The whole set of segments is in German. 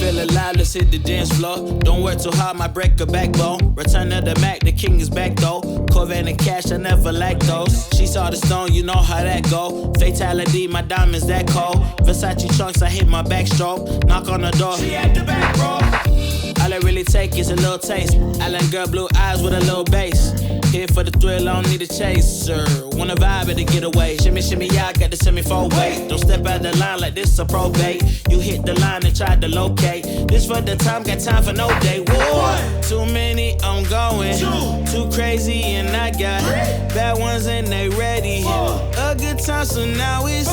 Feel alive, let's hit the dance floor. Don't work too hard, might break a backbone. Return of the Mac, the king is back though. Corvette and cash, I never lack those. She saw the stone, you know how that go. Fatality, my diamonds that cold. Versace trunks, I hit my backstroke. Knock on the door, she at the back, bro. All I really take is a little taste. Island girl, blue eyes with a little bass. Here for the thrill, I don't need a chaser. Wanna vibe at a getaway. Shimmy, shimmy, yeah, I got the semi-fold weight. Don't step out the line like this a probate. You hit the line and try to locate. This for the time, got time for no day. One, too many, I'm going. Too crazy and I got bad ones and they ready. A good time, so now it's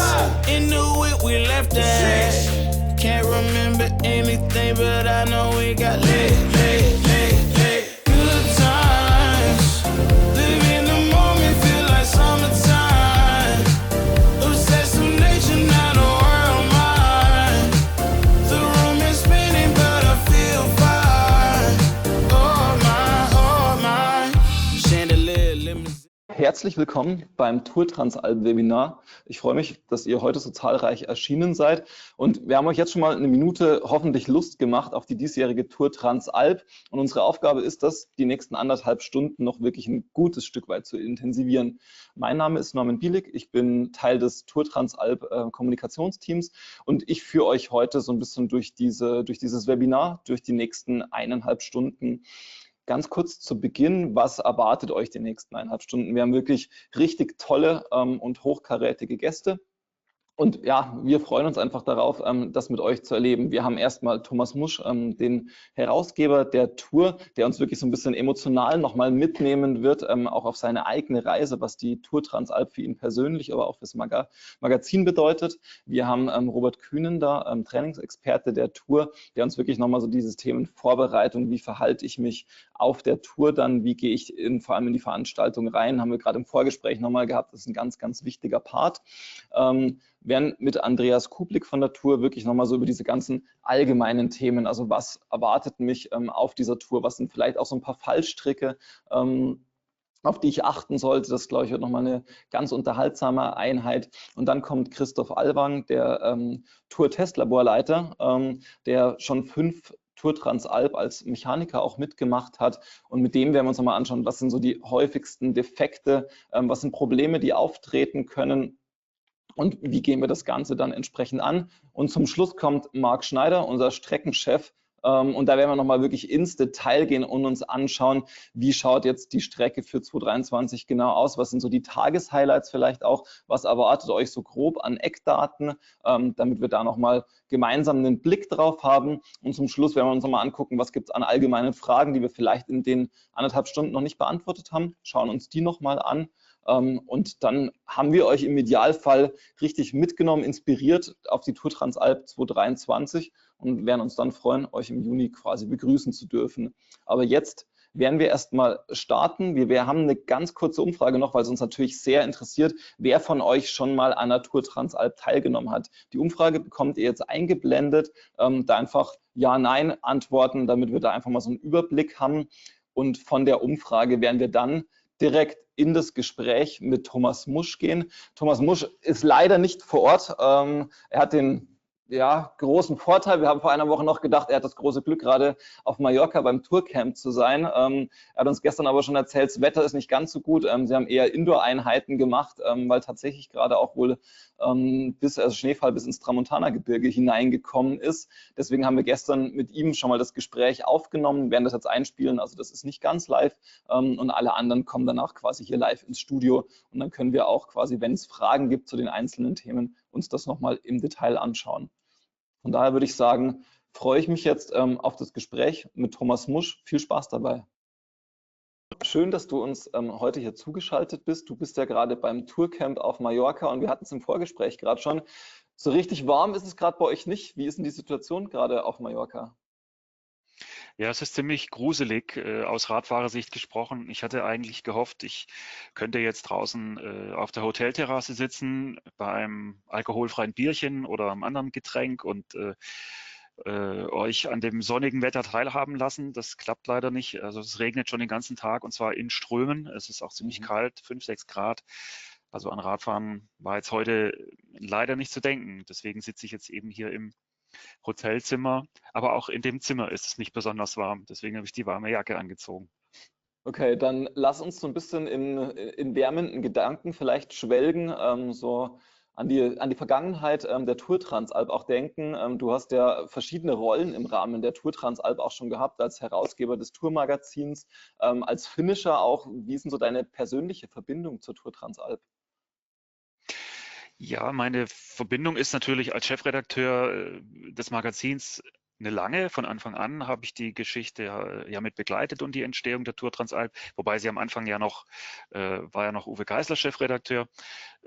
into it, we left that. Can't remember anything, but I know we got lit. Good times, live in the moment, feel like summertime. Obsessed with nature, not a world mine. The room is spinning, but I feel fine. Oh my, chandelier, limousine. Herzlich willkommen beim Tour Transalp Webinar. Ich freue mich, dass ihr heute so zahlreich erschienen seid und wir haben euch jetzt schon mal eine Minute hoffentlich Lust gemacht auf die diesjährige Tour Transalp und unsere Aufgabe ist das, die nächsten 1,5 Stunden noch wirklich ein gutes Stück weit zu intensivieren. Mein Name ist Norman Bielik, ich bin Teil des Tour Transalp Kommunikationsteams und ich führe euch heute so ein bisschen durch dieses Webinar, durch die nächsten 1,5 Stunden. Ganz kurz zu Beginn, was erwartet euch die nächsten 1,5 Stunden? Wir haben wirklich richtig tolle und hochkarätige Gäste. Und ja, wir freuen uns einfach darauf, das mit euch zu erleben. Wir haben erstmal Thomas Musch, den Herausgeber der Tour, der uns wirklich so ein bisschen emotional nochmal mitnehmen wird, auch auf seine eigene Reise, was die Tour Transalp für ihn persönlich, aber auch fürs Magazin bedeutet. Wir haben Robert Kühnen da, Trainingsexperte der Tour, der uns wirklich nochmal so dieses Themen Vorbereitung, wie verhalte ich mich auf der Tour dann, wie gehe ich vor allem in die Veranstaltung rein, haben wir gerade im Vorgespräch nochmal gehabt, das ist ein ganz, ganz wichtiger Part. Werden mit Andreas Kublik von der Tour wirklich nochmal so über diese ganzen allgemeinen Themen, also was erwartet mich auf dieser Tour, was sind vielleicht auch so ein paar Fallstricke, auf die ich achten sollte. Das, glaube ich, wird nochmal eine ganz unterhaltsame Einheit. Und dann kommt Christoph Alwang, der Tour-Testlaborleiter, der schon 5 Tour Transalp als Mechaniker auch mitgemacht hat und mit dem werden wir uns nochmal anschauen, was sind so die häufigsten Defekte, was sind Probleme, die auftreten können, und wie gehen wir das Ganze dann entsprechend an. Und zum Schluss kommt Marc Schneider, unser Streckenchef. Und da werden wir nochmal wirklich ins Detail gehen und uns anschauen, wie schaut jetzt die Strecke für 2023 genau aus, was sind so die Tageshighlights vielleicht auch, was erwartet euch so grob an Eckdaten, damit wir da nochmal gemeinsam einen Blick drauf haben. Und zum Schluss werden wir uns nochmal angucken, was gibt es an allgemeinen Fragen, die wir vielleicht in den 1,5 Stunden noch nicht beantwortet haben, schauen uns die nochmal an. Und dann haben wir euch im Idealfall richtig mitgenommen, inspiriert auf die Tour Transalp 2023 und werden uns dann freuen, euch im Juni quasi begrüßen zu dürfen. Aber jetzt werden wir erstmal starten. Wir haben eine ganz kurze Umfrage noch, weil es uns natürlich sehr interessiert, wer von euch schon mal an der Tour Transalp teilgenommen hat. Die Umfrage bekommt ihr jetzt eingeblendet, da einfach Ja, Nein antworten, damit wir da einfach mal so einen Überblick haben. Und von der Umfrage werden wir dann direkt in das Gespräch mit Thomas Musch gehen. Thomas Musch ist leider nicht vor Ort. Er hat den großen Vorteil. Wir haben vor einer Woche noch gedacht, er hat das große Glück, gerade auf Mallorca beim Tourcamp zu sein. Er hat uns gestern aber schon erzählt, das Wetter ist nicht ganz so gut. Sie haben eher Indoor-Einheiten gemacht, weil tatsächlich gerade auch wohl Schneefall bis ins Tramontana-Gebirge hineingekommen ist. Deswegen haben wir gestern mit ihm schon mal das Gespräch aufgenommen, werden das jetzt einspielen. Also das ist nicht ganz live und alle anderen kommen danach quasi hier live ins Studio und dann können wir auch quasi, wenn es Fragen gibt zu den einzelnen Themen, uns das nochmal im Detail anschauen. Von daher würde ich sagen, freue ich mich jetzt auf das Gespräch mit Thomas Musch. Viel Spaß dabei. Schön, dass du uns heute hier zugeschaltet bist. Du bist ja gerade beim Tourcamp auf Mallorca und wir hatten es im Vorgespräch gerade schon. So richtig warm ist es gerade bei euch nicht. Wie ist denn die Situation gerade auf Mallorca? Ja, es ist ziemlich gruselig, aus Radfahrersicht gesprochen. Ich hatte eigentlich gehofft, ich könnte jetzt draußen auf der Hotelterrasse sitzen, bei einem alkoholfreien Bierchen oder einem anderen Getränk und euch an dem sonnigen Wetter teilhaben lassen. Das klappt leider nicht. Also es regnet schon den ganzen Tag und zwar in Strömen. Es ist auch ziemlich kalt, 5, 6 Grad. Also an Radfahren war jetzt heute leider nicht zu denken. Deswegen sitze ich jetzt eben hier im Hotelzimmer. Aber auch in dem Zimmer ist es nicht besonders warm. Deswegen habe ich die warme Jacke angezogen. Okay, dann lass uns so ein bisschen in wärmenden Gedanken vielleicht schwelgen, so an die Vergangenheit der Tour Transalp auch denken. Du hast ja verschiedene Rollen im Rahmen der Tour Transalp auch schon gehabt, als Herausgeber des Tourmagazins, als Finisher auch. Wie ist denn so deine persönliche Verbindung zur Tour Transalp? Ja, meine Verbindung ist natürlich als Chefredakteur des Magazins eine lange. Von Anfang an habe ich die Geschichte ja mit begleitet und die Entstehung der Tour Transalp, wobei sie am Anfang ja noch, war ja noch Uwe Geisler Chefredakteur.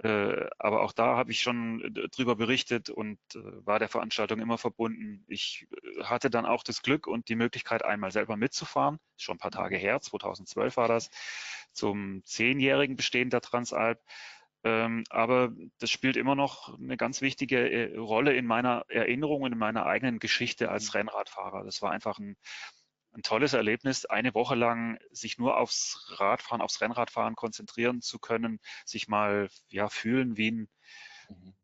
Aber auch da habe ich schon drüber berichtet und war der Veranstaltung immer verbunden. Ich hatte dann auch das Glück und die Möglichkeit, einmal selber mitzufahren. Schon ein paar Tage her, 2012 war das, zum 10-jährigen Bestehen der Transalp. Aber das spielt immer noch eine ganz wichtige Rolle in meiner Erinnerung und in meiner eigenen Geschichte als Rennradfahrer. Das war einfach ein tolles Erlebnis, eine Woche lang sich nur aufs Radfahren, aufs Rennradfahren konzentrieren zu können, sich mal fühlen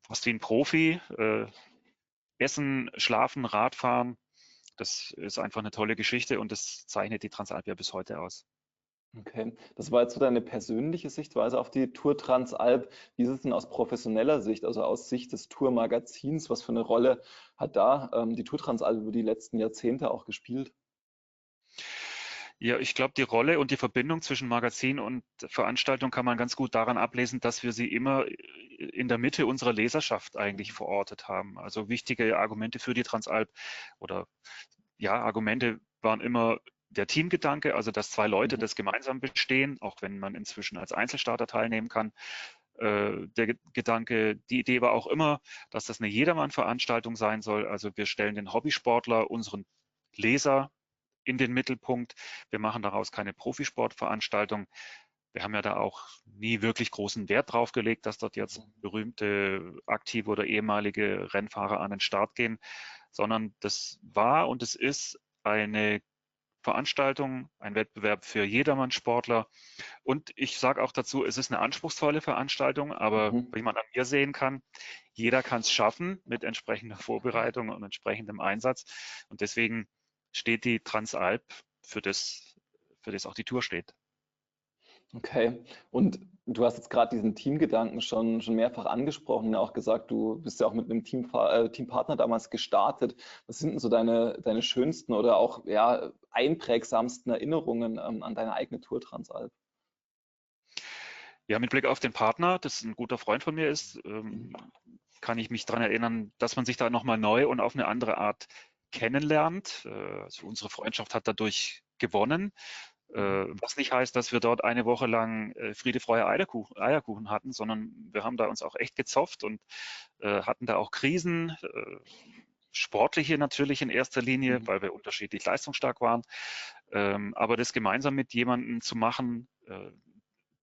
fast wie ein Profi. Essen, schlafen, Radfahren, das ist einfach eine tolle Geschichte und das zeichnet die Transalp ja bis heute aus. Okay, das war jetzt so deine persönliche Sichtweise auf die Tour Transalp. Wie ist es denn aus professioneller Sicht, also aus Sicht des Tourmagazins? Was für eine Rolle hat da die Tour Transalp über die letzten Jahrzehnte auch gespielt? Ja, ich glaube, die Rolle und die Verbindung zwischen Magazin und Veranstaltung kann man ganz gut daran ablesen, dass wir sie immer in der Mitte unserer Leserschaft eigentlich verortet haben. Also wichtige Argumente für die Transalp oder Argumente waren immer der Teamgedanke, also dass zwei Leute das gemeinsam bestehen, auch wenn man inzwischen als Einzelstarter teilnehmen kann. Der Gedanke, die Idee war auch immer, dass das eine Jedermann-Veranstaltung sein soll. Also wir stellen den Hobbysportler, unseren Leser in den Mittelpunkt. Wir machen daraus keine Profisportveranstaltung. Wir haben ja da auch nie wirklich großen Wert drauf gelegt, dass dort jetzt berühmte aktive oder ehemalige Rennfahrer an den Start gehen, sondern das war und es ist eine Veranstaltung, ein Wettbewerb für jedermann Sportler. Und ich sage auch dazu, es ist eine anspruchsvolle Veranstaltung, aber wie man an mir sehen kann, jeder kann es schaffen mit entsprechender Vorbereitung und entsprechendem Einsatz. Und deswegen steht die Transalp für das auch die Tour steht. Okay, und du hast jetzt gerade diesen Teamgedanken schon mehrfach angesprochen, auch gesagt, du bist ja auch mit einem Teampartner damals gestartet. Was sind denn so deine schönsten oder auch einprägsamsten Erinnerungen an deine eigene Tour Transalp? Ja, mit Blick auf den Partner, das ein guter Freund von mir ist, kann ich mich daran erinnern, dass man sich da nochmal neu und auf eine andere Art kennenlernt. Also unsere Freundschaft hat dadurch gewonnen. Was nicht heißt, dass wir dort eine Woche lang Friede, Freude, Eierkuchen hatten, sondern wir haben da uns auch echt gezofft und hatten da auch Krisen, sportliche natürlich in erster Linie, weil wir unterschiedlich leistungsstark waren. Aber das gemeinsam mit jemandem zu machen,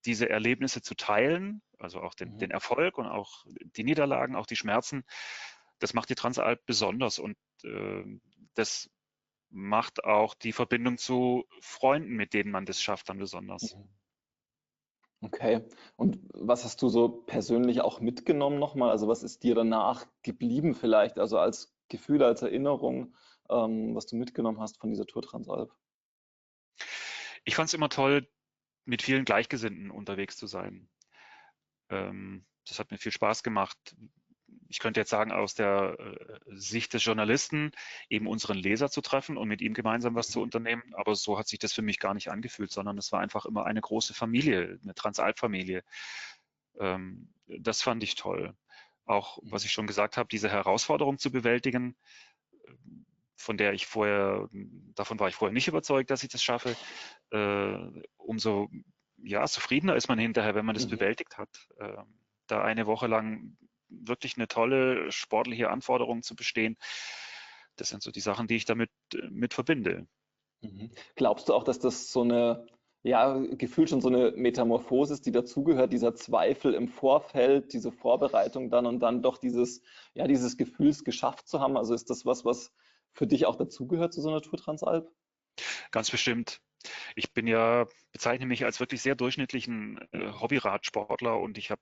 diese Erlebnisse zu teilen, also auch den Erfolg und auch die Niederlagen, auch die Schmerzen, das macht die Transalp besonders und das macht auch die Verbindung zu Freunden, mit denen man das schafft, dann besonders. Okay, und was hast du so persönlich auch mitgenommen nochmal? Also was ist dir danach geblieben vielleicht, also als Gefühl, als Erinnerung, was du mitgenommen hast von dieser Tour Transalp? Ich fand es immer toll, mit vielen Gleichgesinnten unterwegs zu sein. Das hat mir viel Spaß gemacht. Ich könnte jetzt sagen, aus der Sicht des Journalisten eben unseren Leser zu treffen und mit ihm gemeinsam was zu unternehmen. Aber so hat sich das für mich gar nicht angefühlt, sondern es war einfach immer eine große Familie, eine Transalp-Familie. Das fand ich toll. Auch, was ich schon gesagt habe, diese Herausforderung zu bewältigen, davon war ich vorher nicht überzeugt, dass ich das schaffe. Umso zufriedener ist man hinterher, wenn man das bewältigt hat. Da eine Woche lang wirklich eine tolle sportliche Anforderung zu bestehen. Das sind so die Sachen, die ich damit mit verbinde. Glaubst du auch, dass das so eine, gefühlt schon so eine Metamorphose ist, die dazugehört, dieser Zweifel im Vorfeld, diese Vorbereitung dann und dann doch dieses Gefühls geschafft zu haben? Also ist das was für dich auch dazugehört zu so einer Tour Transalp? Ganz bestimmt. Ich bezeichne mich als wirklich sehr durchschnittlichen Hobbyradsportler und ich habe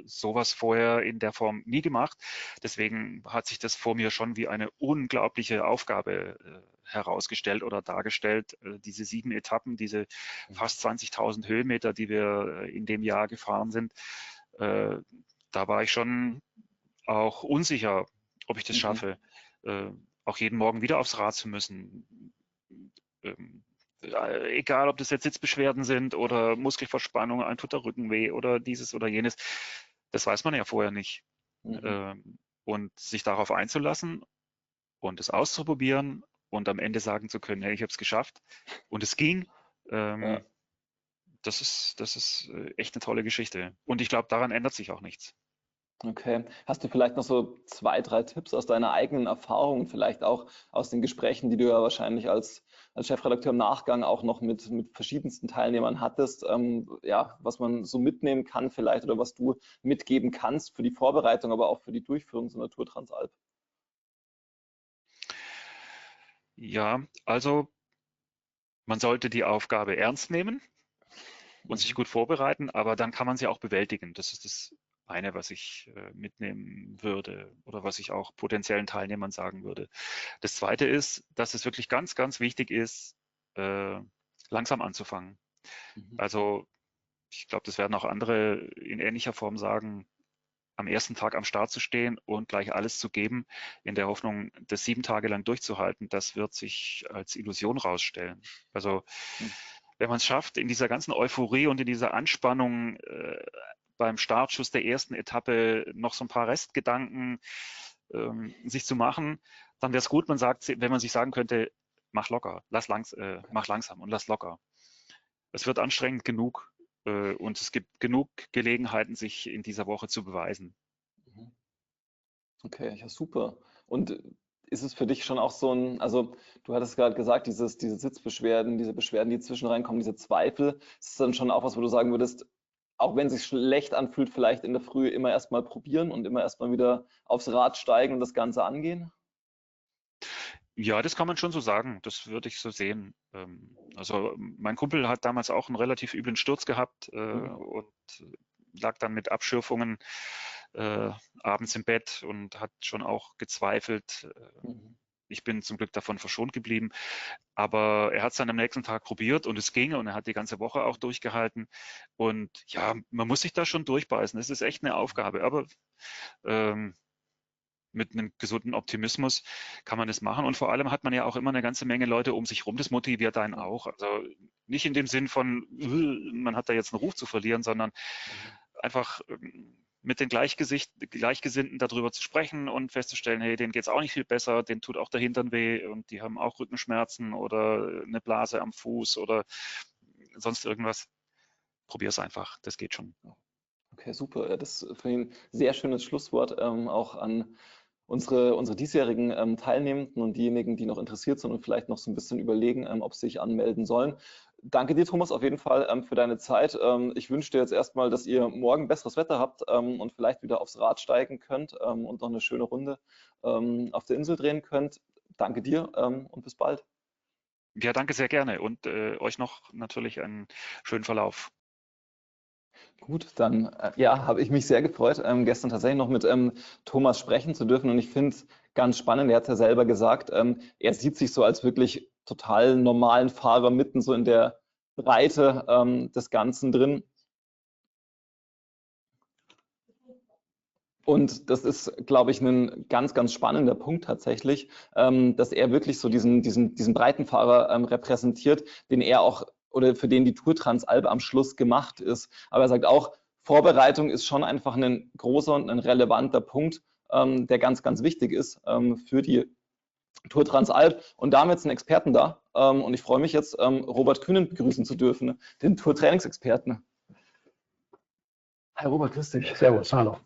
sowas vorher in der Form nie gemacht. Deswegen hat sich das vor mir schon wie eine unglaubliche Aufgabe herausgestellt oder dargestellt. Diese 7 Etappen, diese fast 20.000 Höhenmeter, die wir in dem Jahr gefahren sind, da war ich schon auch unsicher, ob ich das schaffe, auch jeden Morgen wieder aufs Rad zu müssen. Egal, ob das jetzt Sitzbeschwerden sind oder Muskelverspannung, ein tut der Rücken weh oder dieses oder jenes, das weiß man ja vorher nicht. Und sich darauf einzulassen und es auszuprobieren und am Ende sagen zu können, hey, ich habe es geschafft und es ging, das ist echt eine tolle Geschichte. Und ich glaube, daran ändert sich auch nichts. Okay. Hast du vielleicht noch so 2, 3 Tipps aus deiner eigenen Erfahrung, vielleicht auch aus den Gesprächen, die du ja wahrscheinlich als Chefredakteur im Nachgang auch noch mit verschiedensten Teilnehmern hattest, ja, was man so mitnehmen kann vielleicht oder was du mitgeben kannst für die Vorbereitung, aber auch für die Durchführung so einer Tour Transalp? Ja, also man sollte die Aufgabe ernst nehmen und sich gut vorbereiten, aber dann kann man sie auch bewältigen. Das ist das eine, was ich mitnehmen würde oder was ich auch potenziellen Teilnehmern sagen würde. Das zweite ist, dass es wirklich ganz, ganz wichtig ist, langsam anzufangen. Also ich glaube, das werden auch andere in ähnlicher Form sagen, am ersten Tag am Start zu stehen und gleich alles zu geben, in der Hoffnung, das 7 Tage lang durchzuhalten, das wird sich als Illusion rausstellen. Also wenn man es schafft, in dieser ganzen Euphorie und in dieser Anspannung beim Startschuss der ersten Etappe noch so ein paar Restgedanken sich zu machen, dann wäre es gut, wenn man sich sagen könnte, mach locker, mach langsam und lass locker. Es wird anstrengend genug und es gibt genug Gelegenheiten, sich in dieser Woche zu beweisen. Okay, ja super. Und ist es für dich schon auch so ein, also du hattest gerade gesagt, diese Sitzbeschwerden, diese Beschwerden, die zwischen reinkommen, diese Zweifel, ist es dann schon auch was, wo du sagen würdest, auch wenn es sich schlecht anfühlt, vielleicht in der Früh immer erstmal probieren und immer erstmal wieder aufs Rad steigen und das Ganze angehen? Ja, das kann man schon so sagen. Das würde ich so sehen. Also mein Kumpel hat damals auch einen relativ üblen Sturz gehabt und lag dann mit Abschürfungen abends im Bett und hat schon auch gezweifelt. Ich bin zum Glück davon verschont geblieben. Aber er hat es dann am nächsten Tag probiert und es ging und er hat die ganze Woche auch durchgehalten. Und ja, man muss sich da schon durchbeißen. Es ist echt eine Aufgabe. Aber mit einem gesunden Optimismus kann man das machen. Und vor allem hat man ja auch immer eine ganze Menge Leute um sich rum. Das motiviert einen auch. Also nicht in dem Sinn von, man hat da jetzt einen Ruf zu verlieren, sondern einfach mit den Gleichgesinnten darüber zu sprechen und festzustellen, hey, denen geht es auch nicht viel besser, denen tut auch der Hintern weh und die haben auch Rückenschmerzen oder eine Blase am Fuß oder sonst irgendwas. Probier es einfach, das geht schon. Okay, super. Das ist ein sehr schönes Schlusswort auch an unsere diesjährigen Teilnehmenden und diejenigen, die noch interessiert sind und vielleicht noch so ein bisschen überlegen, ob sie sich anmelden sollen. Danke dir, Thomas, auf jeden Fall für deine Zeit. Ich wünsche dir jetzt erstmal, dass ihr morgen besseres Wetter habt und vielleicht wieder aufs Rad steigen könnt und noch eine schöne Runde auf der Insel drehen könnt. Danke dir und bis bald. Ja, danke sehr gerne und euch noch natürlich einen schönen Verlauf. Gut, dann ja, habe ich mich sehr gefreut, gestern tatsächlich noch mit Thomas sprechen zu dürfen und ich finde es ganz spannend, er hat es ja selber gesagt, er sieht sich so als wirklich total normalen Fahrer mitten so in der Breite des Ganzen drin. Und das ist, glaube ich, ein ganz, ganz spannender Punkt tatsächlich, dass er wirklich so diesen Breitenfahrer repräsentiert, den er auch oder für den die Tour Transalp am Schluss gemacht ist. Aber er sagt auch, Vorbereitung ist schon einfach ein großer und ein relevanter Punkt, der ganz, ganz wichtig ist für die Tour Transalp. Und da haben wir jetzt einen Experten da. Und ich freue mich jetzt, Robert Kühnen begrüßen zu dürfen, den Tour-Trainingsexperten. Hi Robert, grüß dich. Servus, hallo.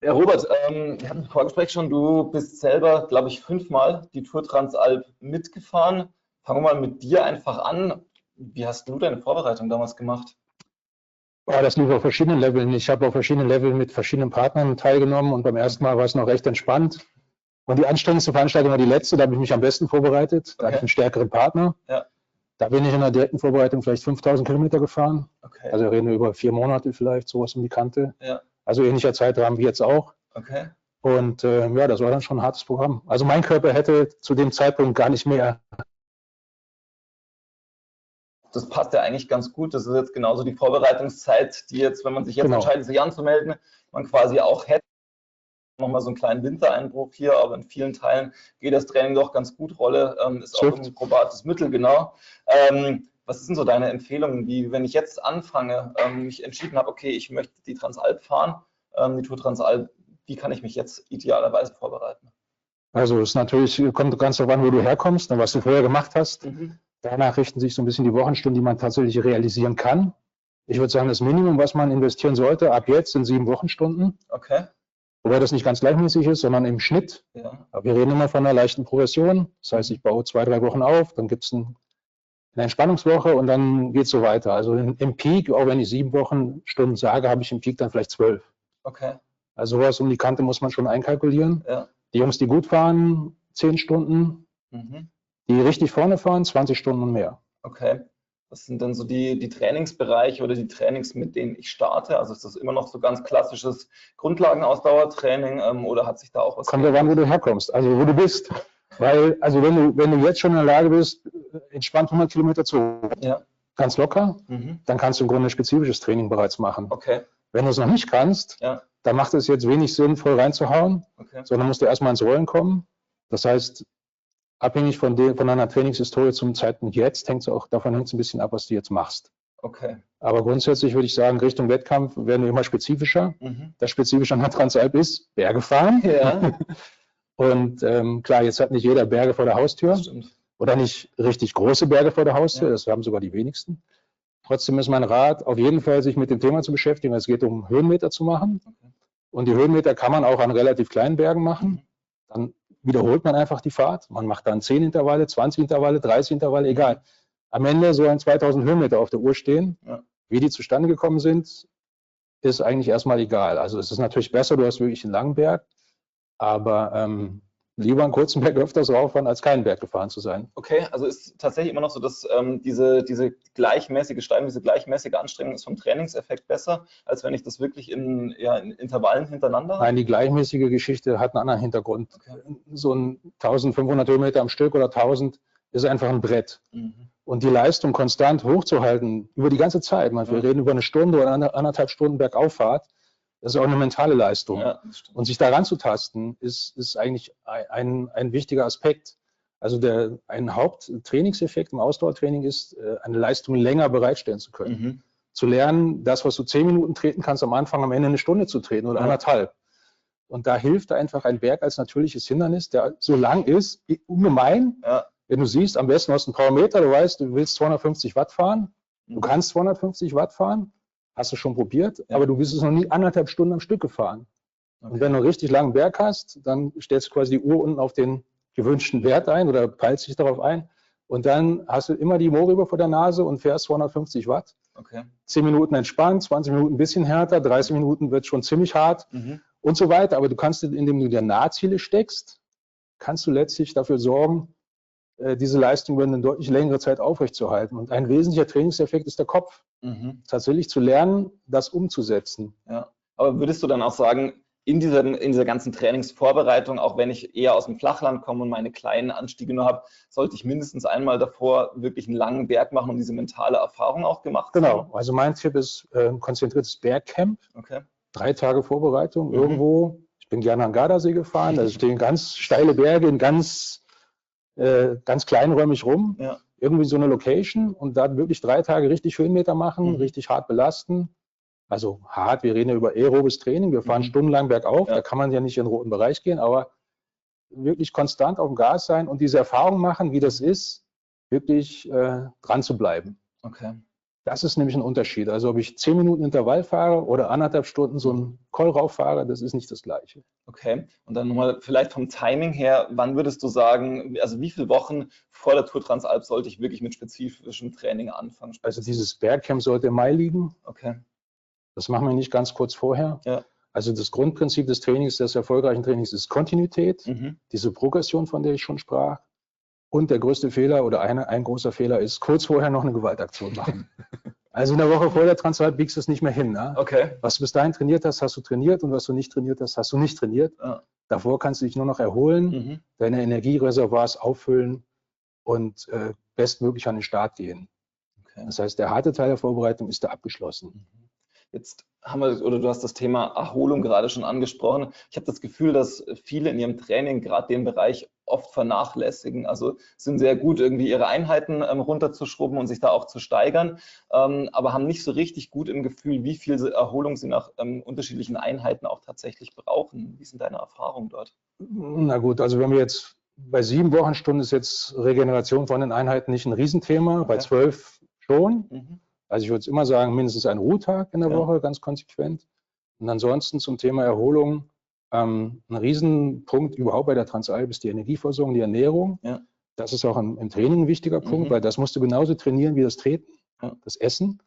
Ja, Robert, wir hatten im Vorgespräch schon, du bist selber, glaube ich, 5-mal die Tour Transalp mitgefahren. Fangen wir mal mit dir einfach an. Wie hast du deine Vorbereitung damals gemacht? Das lief auf verschiedenen Leveln. Ich habe auf verschiedenen Leveln mit verschiedenen Partnern teilgenommen und beim ersten Mal war es noch recht entspannt. Und die anstrengendste Veranstaltung war die letzte, da habe ich mich am besten vorbereitet. Da hatte ich einen stärkeren Partner. Ja. Da bin ich in der direkten Vorbereitung vielleicht 5000 Kilometer gefahren. Okay. Also reden wir über 4 Monate vielleicht, sowas um die Kante. Ja. Also ähnlicher Zeitrahmen wie jetzt auch. Okay. Und ja, das war dann schon ein hartes Programm. Also mein Körper hätte zu dem Zeitpunkt gar nicht mehr. Das passt ja eigentlich ganz gut. Das ist jetzt genauso die Vorbereitungszeit, die jetzt, wenn man sich jetzt entscheidet, sich anzumelden, man quasi auch hätte. Nochmal so einen kleinen Wintereinbruch hier, aber in vielen Teilen geht das Training doch ganz gut. Rolle ist auch ein probates Mittel, genau. Was sind so deine Empfehlungen, wie wenn ich jetzt anfange, mich entschieden habe, okay, ich möchte die Transalp fahren, die Tour Transalp, wie kann ich mich jetzt idealerweise vorbereiten? Also es ist natürlich, kommt ganz darauf an, wo du herkommst und was du vorher gemacht hast. Danach richten sich so ein bisschen die Wochenstunden, die man tatsächlich realisieren kann. Ich würde sagen, das Minimum, was man investieren sollte, ab jetzt sind 7 Wochenstunden. Okay. Wobei das nicht ganz gleichmäßig ist, sondern im Schnitt. Ja. Aber wir reden immer von einer leichten Progression. Das heißt, ich baue 2, 3 Wochen auf, dann gibt es eine Entspannungswoche und dann geht es so weiter. Also im Peak, auch wenn ich 7 Wochenstunden sage, habe ich im Peak dann vielleicht 12. Okay. Also sowas um die Kante muss man schon einkalkulieren. Ja. Die Jungs, die gut fahren, 10 Stunden. Die richtig vorne fahren, 20 Stunden und mehr. Okay. Was sind denn so die Trainingsbereiche oder die Trainings, mit denen ich starte? Also ist das immer noch so ganz klassisches Grundlagenausdauertraining oder hat sich da auch was Kommt darauf an, wo du herkommst, also wo du bist. Weil, also wenn du jetzt schon in der Lage bist, entspannt 100 Kilometer zu ganz locker, dann kannst du im Grunde ein spezifisches Training bereits machen. Okay. Wenn du es noch nicht kannst, dann macht es jetzt wenig Sinn, voll reinzuhauen, sondern musst du erstmal ins Rollen kommen. Das heißt, abhängig von deiner Trainingshistorie zum Zeitpunkt jetzt, hängt es auch davon ein bisschen ab, was du jetzt machst. Okay. Aber grundsätzlich würde ich sagen, Richtung Wettkampf werden wir immer spezifischer. Das Spezifische an der Transalp ist Berge fahren. Ja. Und klar, jetzt hat nicht jeder Berge vor der Haustür oder nicht richtig große Berge vor der Haustür. Das haben sogar die wenigsten. Trotzdem ist mein Rat, auf jeden Fall sich mit dem Thema zu beschäftigen. Es geht um Höhenmeter zu machen. Und die Höhenmeter kann man auch an relativ kleinen Bergen machen. Dann wiederholt man einfach die Fahrt. Man macht dann 10 Intervalle, 20 Intervalle, 30 Intervalle, egal. Am Ende sollen 2000 Höhenmeter auf der Uhr stehen. Wie die zustande gekommen sind, ist eigentlich erstmal egal. Also es ist natürlich besser, du hast wirklich einen langen Berg, aber lieber einen kurzen Berg öfters rauffahren, als keinen Berg gefahren zu sein. Okay, also ist tatsächlich immer noch so, dass diese gleichmäßige Steigung, diese gleichmäßige Anstrengung ist vom Trainingseffekt besser, als wenn ich das wirklich in Intervallen hintereinander habe? Nein, die gleichmäßige Geschichte hat einen anderen Hintergrund. Okay. So ein 1500 Höhenmeter am Stück oder 1000 ist einfach ein Brett. Und die Leistung konstant hochzuhalten über die ganze Zeit, wir reden über eine Stunde oder 1,5 Stunden Bergauffahrt, das ist auch eine mentale Leistung. Ja, und sich daran zu tasten, ist eigentlich ein wichtiger Aspekt. Also ein Haupttrainingseffekt im Ausdauertraining ist, eine Leistung länger bereitstellen zu können. Zu lernen, das, was du 10 Minuten treten kannst, am Anfang am Ende eine Stunde zu treten oder 1,5. Und da hilft einfach ein Berg als natürliches Hindernis, der so lang ist, ungemein. Wenn du siehst, am besten hast du einen Powermeter, du weißt, du willst 250 Watt fahren, du kannst 250 Watt fahren, hast du schon probiert, aber du bist es noch nie 1,5 Stunden am Stück gefahren. Und wenn du einen richtig langen Berg hast, dann stellst du quasi die Uhr unten auf den gewünschten Wert ein oder peilst dich darauf ein und dann hast du immer die Mohrrübe vor der Nase und fährst 250 Watt. 10 Minuten entspannt, 20 Minuten ein bisschen härter, 30 Minuten wird schon ziemlich hart und so weiter. Aber du kannst, indem du dir Nahziele steckst, kannst du letztlich dafür sorgen, diese Leistung über eine deutlich längere Zeit aufrechtzuerhalten. Und ein wesentlicher Trainingseffekt ist der Kopf. Tatsächlich zu lernen, das umzusetzen. Ja. Aber würdest du dann auch sagen, in dieser ganzen Trainingsvorbereitung, auch wenn ich eher aus dem Flachland komme und meine kleinen Anstiege nur habe, sollte ich mindestens einmal davor wirklich einen langen Berg machen und diese mentale Erfahrung auch gemacht haben? Genau. Also mein Tipp ist ein konzentriertes Bergcamp. 3 Tage Vorbereitung irgendwo. Ich bin gerne an Gardasee gefahren. Da stehen ganz steile Berge in ganz kleinräumig rum. Irgendwie so eine Location und dann wirklich 3 Tage richtig Höhenmeter machen, richtig hart belasten. Also hart, wir reden ja über aerobes Training, wir fahren stundenlang bergauf, da kann man ja nicht in den roten Bereich gehen, aber wirklich konstant auf dem Gas sein und diese Erfahrung machen, wie das ist, wirklich dran zu bleiben. Das ist nämlich ein Unterschied. Also ob ich 10 Minuten Intervall fahre oder 1,5 Stunden so einen Call rauf fahre, das ist nicht das Gleiche. Okay, und dann nochmal vielleicht vom Timing her, wann würdest du sagen, also wie viele Wochen vor der Tour Transalp sollte ich wirklich mit spezifischem Training anfangen? Also dieses Bergcamp sollte im Mai liegen. Das machen wir nicht ganz kurz vorher. Also das Grundprinzip des Trainings, des erfolgreichen Trainings, ist Kontinuität, Mhm. diese Progression, von der ich schon sprach. Und der größte Fehler oder ein großer Fehler ist, kurz vorher noch eine Gewaltaktion machen. Also in der Woche vor der Transalp biegst du es nicht mehr hin. Ne? Okay. Was du bis dahin trainiert hast, hast du trainiert, und was du nicht trainiert hast, hast du nicht trainiert. Ja. Davor kannst du dich nur noch erholen, Mhm. deine Energiereservoirs auffüllen und bestmöglich an den Start gehen. Okay. Das heißt, der harte Teil der Vorbereitung ist da abgeschlossen. Jetzt haben wir, oder du hast das Thema Erholung gerade schon angesprochen. Ich habe das Gefühl, dass viele in ihrem Training gerade den Bereich oft vernachlässigen. Also sind sehr gut, irgendwie ihre Einheiten runterzuschrubben und sich da auch zu steigern, aber haben nicht so richtig gut im Gefühl, wie viel Erholung sie nach unterschiedlichen Einheiten auch tatsächlich brauchen. Wie sind deine Erfahrungen dort? Na gut, also wenn wir jetzt bei 7 Wochenstunden ist jetzt Regeneration von den Einheiten nicht ein Riesenthema, Okay. bei 12 schon. Mhm. Also ich würde immer sagen, mindestens ein Ruhetag in der Ja. Woche, ganz konsequent. Und ansonsten zum Thema Erholung, ein Riesenpunkt überhaupt bei der Transalp ist die Energieversorgung, die Ernährung. Ja. Das ist auch im Training ein wichtiger Punkt, weil das musst du genauso trainieren wie das Treten, Ja. das Essen.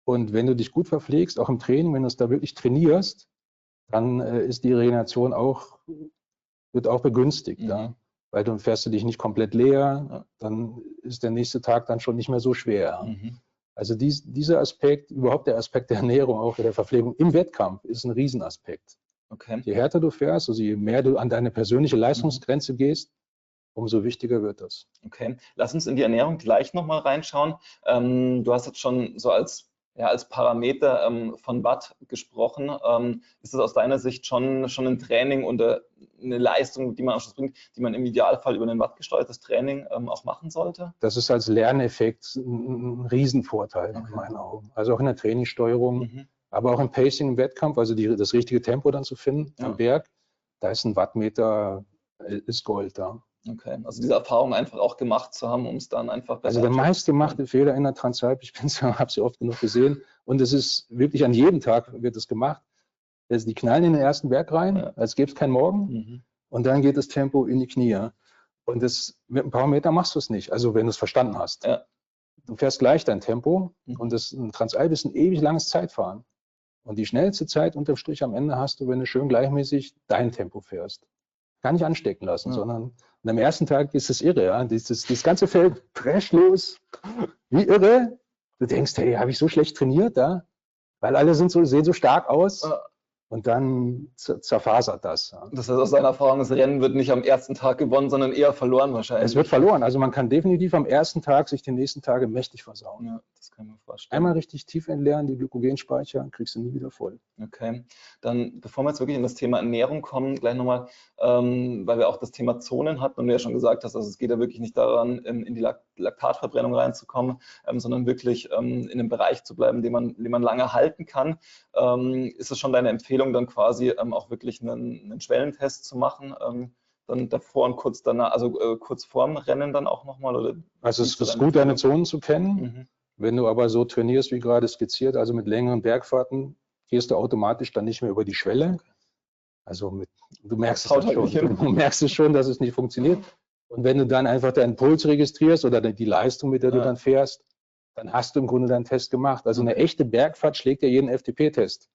Und wenn du dich gut verpflegst, auch im Training, wenn du es da wirklich trainierst, dann ist die Regeneration wird auch begünstigt. Mhm. Ja? Weil dann fährst du dich nicht komplett leer, Ja. dann ist der nächste Tag dann schon nicht mehr so schwer. Mhm. Also dieser Aspekt, überhaupt der Aspekt der Ernährung, auch der Verpflegung im Wettkampf, ist ein Riesenaspekt. Okay. Je härter du fährst, also je mehr du an deine persönliche Leistungsgrenze gehst, umso wichtiger wird das. Okay, lass uns in die Ernährung gleich nochmal reinschauen. Du hast jetzt schon so als Parameter von Watt gesprochen. Ist das aus deiner Sicht schon ein Training und eine Leistung, die man am Schluss bringt, die man im Idealfall über ein wattgesteuertes Training auch machen sollte? Das ist als Lerneffekt ein Riesenvorteil in Okay. meinen Augen. Also auch in der Trainingssteuerung, Mhm. aber auch im Pacing im Wettkampf, also das richtige Tempo dann zu finden Ja. am Berg, da ist ein Wattmeter, ist Gold da. Okay, also diese Erfahrung einfach auch gemacht zu haben, um es dann einfach besser Also der meistgemachte Fehler in der Transalp, habe sie oft genug gesehen, und es ist wirklich an jedem Tag wird es gemacht. Also die knallen in den ersten Berg rein, Ja. als gäbe es keinen Morgen, Mhm. und dann geht das Tempo in die Knie. Und mit ein paar Meter machst du es nicht, also wenn du es verstanden hast. Ja. Du fährst gleich dein Tempo, Mhm. und ein Transalp ist ein ewig langes Zeitfahren. Und die schnellste Zeit unterm Strich am Ende hast du, wenn du schön gleichmäßig dein Tempo fährst. Gar nicht anstecken lassen, Ja. sondern und am ersten Tag ist es irre. Ja? Das ganze Feld prescht los, wie irre. Du denkst, hey, habe ich so schlecht trainiert? Ja? Weil alle sehen so stark aus. Ja. Und dann zerfasert das. Ja. Das heißt, aus deiner Erfahrung, das Rennen wird nicht am ersten Tag gewonnen, sondern eher verloren wahrscheinlich. Es wird verloren. Also man kann definitiv am ersten Tag sich die nächsten Tage mächtig versauen. Ja, das kann man vorstellen. Einmal richtig tief entleeren, die Glykogenspeicher, kriegst du nie wieder voll. Okay, dann bevor wir jetzt wirklich in das Thema Ernährung kommen, gleich nochmal, weil wir auch das Thema Zonen hatten und du ja schon gesagt hast, also es geht ja wirklich nicht daran, in die Laktatverbrennung reinzukommen, sondern wirklich in einem Bereich zu bleiben, den man lange halten kann. Ist es schon deine Empfehlung, dann quasi auch wirklich einen Schwellentest zu machen? Dann davor und kurz danach, also kurz vorm Rennen dann auch nochmal? Oder also es ist gut, deine Zonen zu kennen. Mhm. Wenn du aber so trainierst, wie gerade skizziert, also mit längeren Bergfahrten, gehst du automatisch dann nicht mehr über die Schwelle. Okay. Also du merkst Haut es halt schon. nicht hin. Du merkst es schon, dass es nicht funktioniert. Und wenn du dann einfach deinen Puls registrierst oder die Leistung, mit der du dann fährst, dann hast du im Grunde deinen Test gemacht. Also eine echte Bergfahrt schlägt ja jeden FTP-Test.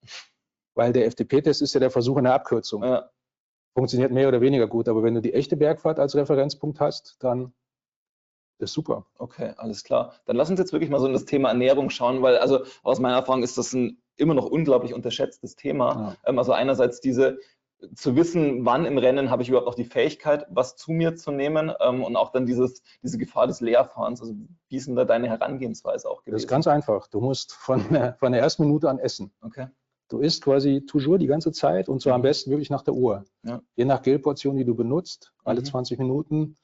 Weil der FTP-Test ist ja der Versuch einer Abkürzung. Ja. Funktioniert mehr oder weniger gut. Aber wenn du die echte Bergfahrt als Referenzpunkt hast, dann ist super. Okay, alles klar. Dann lass uns jetzt wirklich mal so in das Thema Ernährung schauen, weil also aus meiner Erfahrung ist das ein immer noch unglaublich unterschätztes Thema. Ja. Also einerseits zu wissen, wann im Rennen habe ich überhaupt noch die Fähigkeit, was zu mir zu nehmen, und auch dann diese Gefahr des Leerfahrens. Also wie ist denn da deine Herangehensweise auch gewesen? Das ist ganz einfach. Du musst von der ersten Minute an essen. Okay. Du isst quasi toujours die ganze Zeit, und zwar am besten wirklich nach der Uhr. Ja. Je nach Gelportion, die du benutzt, alle 20 Minuten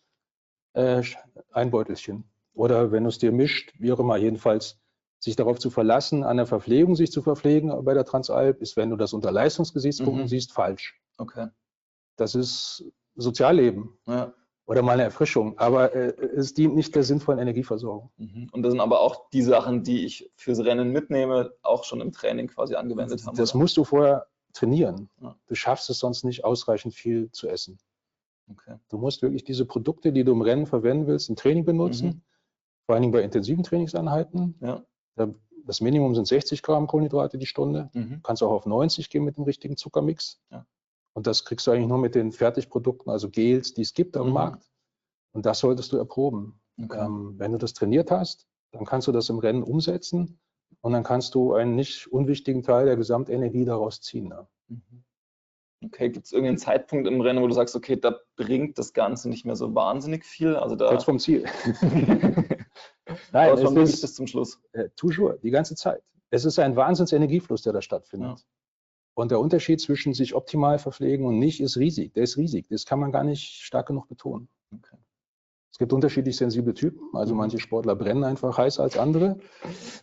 ein Beutelchen. Oder wenn du es dir mischt, wie auch immer, jedenfalls sich darauf zu verlassen, an der Verpflegung sich zu verpflegen bei der Transalp, ist, wenn du das unter Leistungsgesichtspunkten siehst, falsch. Okay. Das ist Sozialleben. Ja. Oder mal eine Erfrischung, aber es dient nicht der sinnvollen Energieversorgung. Und das sind aber auch die Sachen, die ich fürs Rennen mitnehme, auch schon im Training quasi angewendet habe. Das musst du vorher trainieren. Ja. Du schaffst es sonst nicht, ausreichend viel zu essen. Okay. Du musst wirklich diese Produkte, die du im Rennen verwenden willst, im Training benutzen, vor allen Dingen bei intensiven Trainingseinheiten. Ja. Da das Minimum sind 60 Gramm Kohlenhydrate die Stunde. Kannst auch auf 90 gehen mit dem richtigen Zuckermix. Ja. Und das kriegst du eigentlich nur mit den Fertigprodukten, also Gels, die es gibt am Markt. Und das solltest du erproben. Okay. Wenn du das trainiert hast, dann kannst du das im Rennen umsetzen und dann kannst du einen nicht unwichtigen Teil der Gesamtenergie daraus ziehen. Ne? Okay, gibt es irgendeinen Zeitpunkt im Rennen, wo du sagst, okay, da bringt das Ganze nicht mehr so wahnsinnig viel? Also da Kurz vom Ziel. Nein, aber schon es wirklich ist bis zum Schluss. toujours, die ganze Zeit. Es ist ein Wahnsinnsenergiefluss, der da stattfindet. Ja. Und der Unterschied zwischen sich optimal verpflegen und nicht ist riesig. Der ist riesig. Das kann man gar nicht stark genug betonen. Okay. Es gibt unterschiedlich sensible Typen. Also manche Sportler brennen einfach heißer als andere.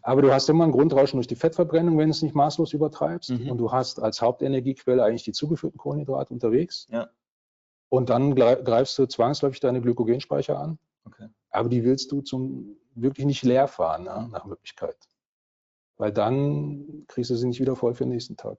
Aber du hast immer ein Grundrauschen durch die Fettverbrennung, wenn du es nicht maßlos übertreibst. Und du hast als Hauptenergiequelle eigentlich die zugeführten Kohlenhydrate unterwegs. Ja. Und dann greifst du zwangsläufig deine Glykogenspeicher an. Okay. Aber die willst du wirklich nicht leer fahren, ne, nach Möglichkeit. Weil dann kriegst du sie nicht wieder voll für den nächsten Tag.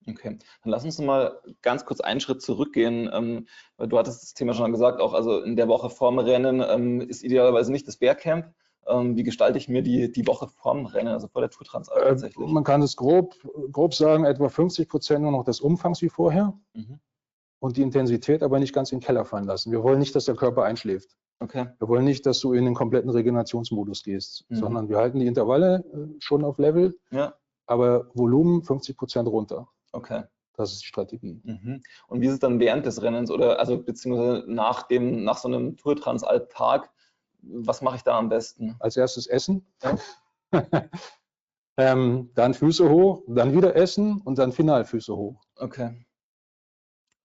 Okay, dann lass uns noch mal ganz kurz einen Schritt zurückgehen, weil du hattest das Thema schon gesagt, auch also in der Woche vorm Rennen ist idealerweise nicht das Bärcamp. Wie gestalte ich mir die Woche vorm Rennen, also vor der Tour Transalp tatsächlich? Man kann es grob sagen, etwa 50% nur noch des Umfangs wie vorher und die Intensität aber nicht ganz in den Keller fallen lassen. Wir wollen nicht, dass der Körper einschläft. Okay. Wir wollen nicht, dass du in den kompletten Regenerationsmodus gehst, sondern wir halten die Intervalle schon auf Level, aber Volumen 50% runter. Okay. Das ist die Strategie. Und wie ist es dann während des Rennens oder also beziehungsweise nach so einem Tour Transalp-Tag? Was mache ich da am besten? Als erstes Essen, dann Füße hoch, dann wieder Essen und dann final Füße hoch. Okay.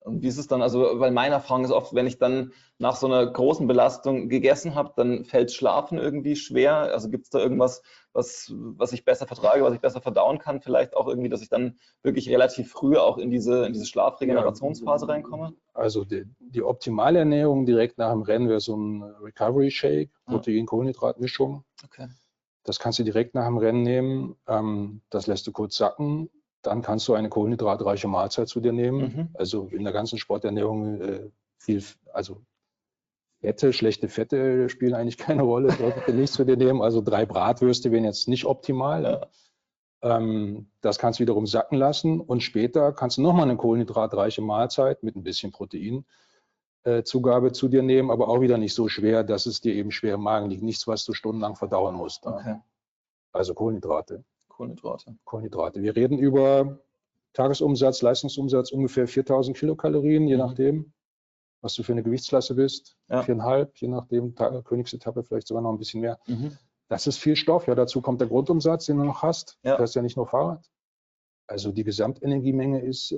Und wie ist es dann, also weil meine Erfahrung ist oft, wenn ich dann nach so einer großen Belastung gegessen habe, dann fällt Schlafen irgendwie schwer. Also gibt es da irgendwas, was ich besser vertrage, was ich besser verdauen kann? Vielleicht auch irgendwie, dass ich dann wirklich relativ früh auch in diese Schlafregenerationsphase reinkomme? Also die optimale Ernährung direkt nach dem Rennen wäre so ein Recovery Shake, Protein-Kohlenhydrat-Mischung. Okay. Das kannst du direkt nach dem Rennen nehmen. Das lässt du kurz sacken. Dann kannst du eine kohlenhydratreiche Mahlzeit zu dir nehmen. Also in der ganzen Sporternährung also schlechte Fette spielen eigentlich keine Rolle. Solltest du nicht zu dir nehmen. Also 3 Bratwürste wären jetzt nicht optimal. Ja. Das kannst du wiederum sacken lassen und später kannst du nochmal eine kohlenhydratreiche Mahlzeit mit ein bisschen Proteinzugabe zu dir nehmen, aber auch wieder nicht so schwer, dass es dir eben schwer im Magen liegt. Nichts, was du stundenlang verdauen musst. Okay. Also Kohlenhydrate. Kohlenhydrate. Wir reden über Tagesumsatz, Leistungsumsatz ungefähr 4000 Kilokalorien, je nachdem, was du für eine Gewichtsklasse bist. 4,5, je nachdem, Königsetappe vielleicht sogar noch ein bisschen mehr. Das ist viel Stoff. Ja, dazu kommt der Grundumsatz, den du noch hast. Du hast ja nicht nur Fahrrad. Also die Gesamtenergiemenge ist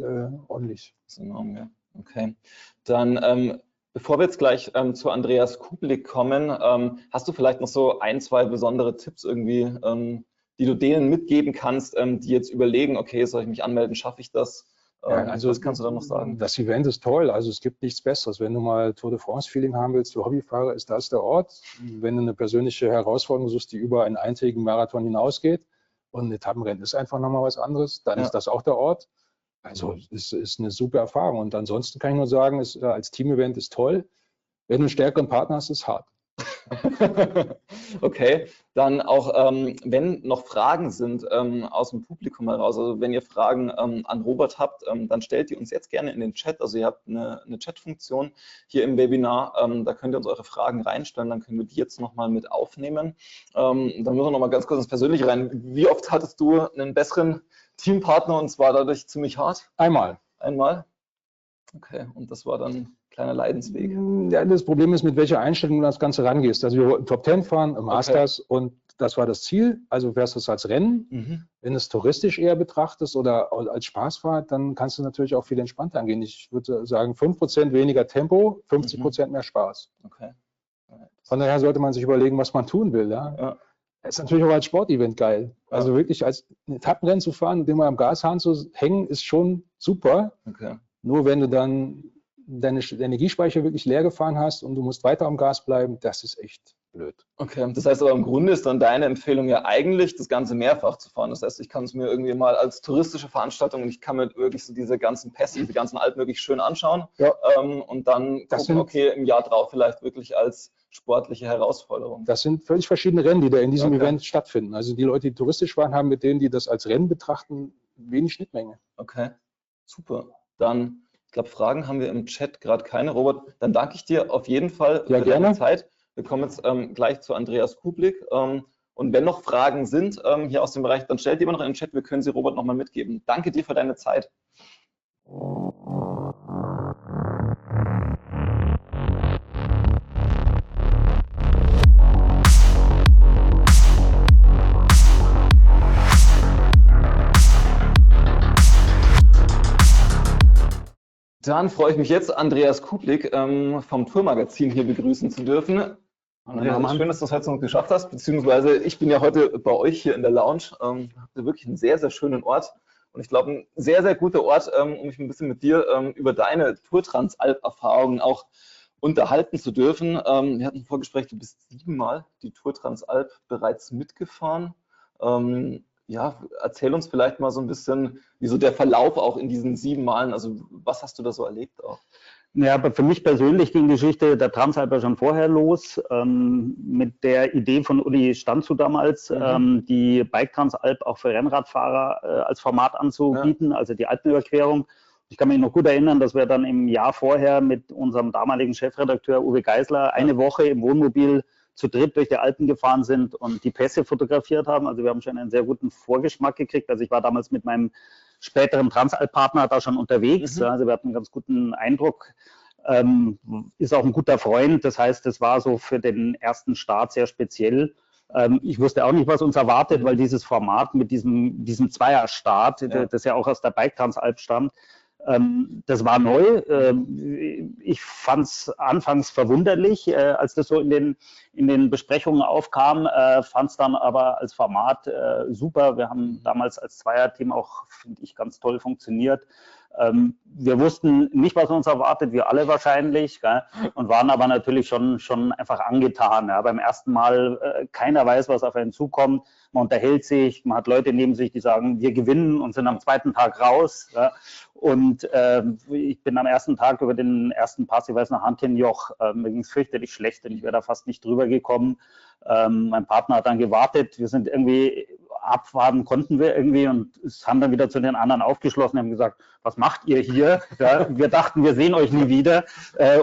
ordentlich. Das ist enorm, ja. Okay. Dann, bevor wir jetzt gleich zu Andreas Kublik kommen, hast du vielleicht noch so 1, 2 besondere Tipps irgendwie, die du denen mitgeben kannst, die jetzt überlegen, okay, soll ich mich anmelden, schaffe ich das? Also was kannst du da noch sagen? Das Event ist toll, also es gibt nichts Besseres. Wenn du mal Tour de France-Feeling haben willst für Hobbyfahrer, ist das der Ort. Wenn du eine persönliche Herausforderung suchst, die über einen eintägigen Marathon hinausgeht und ein Etappenrennen ist einfach nochmal was anderes, dann ist das auch der Ort. Also es ist eine super Erfahrung. Und ansonsten kann ich nur sagen, als Team-Event ist toll. Wenn du einen stärkeren Partner hast, ist es hart. Okay, dann auch, wenn noch Fragen sind aus dem Publikum heraus, also wenn ihr Fragen an Robert habt, dann stellt die uns jetzt gerne in den Chat. Also ihr habt eine Chat-Funktion hier im Webinar, da könnt ihr uns eure Fragen reinstellen, dann können wir die jetzt nochmal mit aufnehmen. Dann müssen wir nochmal ganz kurz ins Persönliche rein. Wie oft hattest du einen besseren Teampartner und zwar dadurch ziemlich hart? Einmal. Einmal? Okay, und das war dann kleiner Leidensweg. Ja, das Problem ist, mit welcher Einstellung du das Ganze rangehst. Also wir wollten Top 10 fahren im Masters und das war das Ziel. Also fährst du es als Rennen. Wenn du es touristisch eher betrachtest oder als Spaßfahrt, dann kannst du natürlich auch viel entspannter angehen. Ich würde sagen 5% weniger Tempo, 50% mehr Spaß. Okay. Von daher sollte man sich überlegen, was man tun will. Ja? Das ist natürlich auch als Sportevent geil. Also wirklich als ein Etappenrennen zu fahren und immer am Gashahn zu hängen, ist schon super. Okay. Nur wenn du dann deine Energiespeicher wirklich leer gefahren hast und du musst weiter am Gas bleiben, das ist echt blöd. Okay, das heißt aber im Grunde ist dann deine Empfehlung ja eigentlich, das Ganze mehrfach zu fahren. Das heißt, ich kann es mir irgendwie mal als touristische Veranstaltung und ich kann mir wirklich so diese ganzen Pässe, diese ganzen Alpen wirklich schön anschauen und dann gucken, okay, im Jahr drauf vielleicht wirklich als sportliche Herausforderung. Das sind völlig verschiedene Rennen, die da in diesem Okay. Event stattfinden. Also die Leute, die touristisch waren, haben mit denen, die das als Rennen betrachten, wenig Schnittmenge. Okay, super. Dann, ich glaube, Fragen haben wir im Chat gerade keine. Robert, dann danke ich dir auf jeden Fall Ja, für deine gerne. Zeit. Wir kommen jetzt gleich zu Andreas Kublik. Und wenn noch Fragen sind hier aus dem Bereich, dann stellt die immer noch in den Chat. Wir können sie Robert nochmal mitgeben. Danke dir für deine Zeit. Dann freue ich mich jetzt, Andreas Kublik vom Tourmagazin hier begrüßen zu dürfen. Andreas, schön, dass du es heute noch geschafft hast, beziehungsweise ich bin ja heute bei euch hier in der Lounge. Habt ihr wirklich einen sehr, sehr schönen Ort und ich glaube, ein sehr, sehr guter Ort, um mich ein bisschen mit dir über deine Tour-Transalp-Erfahrungen auch unterhalten zu dürfen. Wir hatten ein Vorgespräch, du bist 7-mal die Tour Transalp bereits mitgefahren. Ja, erzähl uns vielleicht mal so ein bisschen, wie so der Verlauf auch in diesen 7 Malen, also was hast du da so erlebt auch? Ja, aber für mich persönlich ging die Geschichte der Transalp ja schon vorher los, mit der Idee von Uli Stanzu damals, die Bike Transalp auch für Rennradfahrer als Format anzubieten, also die Alpenüberquerung. Ich kann mich noch gut erinnern, dass wir dann im Jahr vorher mit unserem damaligen Chefredakteur Uwe Geisler eine Woche im Wohnmobil zu dritt durch die Alpen gefahren sind und die Pässe fotografiert haben. Also wir haben schon einen sehr guten Vorgeschmack gekriegt. Also ich war damals mit meinem späteren Transalp-Partner da schon unterwegs. Also wir hatten einen ganz guten Eindruck. Ist auch ein guter Freund. Das heißt, es war so für den ersten Start sehr speziell. Ich wusste auch nicht, was uns erwartet, weil dieses Format mit diesem Zweierstart, das ja auch aus der Bike Transalp stammt, das war neu. Ich fand es anfangs verwunderlich, als das so in den Besprechungen aufkam, fand es dann aber als Format super. Wir haben damals als Zweierteam auch, finde ich, ganz toll funktioniert. Wir wussten nicht, was uns erwartet, wir alle wahrscheinlich, gell? Und waren aber natürlich schon einfach angetan. Ja? Beim ersten Mal, keiner weiß, was auf einen zukommt. Man unterhält sich, man hat Leute neben sich, die sagen, wir gewinnen und sind am zweiten Tag raus. Ja? Und ich bin am ersten Tag über den ersten Pass, ich weiß noch, Hantenjoch, mir ging es fürchterlich schlecht und ich wäre da fast nicht drüber gekommen. Mein Partner hat dann gewartet, wir sind irgendwie, abfahren konnten wir irgendwie und haben dann wieder zu den anderen aufgeschlossen, haben gesagt, was macht ihr hier? Ja, wir dachten, wir sehen euch nie wieder.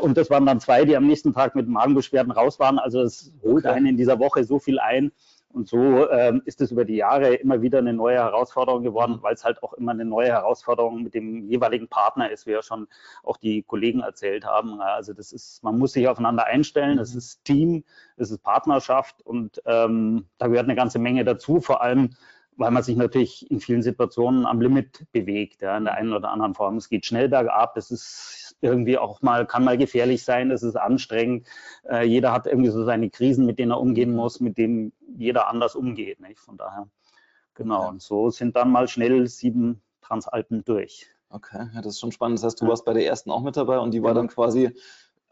Und das waren dann 2, die am nächsten Tag mit Magenbeschwerden raus waren. Also es holt einen in dieser Woche so viel ein. Und so ist es über die Jahre immer wieder eine neue Herausforderung geworden, weil es halt auch immer eine neue Herausforderung mit dem jeweiligen Partner ist, wie ja schon auch die Kollegen erzählt haben. Also das ist, man muss sich aufeinander einstellen, es ist Team, es ist Partnerschaft und da gehört eine ganze Menge dazu, vor allem, weil man sich natürlich in vielen Situationen am Limit bewegt, ja, in der einen oder anderen Form. Es geht schnell bergab, es ist irgendwie auch mal, kann mal gefährlich sein, es ist anstrengend. Jeder hat irgendwie so seine Krisen, mit denen er umgehen muss, mit denen jeder anders umgeht. Nicht? Von daher, genau. Und so sind dann mal schnell 7 Transalpen durch. Okay, ja, das ist schon spannend. Das heißt, du warst bei der ersten auch mit dabei und die war dann quasi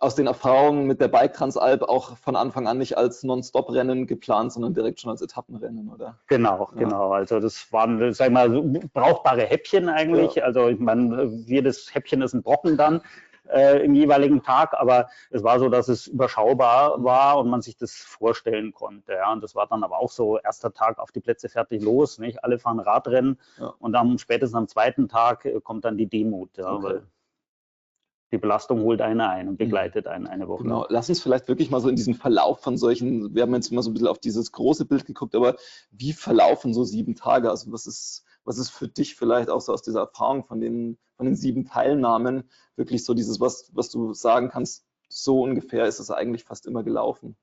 aus den Erfahrungen mit der Bike Transalp auch von Anfang an nicht als Non-Stop-Rennen geplant, sondern direkt schon als Etappenrennen, oder? Genau, ja. Genau. Also das waren, sag ich mal, so brauchbare Häppchen eigentlich. Ja. Also ich meine, jedes Häppchen ist ein Brocken dann im jeweiligen Tag, aber es war so, dass es überschaubar war und man sich das vorstellen konnte. Ja. Und das war dann aber auch so, erster Tag auf die Plätze fertig los, nicht? Alle fahren Radrennen und dann spätestens am zweiten Tag kommt dann die Demut, ja, weil die Belastung holt einen ein und begleitet einen eine Woche. Genau, lass uns vielleicht wirklich mal so in diesen Verlauf von solchen, wir haben jetzt immer so ein bisschen auf dieses große Bild geguckt, aber wie verlaufen so 7 Tage? Also was ist für dich vielleicht auch so aus dieser Erfahrung von den 7 Teilnahmen wirklich so dieses, was du sagen kannst, so ungefähr ist es eigentlich fast immer gelaufen?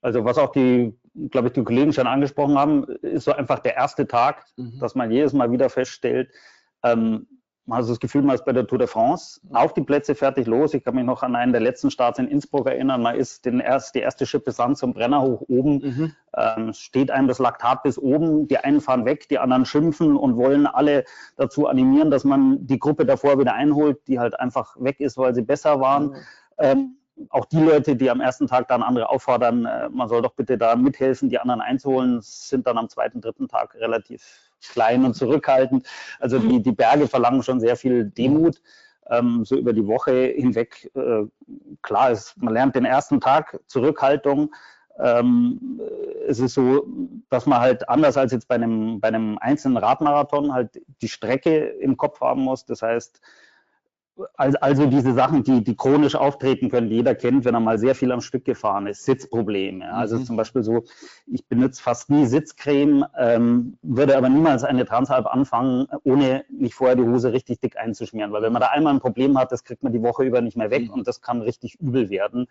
Also was auch die Kollegen schon angesprochen haben, ist so einfach der erste Tag, dass man jedes Mal wieder feststellt, man hat das Gefühl, man ist bei der Tour de France, auf die Plätze fertig los. Ich kann mich noch an einen der letzten Starts in Innsbruck erinnern. Man ist die erste Schippe Sand zum Brenner hoch oben, steht einem das Laktat bis oben. Die einen fahren weg, die anderen schimpfen und wollen alle dazu animieren, dass man die Gruppe davor wieder einholt, die halt einfach weg ist, weil sie besser waren. Auch die Leute, die am ersten Tag dann andere auffordern, man soll doch bitte da mithelfen, die anderen einzuholen, sind dann am zweiten, dritten Tag relativ klein und zurückhaltend. Also die Berge verlangen schon sehr viel Demut. so über die Woche hinweg. Klar ist, man lernt den ersten Tag Zurückhaltung. Es ist so, dass man halt anders als jetzt bei einem einzelnen Radmarathon halt die Strecke im Kopf haben muss. Das heißt, also diese Sachen, die chronisch auftreten können, die jeder kennt, wenn er mal sehr viel am Stück gefahren ist, Sitzprobleme. Also zum Beispiel so, ich benutze fast nie Sitzcreme, würde aber niemals eine Transalp anfangen, ohne nicht vorher die Hose richtig dick einzuschmieren. Weil wenn man da einmal ein Problem hat, das kriegt man die Woche über nicht mehr weg und das kann richtig übel werden.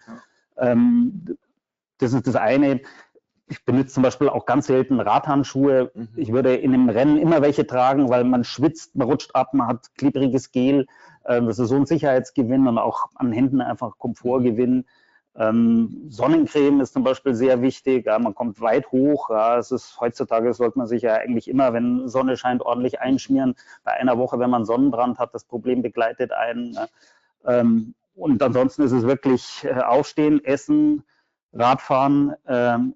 Das ist das eine. Ich benutze zum Beispiel auch ganz selten Radhandschuhe. Ich würde in einem Rennen immer welche tragen, weil man schwitzt, man rutscht ab, man hat klebriges Gel. Das ist so ein Sicherheitsgewinn und auch an Händen einfach Komfortgewinn. Sonnencreme ist zum Beispiel sehr wichtig. Ja, man kommt weit hoch. Ja, es ist, heutzutage sollte man sich ja eigentlich immer, wenn Sonne scheint, ordentlich einschmieren. Bei einer Woche, wenn man Sonnenbrand hat, das Problem begleitet einen. Und ansonsten ist es wirklich aufstehen, essen, Radfahren,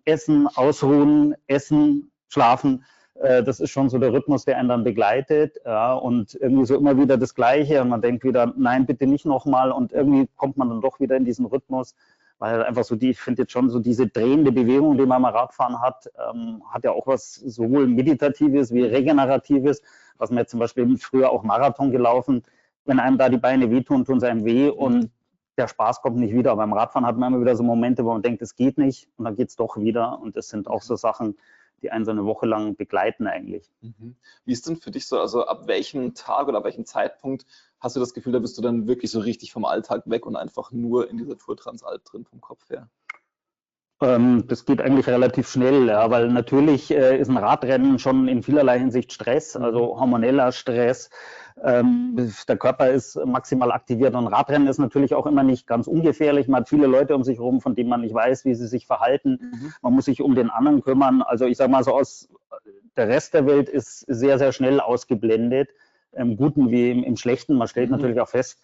essen, ausruhen, essen, schlafen. Das ist schon so der Rhythmus, der einen dann begleitet, ja, und irgendwie so immer wieder das Gleiche und man denkt wieder, nein, bitte nicht nochmal und irgendwie kommt man dann doch wieder in diesen Rhythmus, weil einfach so ich finde jetzt schon so diese drehende Bewegung, die man beim Radfahren hat, hat ja auch was sowohl Meditatives wie Regeneratives, was man jetzt zum Beispiel früher auch Marathon gelaufen, wenn einem da die Beine wehtun, tun sie einem weh und der Spaß kommt nicht wieder. Aber beim Radfahren hat man immer wieder so Momente, wo man denkt, es geht nicht und dann geht es doch wieder und das sind auch so Sachen, die einen so eine Woche lang begleiten eigentlich. Wie ist denn für dich so, also ab welchem Tag oder ab welchem Zeitpunkt hast du das Gefühl, da bist du dann wirklich so richtig vom Alltag weg und einfach nur in dieser Tour Transalp drin vom Kopf her? Das geht eigentlich relativ schnell, ja, weil natürlich ist ein Radrennen schon in vielerlei Hinsicht Stress, also hormoneller Stress. Der Körper ist maximal aktiviert und Radrennen ist natürlich auch immer nicht ganz ungefährlich. Man hat viele Leute um sich herum, von denen man nicht weiß, wie sie sich verhalten. Man muss sich um den anderen kümmern. Also ich sage mal so, aus der Rest der Welt ist sehr, sehr schnell ausgeblendet, im Guten wie im Schlechten. Man stellt natürlich auch fest,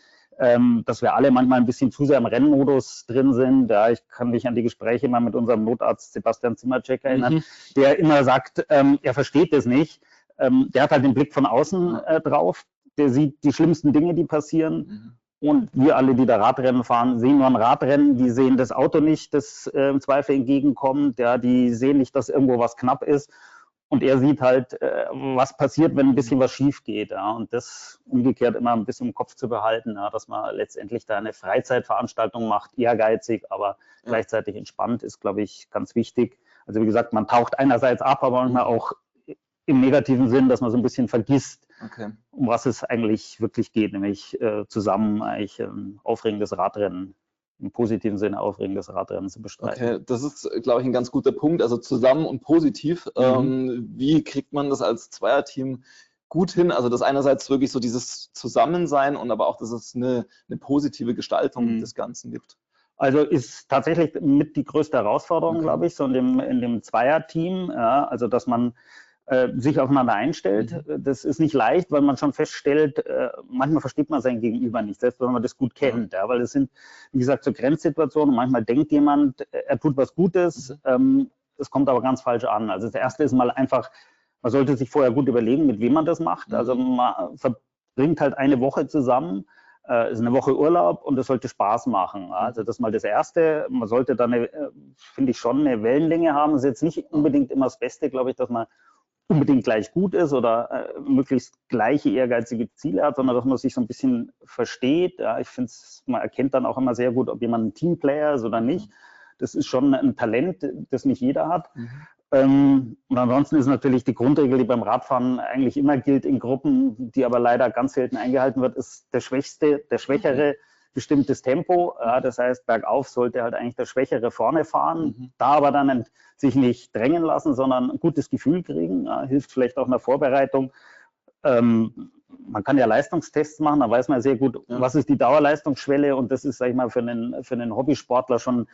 dass wir alle manchmal ein bisschen zu sehr im Rennmodus drin sind. Ja, ich kann mich an die Gespräche mal mit unserem Notarzt Sebastian Zimmercheck erinnern, der immer sagt, er versteht das nicht. Der hat halt den Blick von außen drauf. Der sieht die schlimmsten Dinge, die passieren. Und wir alle, die da Radrennen fahren, sehen nur ein Radrennen. Die sehen das Auto nicht, das im Zweifel entgegenkommt. Ja, die sehen nicht, dass irgendwo was knapp ist. Und er sieht halt, was passiert, wenn ein bisschen was schief geht. Ja. Und das umgekehrt immer ein bisschen im Kopf zu behalten, ja, dass man letztendlich da eine Freizeitveranstaltung macht, ehrgeizig, aber gleichzeitig entspannt, ist, glaube ich, ganz wichtig. Also wie gesagt, man taucht einerseits ab, aber manchmal auch im negativen Sinn, dass man so ein bisschen vergisst, um was es eigentlich wirklich geht, nämlich zusammen eigentlich ein aufregendes Radrennen, im positiven Sinne aufregendes Radrennen zu bestreiten. Okay, das ist, glaube ich, ein ganz guter Punkt, also zusammen und positiv. Wie kriegt man das als Zweierteam gut hin? Also das einerseits wirklich so dieses Zusammensein und aber auch, dass es eine positive Gestaltung des Ganzen gibt. Also ist tatsächlich mit die größte Herausforderung, glaube ich, so in dem Zweierteam, ja, also dass man sich aufeinander einstellt. Das ist nicht leicht, weil man schon feststellt, manchmal versteht man sein Gegenüber nicht, selbst wenn man das gut kennt, ja, weil es sind, wie gesagt, so Grenzsituationen. Manchmal denkt jemand, er tut was Gutes, es kommt aber ganz falsch an. Also das Erste ist mal einfach, man sollte sich vorher gut überlegen, mit wem man das macht. Also man verbringt halt eine Woche zusammen, ist eine Woche Urlaub und es sollte Spaß machen. Also das ist mal das Erste. Man sollte dann, finde ich, schon eine Wellenlänge haben. Das ist jetzt nicht unbedingt immer das Beste, glaube ich, dass man unbedingt gleich gut ist oder möglichst gleiche ehrgeizige Ziele hat, sondern dass man sich so ein bisschen versteht. Ja, ich finde, man erkennt dann auch immer sehr gut, ob jemand ein Teamplayer ist oder nicht. Das ist schon ein Talent, das nicht jeder hat. Und ansonsten ist natürlich die Grundregel, die beim Radfahren eigentlich immer gilt in Gruppen, die aber leider ganz selten eingehalten wird, ist der Schwächere bestimmt das Tempo. Das heißt, bergauf sollte halt eigentlich der Schwächere vorne fahren, da aber dann sich nicht drängen lassen, sondern ein gutes Gefühl kriegen. Hilft vielleicht auch in der Vorbereitung. Man kann ja Leistungstests machen, da weiß man sehr gut, was ist die Dauerleistungsschwelle, und das ist, sag ich mal, für einen Hobbysportler schon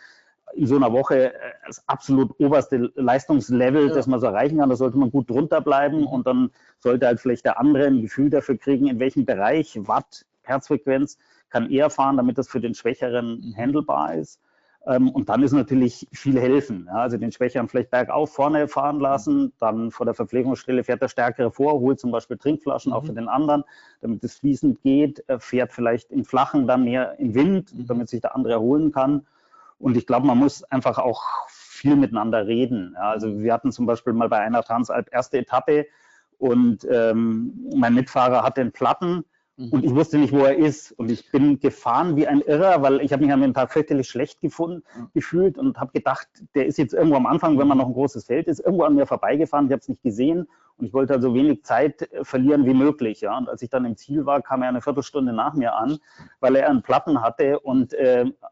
in so einer Woche das absolut oberste Leistungslevel, das man so erreichen kann. Da sollte man gut drunter bleiben und dann sollte halt vielleicht der andere ein Gefühl dafür kriegen, in welchem Bereich, Watt, Herzfrequenz, kann er fahren, damit das für den Schwächeren handelbar ist. Und dann ist natürlich viel helfen. Ja, also den Schwächeren vielleicht bergauf vorne fahren lassen, dann vor der Verpflegungsstelle fährt der Stärkere vor, holt zum Beispiel Trinkflaschen auch für den anderen, damit es fließend geht, fährt vielleicht im Flachen dann mehr im Wind, damit sich der andere erholen kann. Und ich glaube, man muss einfach auch viel miteinander reden. Ja, also wir hatten zum Beispiel mal bei einer Transalp erste Etappe und mein Mitfahrer hatte einen Platten. Und ich wusste nicht, wo er ist. Und ich bin gefahren wie ein Irrer, weil ich habe mich an dem Tag fürchterlich schlecht gefühlt und habe gedacht, der ist jetzt irgendwo am Anfang, wenn man noch ein großes Feld ist, irgendwo an mir vorbeigefahren. Ich habe es nicht gesehen und ich wollte also wenig Zeit verlieren wie möglich. Ja. Und als ich dann im Ziel war, kam er eine Viertelstunde nach mir an, weil er einen Platten hatte und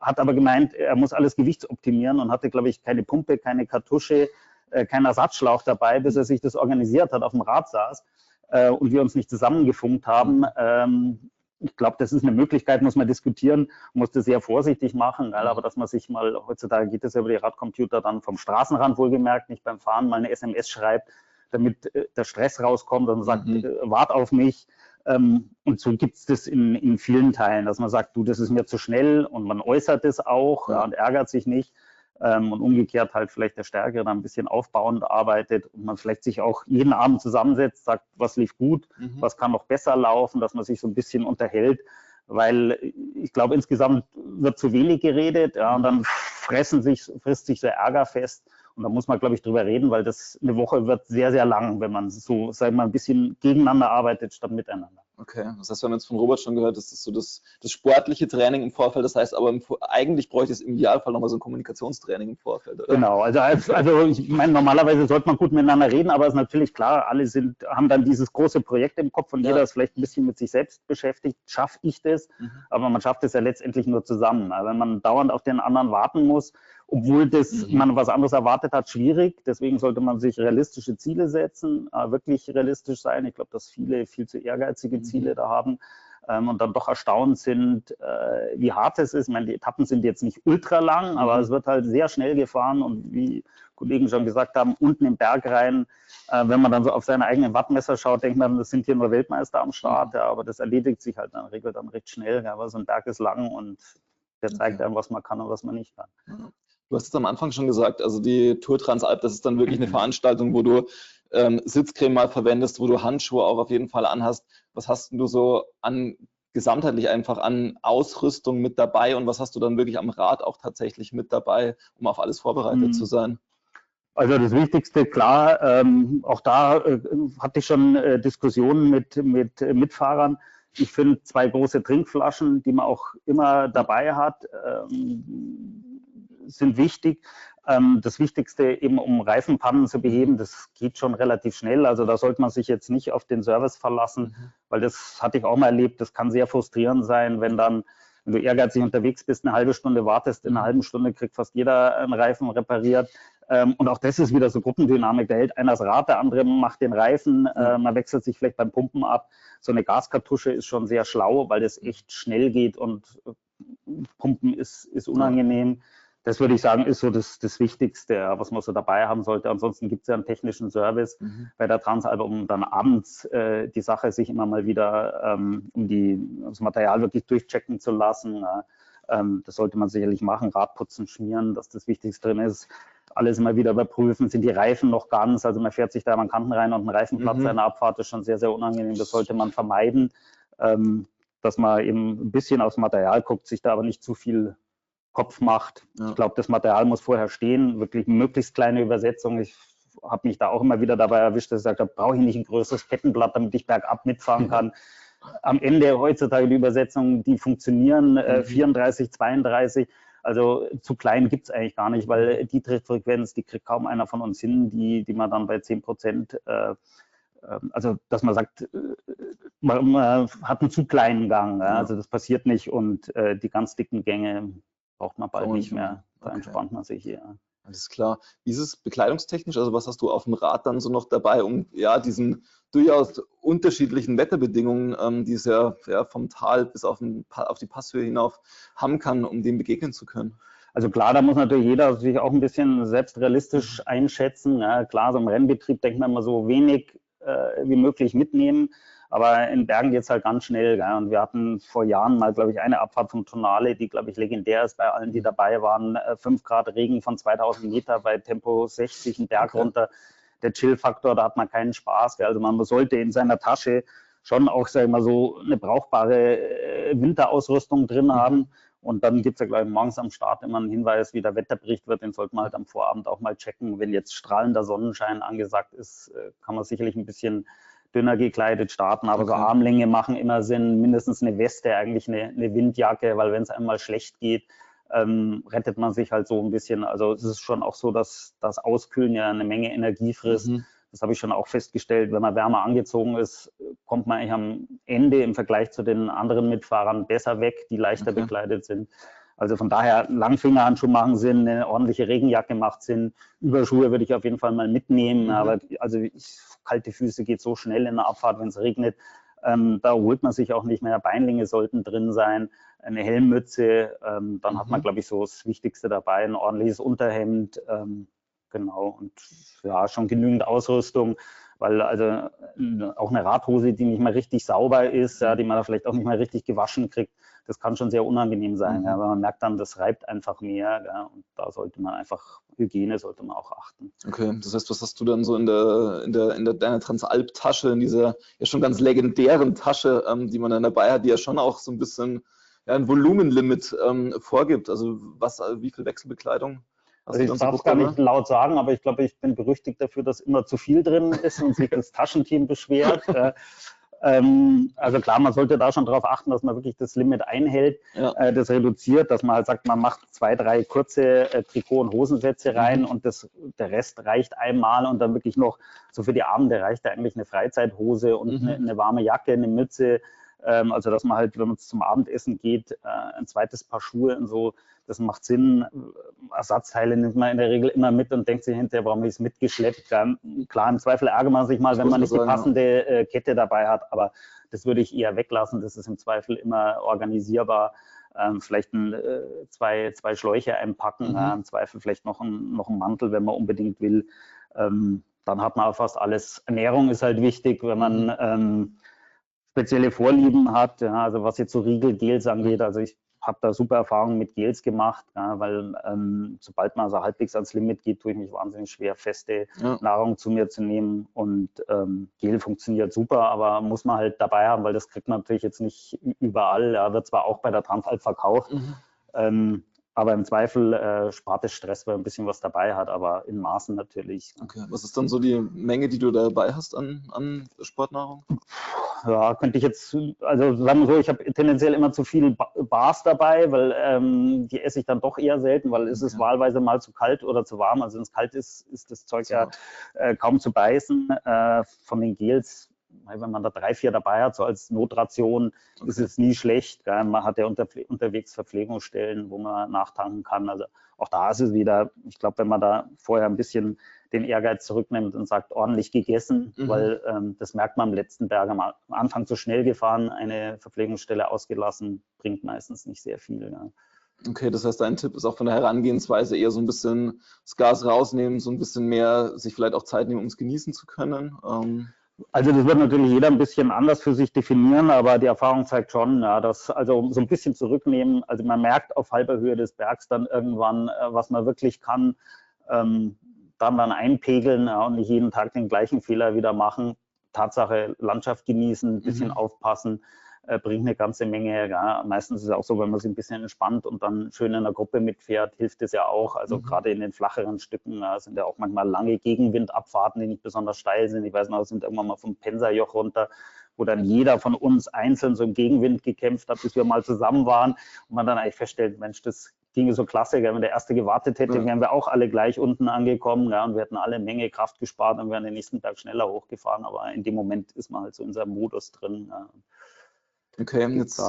hat aber gemeint, er muss alles gewichtsoptimieren und hatte, glaube ich, keine Pumpe, keine Kartusche, keinen Ersatzschlauch dabei, bis er sich das organisiert hat, auf dem Rad saß. Und wir uns nicht zusammengefunkt haben. Ich glaube, das ist eine Möglichkeit, muss man diskutieren, muss das sehr vorsichtig machen, aber dass man sich mal, heutzutage geht es ja über die Radcomputer, dann vom Straßenrand wohlgemerkt, nicht beim Fahren, mal eine SMS schreibt, damit der Stress rauskommt und sagt, wart auf mich. Und so gibt es das in vielen Teilen, dass man sagt, du, das ist mir zu schnell und man äußert es auch und ärgert sich nicht. Und umgekehrt halt vielleicht der Stärkere dann ein bisschen aufbauend arbeitet und man vielleicht sich auch jeden Abend zusammensetzt, sagt, was lief gut, was kann noch besser laufen, dass man sich so ein bisschen unterhält, weil ich glaube, insgesamt wird zu wenig geredet, und dann frisst sich so Ärger fest und da muss man, glaube ich, drüber reden, weil das eine Woche wird sehr, sehr lang, wenn man so, sagen wir mal, ein bisschen gegeneinander arbeitet statt miteinander. Okay, das heißt, wir haben jetzt von Robert schon gehört, das ist so das sportliche Training im Vorfeld, das heißt aber eigentlich bräuchte es im Idealfall nochmal so ein Kommunikationstraining im Vorfeld, oder? Genau, also ich meine, normalerweise sollte man gut miteinander reden, aber es ist natürlich klar, alle haben dann dieses große Projekt im Kopf und jeder ist vielleicht ein bisschen mit sich selbst beschäftigt, schaffe ich das, aber man schafft es ja letztendlich nur zusammen. Also wenn man dauernd auf den anderen warten muss, obwohl man was anderes erwartet hat, schwierig. Deswegen sollte man sich realistische Ziele setzen, wirklich realistisch sein. Ich glaube, dass viele viel zu ehrgeizige Ziele da haben und dann doch erstaunt sind, wie hart es ist. Ich meine, die Etappen sind jetzt nicht ultra lang, aber es wird halt sehr schnell gefahren und wie Kollegen schon gesagt haben, unten im Berg rein, wenn man dann so auf seine eigenen Wattmesser schaut, denkt man, das sind hier nur Weltmeister am Start, aber das erledigt sich halt in der Regel dann recht schnell, aber so ein Berg ist lang und der zeigt einem, was man kann und was man nicht kann. Du hast es am Anfang schon gesagt, also die Tour Transalp, das ist dann wirklich eine Veranstaltung, wo du Sitzcreme mal verwendest, wo du Handschuhe auch auf jeden Fall anhast. Was hast du so gesamtheitlich einfach an Ausrüstung mit dabei und was hast du dann wirklich am Rad auch tatsächlich mit dabei, um auf alles vorbereitet zu sein? Also das Wichtigste, klar, auch da hatte ich schon Diskussionen mit Mitfahrern. Ich finde 2 große Trinkflaschen, die man auch immer dabei hat, sind wichtig. Das Wichtigste eben, um Reifenpannen zu beheben, das geht schon relativ schnell. Also da sollte man sich jetzt nicht auf den Service verlassen, weil das hatte ich auch mal erlebt. Das kann sehr frustrierend sein, wenn du ehrgeizig unterwegs bist, eine halbe Stunde wartest, in einer halben Stunde kriegt fast jeder einen Reifen repariert. Und auch das ist wieder so Gruppendynamik. Da hält einer das Rad, der andere macht den Reifen, man wechselt sich vielleicht beim Pumpen ab. So eine Gaskartusche ist schon sehr schlau, weil das echt schnell geht und Pumpen ist unangenehm. Das würde ich sagen, ist so das Wichtigste, was man so dabei haben sollte. Ansonsten gibt es ja einen technischen Service bei der Transalp, um dann abends die Sache sich immer mal wieder, das Material wirklich durchchecken zu lassen. Das sollte man sicherlich machen, Radputzen, schmieren, dass das Wichtigste drin ist. Alles immer wieder überprüfen, sind die Reifen noch ganz, also man fährt sich da an Kanten rein und ein Reifenplatz einer Abfahrt ist schon sehr, sehr unangenehm. Das sollte man vermeiden, dass man eben ein bisschen aufs Material guckt, sich da aber nicht zu viel Kopf macht. Ja. Ich glaube, das Material muss vorher stehen, wirklich möglichst kleine Übersetzung. Ich habe mich da auch immer wieder dabei erwischt, dass ich gesagt habe, brauche ich nicht ein größeres Kettenblatt, damit ich bergab mitfahren kann. Am Ende heutzutage die Übersetzungen, die funktionieren, 34, 32, also zu klein gibt es eigentlich gar nicht, weil die Trittfrequenz, die kriegt kaum einer von uns hin, die man dann bei 10%, also dass man sagt, man hat einen zu kleinen Gang, also das passiert nicht und die ganz dicken Gänge braucht man bald nicht mehr, da entspannt man sich hier. Alles klar. Wie ist es bekleidungstechnisch? Also was hast du auf dem Rad dann so noch dabei, um ja diesen durchaus unterschiedlichen Wetterbedingungen, die es ja vom Tal bis auf die Passhöhe hinauf haben kann, um dem begegnen zu können? Also klar, da muss natürlich jeder sich auch ein bisschen selbst realistisch einschätzen. Ja, klar, so im Rennbetrieb denkt man immer so wenig wie möglich mitnehmen. Aber in Bergen geht es halt ganz schnell. Gell? Und wir hatten vor Jahren mal, glaube ich, eine Abfahrt vom Tonale, die, glaube ich, legendär ist bei allen, die dabei waren. 5 Grad Regen von 2000 Meter bei Tempo 60 einen Berg runter. Der Chill-Faktor, da hat man keinen Spaß. Gell? Also man sollte in seiner Tasche schon auch, sag ich mal, so eine brauchbare Winterausrüstung drin haben. Und dann gibt es ja, glaube ich, morgens am Start immer einen Hinweis, wie der Wetterbericht wird. Den sollte man halt am Vorabend auch mal checken. Wenn jetzt strahlender Sonnenschein angesagt ist, kann man sicherlich ein bisschen dünner gekleidet starten, aber so Armlänge machen immer Sinn, mindestens eine Weste, eigentlich eine Windjacke, weil wenn es einmal schlecht geht, rettet man sich halt so ein bisschen. Also es ist schon auch so, dass das Auskühlen ja eine Menge Energie frisst. Das habe ich schon auch festgestellt. Wenn man wärmer angezogen ist, kommt man eigentlich am Ende im Vergleich zu den anderen Mitfahrern besser weg, die leichter bekleidet sind. Also von daher, Langfingerhandschuhe machen Sinn, eine ordentliche Regenjacke macht Sinn. Überschuhe würde ich auf jeden Fall mal mitnehmen. Aber also kalte Füße geht so schnell in der Abfahrt, wenn es regnet. Da holt man sich auch nicht mehr. Beinlinge sollten drin sein, eine Helmmütze. Dann hat man, glaube ich, so das Wichtigste dabei, ein ordentliches Unterhemd. Genau, und ja, schon genügend Ausrüstung, weil also auch eine Radhose, die nicht mehr richtig sauber ist, ja, die man da vielleicht auch nicht mehr richtig gewaschen kriegt, das kann schon sehr unangenehm sein, ja, weil man merkt dann, das reibt einfach mehr, ja, und da sollte man einfach, Hygiene sollte man auch achten. Okay, das heißt, was hast du dann so in deiner Transalp-Tasche, in dieser ja schon ganz legendären Tasche, die man dann dabei hat, die ja schon auch so ein bisschen ein Volumenlimit vorgibt, also wie viel Wechselbekleidung? Also ich darf es gar nicht laut sagen, aber ich glaube, ich bin berüchtigt dafür, dass immer zu viel drin ist und sich das Taschenteam beschwert. Also klar, man sollte da schon darauf achten, dass man wirklich das Limit einhält, das reduziert, dass man halt sagt, man macht 2, 3 kurze Trikot- und Hosensätze rein und der Rest reicht einmal und dann wirklich noch, so für die Abende reicht da eigentlich eine Freizeithose und eine warme Jacke, eine Mütze. Also dass man halt, wenn man zum Abendessen geht, ein zweites Paar Schuhe und so, das macht Sinn. Ersatzteile nimmt man in der Regel immer mit und denkt sich hinterher, warum habe ich es mitgeschleppt? Klar, im Zweifel ärgert man sich mal, wenn man nicht die passende Kette dabei hat, aber das würde ich eher weglassen. Das ist im Zweifel immer organisierbar. Vielleicht zwei Schläuche einpacken, im Zweifel vielleicht noch einen Mantel, wenn man unbedingt will. Dann hat man fast alles. Ernährung ist halt wichtig, wenn man spezielle Vorlieben hat, ja, also was jetzt so Riegel, Gels angeht, also ich habe da super Erfahrungen mit Gels gemacht, ja, weil sobald man so halbwegs ans Limit geht, tue ich mich wahnsinnig schwer, feste Nahrung zu mir zu nehmen und Gel funktioniert super, aber muss man halt dabei haben, weil das kriegt man natürlich jetzt nicht überall, ja, wird zwar auch bei der Transalp verkauft, aber im Zweifel spart es Stress, weil man ein bisschen was dabei hat, aber in Maßen natürlich. Okay, was ist dann so die Menge, die du dabei hast an Sportnahrung? Ja, könnte ich jetzt, also sagen wir so, ich habe tendenziell immer zu viel Bars dabei, weil die esse ich dann doch eher selten, weil es ist wahlweise mal zu kalt oder zu warm. Also wenn es kalt ist, ist das Zeug ja kaum zu beißen. Von den Gels, wenn man da 3, 4 dabei hat, so als Notration, ist es nie schlecht. Gell? Man hat ja unterwegs Verpflegungsstellen, wo man nachtanken kann. Also auch da ist es wieder, ich glaube, wenn man da vorher ein bisschen den Ehrgeiz zurücknimmt und sagt, ordentlich gegessen, weil das merkt man am letzten Berg, am Anfang zu schnell gefahren, eine Verpflegungsstelle ausgelassen, bringt meistens nicht sehr viel. Ja. Okay, das heißt, dein Tipp ist auch von der Herangehensweise eher so ein bisschen das Gas rausnehmen, so ein bisschen mehr sich vielleicht auch Zeit nehmen, um es genießen zu können. Also das wird natürlich jeder ein bisschen anders für sich definieren, aber die Erfahrung zeigt schon, ja, dass also so ein bisschen zurücknehmen, also man merkt auf halber Höhe des Bergs dann irgendwann, was man wirklich kann, dann einpegeln, ja, und nicht jeden Tag den gleichen Fehler wieder machen. Tatsache, Landschaft genießen, ein bisschen aufpassen, bringt eine ganze Menge. Ja. Meistens ist es auch so, wenn man sich ein bisschen entspannt und dann schön in der Gruppe mitfährt, hilft es ja auch. Also gerade in den flacheren Stücken sind ja auch manchmal lange Gegenwindabfahrten, die nicht besonders steil sind. Ich weiß noch, wir sind irgendwann mal vom Pensajoch runter, wo dann jeder von uns einzeln so im Gegenwind gekämpft hat, bis wir mal zusammen waren und man dann eigentlich feststellt, Mensch, das ginge so klasse, wenn der Erste gewartet hätte, wären wir auch alle gleich unten angekommen, ja, und wir hätten alle eine Menge Kraft gespart und wären den nächsten Berg schneller hochgefahren, aber in dem Moment ist man halt so in seinem Modus drin. Ja. Okay, jetzt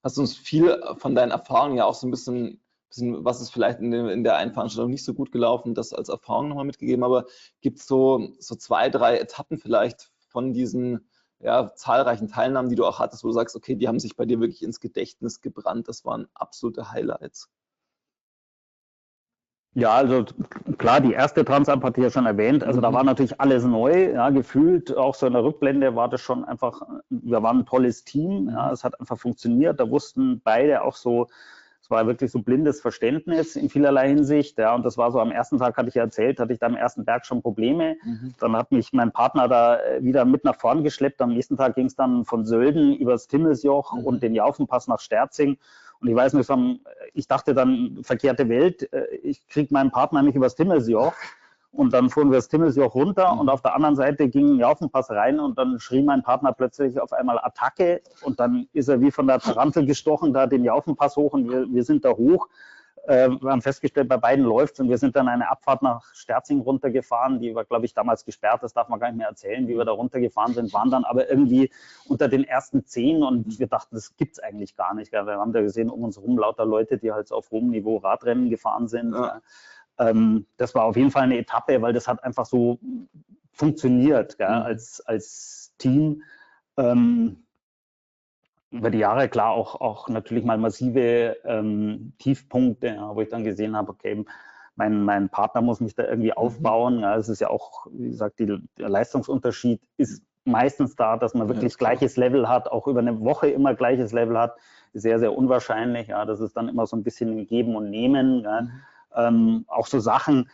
hast du uns viel von deinen Erfahrungen ja auch so ein bisschen was ist vielleicht in der einen Veranstaltung nicht so gut gelaufen, das als Erfahrung nochmal mitgegeben, aber gibt es so 2, 3 Etappen vielleicht von diesen zahlreichen Teilnahmen, die du auch hattest, wo du sagst, okay, die haben sich bei dir wirklich ins Gedächtnis gebrannt, das waren absolute Highlights? Ja, also klar, die erste Transalp hatte ich ja schon erwähnt. Also da war natürlich alles neu, ja, gefühlt. Auch so in der Rückblende war das schon einfach, wir waren ein tolles Team. Ja, es hat einfach funktioniert. Da wussten beide auch so, es war wirklich so blindes Verständnis in vielerlei Hinsicht. Ja, und das war so am ersten Tag, hatte ich ja erzählt, hatte ich da am ersten Berg schon Probleme. Dann hat mich mein Partner da wieder mit nach vorn geschleppt. Am nächsten Tag ging es dann von Sölden übers Timmelsjoch und den Jaufenpass nach Sterzing. Und ich weiß nicht, ich dachte dann, verkehrte Welt, ich kriege meinen Partner nicht übers Timmelsjoch. Und dann fuhren wir das Timmelsjoch runter und auf der anderen Seite ging ein Jaufenpass rein und dann schrie mein Partner plötzlich auf einmal Attacke und dann ist er wie von der Tarantel gestochen, da den Jaufenpass hoch und wir sind da hoch. Wir haben festgestellt, bei beiden läuft und wir sind dann eine Abfahrt nach Sterzing runtergefahren, die war, glaube ich, damals gesperrt, das darf man gar nicht mehr erzählen, wie wir da runtergefahren sind, waren dann aber irgendwie unter den ersten 10 und wir dachten, das gibt's eigentlich gar nicht. Wir haben da gesehen, um uns herum lauter Leute, die halt so auf hohem Niveau Radrennen gefahren sind. Ja. Das war auf jeden Fall eine Etappe, weil das hat einfach so funktioniert, als Team. Über die Jahre klar auch natürlich mal massive Tiefpunkte, ja, wo ich dann gesehen habe, okay, mein Partner muss mich da irgendwie aufbauen. Ja, es ist ja auch, wie gesagt, der Leistungsunterschied ist meistens da, dass man wirklich gleiches Level hat, auch über eine Woche immer gleiches Level hat, sehr, sehr unwahrscheinlich. Ja, das ist dann immer so ein bisschen ein Geben und Nehmen. Ja. Auch so Sachen,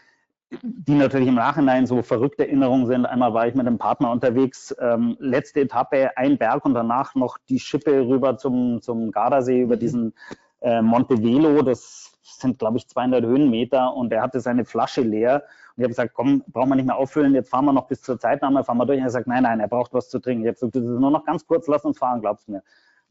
die natürlich im Nachhinein so verrückte Erinnerungen sind. Einmal war ich mit einem Partner unterwegs, letzte Etappe, ein Berg und danach noch die Schippe rüber zum Gardasee über diesen Monte Velo. Das sind, glaube ich, 200 Höhenmeter und er hatte seine Flasche leer. Und ich habe gesagt, komm, brauchen wir nicht mehr auffüllen, jetzt fahren wir noch bis zur Zeitnahme, fahren wir durch. Und er hat gesagt, nein, er braucht was zu trinken. Ich habe gesagt, das ist nur noch ganz kurz, lass uns fahren, glaubst du mir.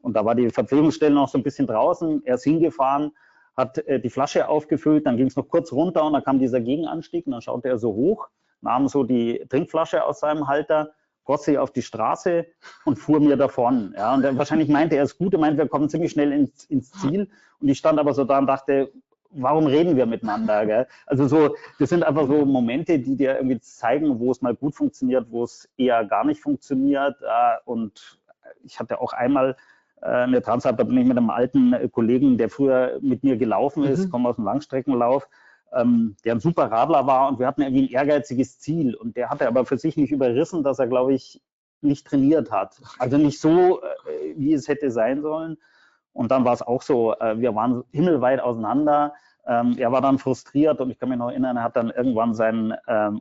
Und da war die Verpflegungsstelle noch so ein bisschen draußen, er ist hingefahren, hat die Flasche aufgefüllt, dann ging es noch kurz runter und dann kam dieser Gegenanstieg und dann schaute er so hoch, nahm so die Trinkflasche aus seinem Halter, goss sie auf die Straße und fuhr mir davon. Ja, und wahrscheinlich meinte er es gut, er meinte, wir kommen ziemlich schnell ins Ziel und ich stand aber so da und dachte, warum reden wir miteinander? Gell? Also so, das sind einfach so Momente, die dir irgendwie zeigen, wo es mal gut funktioniert, wo es eher gar nicht funktioniert. Und ich hatte auch einmal eine Transalp, da bin ich mit einem alten Kollegen, der früher mit mir gelaufen ist, komme aus dem Langstreckenlauf, der ein super Radler war und wir hatten irgendwie ein ehrgeiziges Ziel und der hatte aber für sich nicht überrissen, dass er, glaube ich, nicht trainiert hat. Also nicht so, wie es hätte sein sollen. Und dann war es auch so, wir waren himmelweit auseinander. Er war dann frustriert und ich kann mich noch erinnern, er hat dann irgendwann sein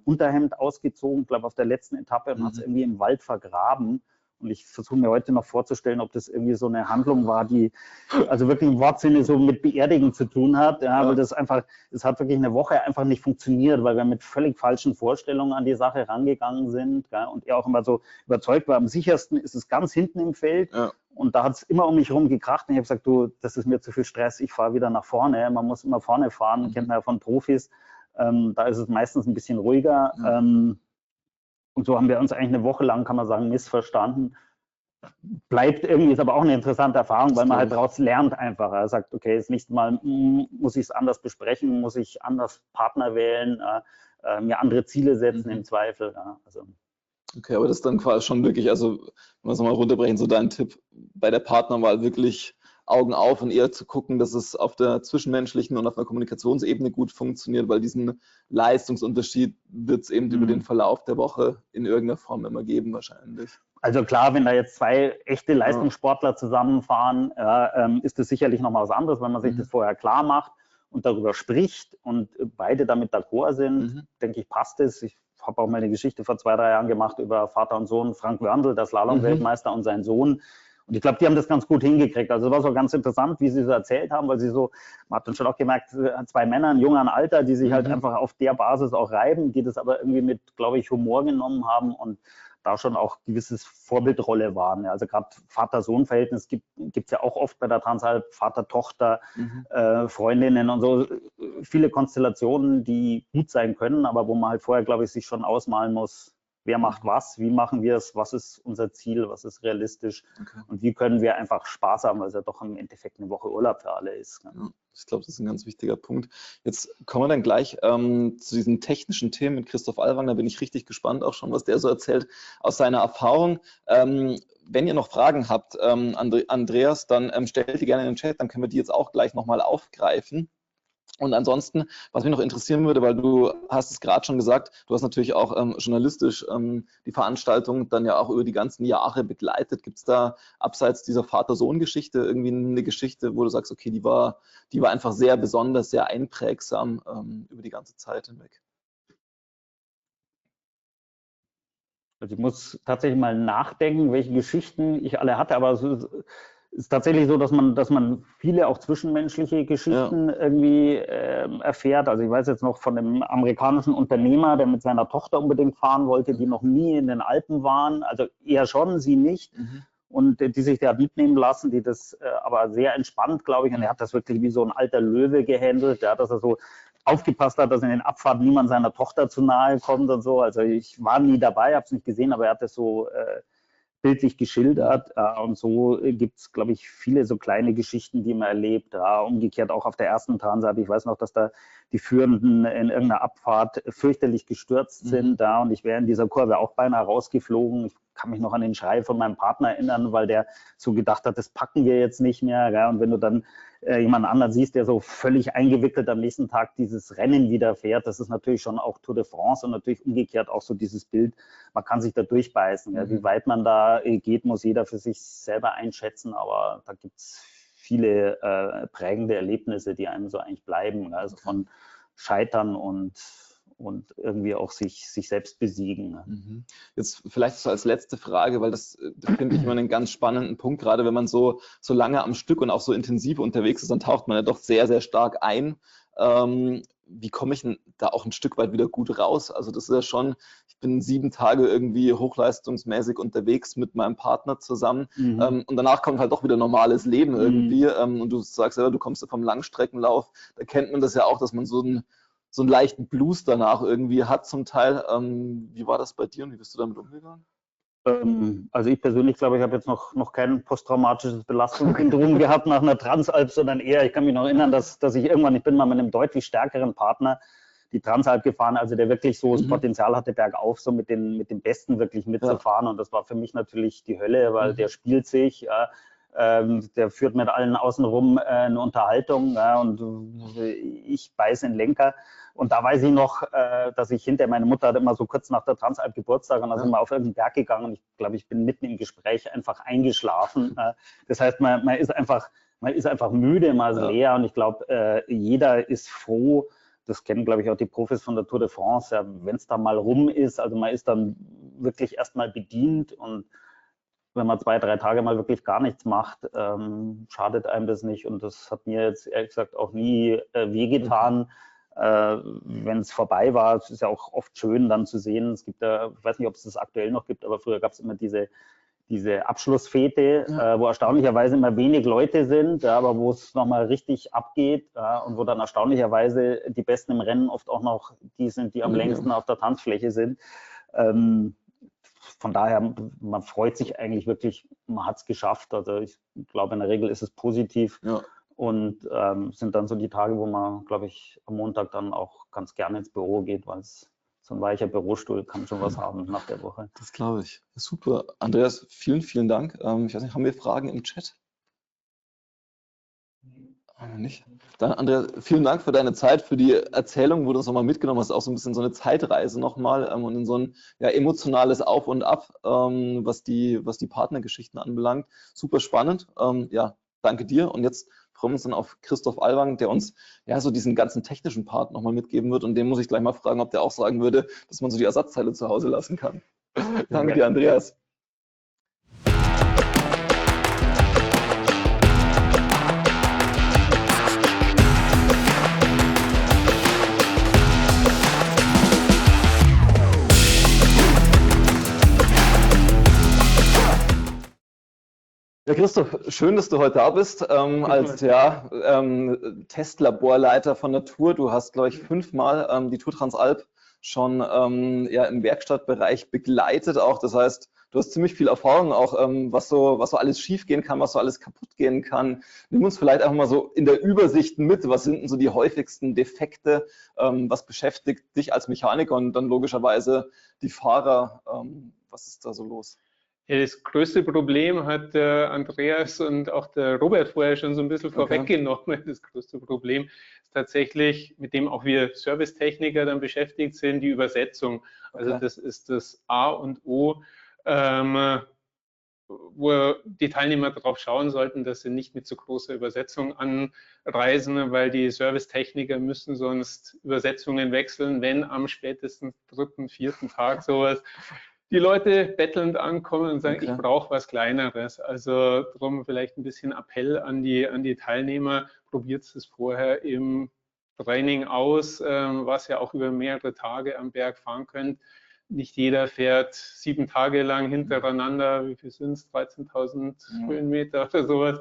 Unterhemd ausgezogen, glaube auf der letzten Etappe und hat es irgendwie im Wald vergraben. Und ich versuche mir heute noch vorzustellen, ob das irgendwie so eine Handlung war, die also wirklich im Wortsinne so mit Beerdigen zu tun hat. Ja, weil das einfach, es hat wirklich eine Woche einfach nicht funktioniert, weil wir mit völlig falschen Vorstellungen an die Sache rangegangen sind. Ja, und er auch immer so überzeugt war, am sichersten ist es ganz hinten im Feld. Ja. Und da hat es immer um mich herum gekracht. Und ich habe gesagt, du, das ist mir zu viel Stress, ich fahre wieder nach vorne. Man muss immer vorne fahren, kennt man ja von Profis. Da ist es meistens ein bisschen ruhiger. Ja. Und so haben wir uns eigentlich eine Woche lang, kann man sagen, missverstanden. Bleibt irgendwie, ist aber auch eine interessante Erfahrung, weil man halt daraus lernt einfach. Er sagt, okay, das nächste Mal muss ich es anders besprechen, muss ich anders Partner wählen, mir andere Ziele setzen im Zweifel. Ja, also. Okay, aber das ist dann quasi schon wirklich, also wenn wir es nochmal runterbrechen, so dein Tipp bei der Partnerwahl wirklich Augen auf und eher zu gucken, dass es auf der zwischenmenschlichen und auf der Kommunikationsebene gut funktioniert, weil diesen Leistungsunterschied wird es eben über den Verlauf der Woche in irgendeiner Form immer geben wahrscheinlich. Also klar, wenn da jetzt zwei echte Leistungssportler zusammenfahren, ist das sicherlich nochmal was anderes, wenn man sich das vorher klar macht und darüber spricht und beide damit d'accord sind, denke ich, passt es. Ich habe auch mal eine Geschichte vor 2-3 Jahren gemacht über Vater und Sohn, Frank Wörndl, der Slalom-Weltmeister und sein Sohn. Und ich glaube, die haben das ganz gut hingekriegt. Also es war so ganz interessant, wie sie so erzählt haben, weil sie so, man hat dann schon auch gemerkt, 2 Männer in jungem Alter, die sich halt einfach auf der Basis auch reiben, die das aber irgendwie mit, glaube ich, Humor genommen haben und da schon auch gewisses Vorbildrolle waren. Ja, also gerade Vater-Sohn-Verhältnis gibt es ja auch oft bei der Transalp, Vater-Tochter, Freundinnen und so. Viele Konstellationen, die gut sein können, aber wo man halt vorher, glaube ich, sich schon ausmalen muss, wer macht was, wie machen wir es, was ist unser Ziel, was ist realistisch und wie können wir einfach Spaß haben, weil es ja doch im Endeffekt eine Woche Urlaub für alle ist. Ja, ich glaube, das ist ein ganz wichtiger Punkt. Jetzt kommen wir dann gleich zu diesen technischen Themen mit Christoph Allwang. Da bin ich richtig gespannt auch schon, was der so erzählt aus seiner Erfahrung. Wenn ihr noch Fragen habt, Andreas, dann stellt die gerne in den Chat, dann können wir die jetzt auch gleich nochmal aufgreifen. Und ansonsten, was mich noch interessieren würde, weil du hast es gerade schon gesagt, du hast natürlich auch journalistisch die Veranstaltung dann ja auch über die ganzen Jahre begleitet. Gibt es da abseits dieser Vater-Sohn-Geschichte irgendwie eine Geschichte, wo du sagst, okay, die war einfach sehr besonders, sehr einprägsam über die ganze Zeit hinweg? Also ich muss tatsächlich mal nachdenken, welche Geschichten ich alle hatte, aber es ist tatsächlich so, dass man viele auch zwischenmenschliche Geschichten irgendwie erfährt. Also ich weiß jetzt noch von einem amerikanischen Unternehmer, der mit seiner Tochter unbedingt fahren wollte, die noch nie in den Alpen waren, also eher schon, sie nicht. Und die sich da mitnehmen lassen, die das aber sehr entspannt, glaube ich, und er hat das wirklich wie so ein alter Löwe gehandelt, ja, dass er so aufgepasst hat, dass in den Abfahrten niemand seiner Tochter zu nahe kommt und so. Also ich war nie dabei, habe es nicht gesehen, aber er hat das so bildlich geschildert. Und so gibt es, glaube ich, viele so kleine Geschichten, die man erlebt. Umgekehrt auch auf der ersten Transat. Ich weiß noch, dass da die Führenden in irgendeiner Abfahrt fürchterlich gestürzt sind. Und ich wäre in dieser Kurve auch beinahe rausgeflogen. Ich kann mich noch an den Schrei von meinem Partner erinnern, weil der so gedacht hat, das packen wir jetzt nicht mehr. Und wenn du dann jemand anderen siehst, der so völlig eingewickelt am nächsten Tag dieses Rennen wieder fährt, das ist natürlich schon auch Tour de France und natürlich umgekehrt auch so dieses Bild, man kann sich da durchbeißen. Wie weit man da geht, muss jeder für sich selber einschätzen, aber da gibt es viele prägende Erlebnisse, die einem so eigentlich bleiben, also von Scheitern und irgendwie auch sich selbst besiegen. Jetzt vielleicht so als letzte Frage, weil das finde ich immer einen ganz spannenden Punkt, gerade wenn man so lange am Stück und auch so intensiv unterwegs ist, dann taucht man ja doch sehr, sehr stark ein. Wie komme ich denn da auch ein Stück weit wieder gut raus? Also das ist ja schon, ich bin 7 Tage irgendwie hochleistungsmäßig unterwegs mit meinem Partner zusammen und danach kommt halt doch wieder normales Leben irgendwie und du sagst selber, du kommst ja vom Langstreckenlauf, da kennt man das ja auch, dass man so einen leichten Blues danach irgendwie hat zum Teil. Wie war das bei dir und wie bist du damit umgegangen? Also ich persönlich glaube, ich habe jetzt noch kein posttraumatisches Belastungssyndrom gehabt nach einer Transalp, sondern eher, ich kann mich noch erinnern, dass ich irgendwann, ich bin mal mit einem deutlich stärkeren Partner die Transalp gefahren, also der wirklich so das Potenzial hatte, bergauf so mit den Besten wirklich mitzufahren und das war für mich natürlich die Hölle, weil der spielt sich, der führt mit allen außenrum eine Unterhaltung und ich beiße in den Lenker. Und da weiß ich noch, dass ich hinter meine Mutter hatte immer so kurz nach der Transalp Geburtstag und dann sind wir auf irgendeinen Berg gegangen und ich glaube, ich bin mitten im Gespräch einfach eingeschlafen. Das heißt, man ist einfach müde, man ist leer und ich glaube, jeder ist froh, das kennen, glaube ich, auch die Profis von der Tour de France, ja, wenn es da mal rum ist, also man ist dann wirklich erstmal bedient und wenn man 2, 3 Tage mal wirklich gar nichts macht, schadet einem das nicht und das hat mir jetzt ehrlich gesagt auch nie wehgetan. Wenn es vorbei war, es ist ja auch oft schön dann zu sehen, es gibt ja, ich weiß nicht, ob es das aktuell noch gibt, aber früher gab es immer diese Abschlussfete, wo erstaunlicherweise immer wenig Leute sind, aber wo es nochmal richtig abgeht und wo dann erstaunlicherweise die Besten im Rennen oft auch noch die sind, die am längsten auf der Tanzfläche sind. Von daher, man freut sich eigentlich wirklich, man hat es geschafft. Also ich glaube, in der Regel ist es positiv. Und sind dann so die Tage, wo man, glaube ich, am Montag dann auch ganz gerne ins Büro geht, weil so ein weicher Bürostuhl kann schon was haben nach der Woche. Das glaube ich. Super. Andreas, vielen, vielen Dank. Ich weiß nicht, haben wir Fragen im Chat? Nicht? Dann, Andreas, vielen Dank für deine Zeit, für die Erzählung, wo du uns nochmal mitgenommen hast, auch so ein bisschen so eine Zeitreise nochmal und in so ein emotionales Auf und Ab, was die Partnergeschichten anbelangt. Super spannend. Danke dir. Und jetzt freuen wir uns dann auf Christoph Alwang, der uns so diesen ganzen technischen Part nochmal mitgeben wird. Und den muss ich gleich mal fragen, ob der auch sagen würde, dass man so die Ersatzteile zu Hause lassen kann. Danke dir, Andreas. Ja, Christoph, schön, dass du heute da bist, als Testlaborleiter von der Tour. Du hast, glaube ich, 5-mal die Tour Transalp schon im Werkstattbereich begleitet auch. Das heißt, du hast ziemlich viel Erfahrung auch, was so alles schief gehen kann, was so alles kaputt gehen kann. Nimm uns vielleicht einfach mal so in der Übersicht mit. Was sind denn so die häufigsten Defekte? Was beschäftigt dich als Mechaniker und dann logischerweise die Fahrer? Was ist da so los? Ja, das größte Problem hat Andreas und auch der Robert vorher schon so ein bisschen vorweggenommen. Das größte Problem ist tatsächlich, mit dem auch wir Servicetechniker dann beschäftigt sind, die Übersetzung. Also das ist das A und O, wo die Teilnehmer darauf schauen sollten, dass sie nicht mit so großer Übersetzung anreisen, weil die Servicetechniker müssen sonst Übersetzungen wechseln, wenn am spätestens 3., 4. Tag sowas die Leute bettelnd ankommen und sagen, ich brauche was Kleineres. Also darum vielleicht ein bisschen Appell an die Teilnehmer, probiert es vorher im Training aus, was ja auch über mehrere Tage am Berg fahren könnt. Nicht jeder fährt 7 Tage lang hintereinander, wie viel sind es, 13.000 Höhenmeter oder sowas.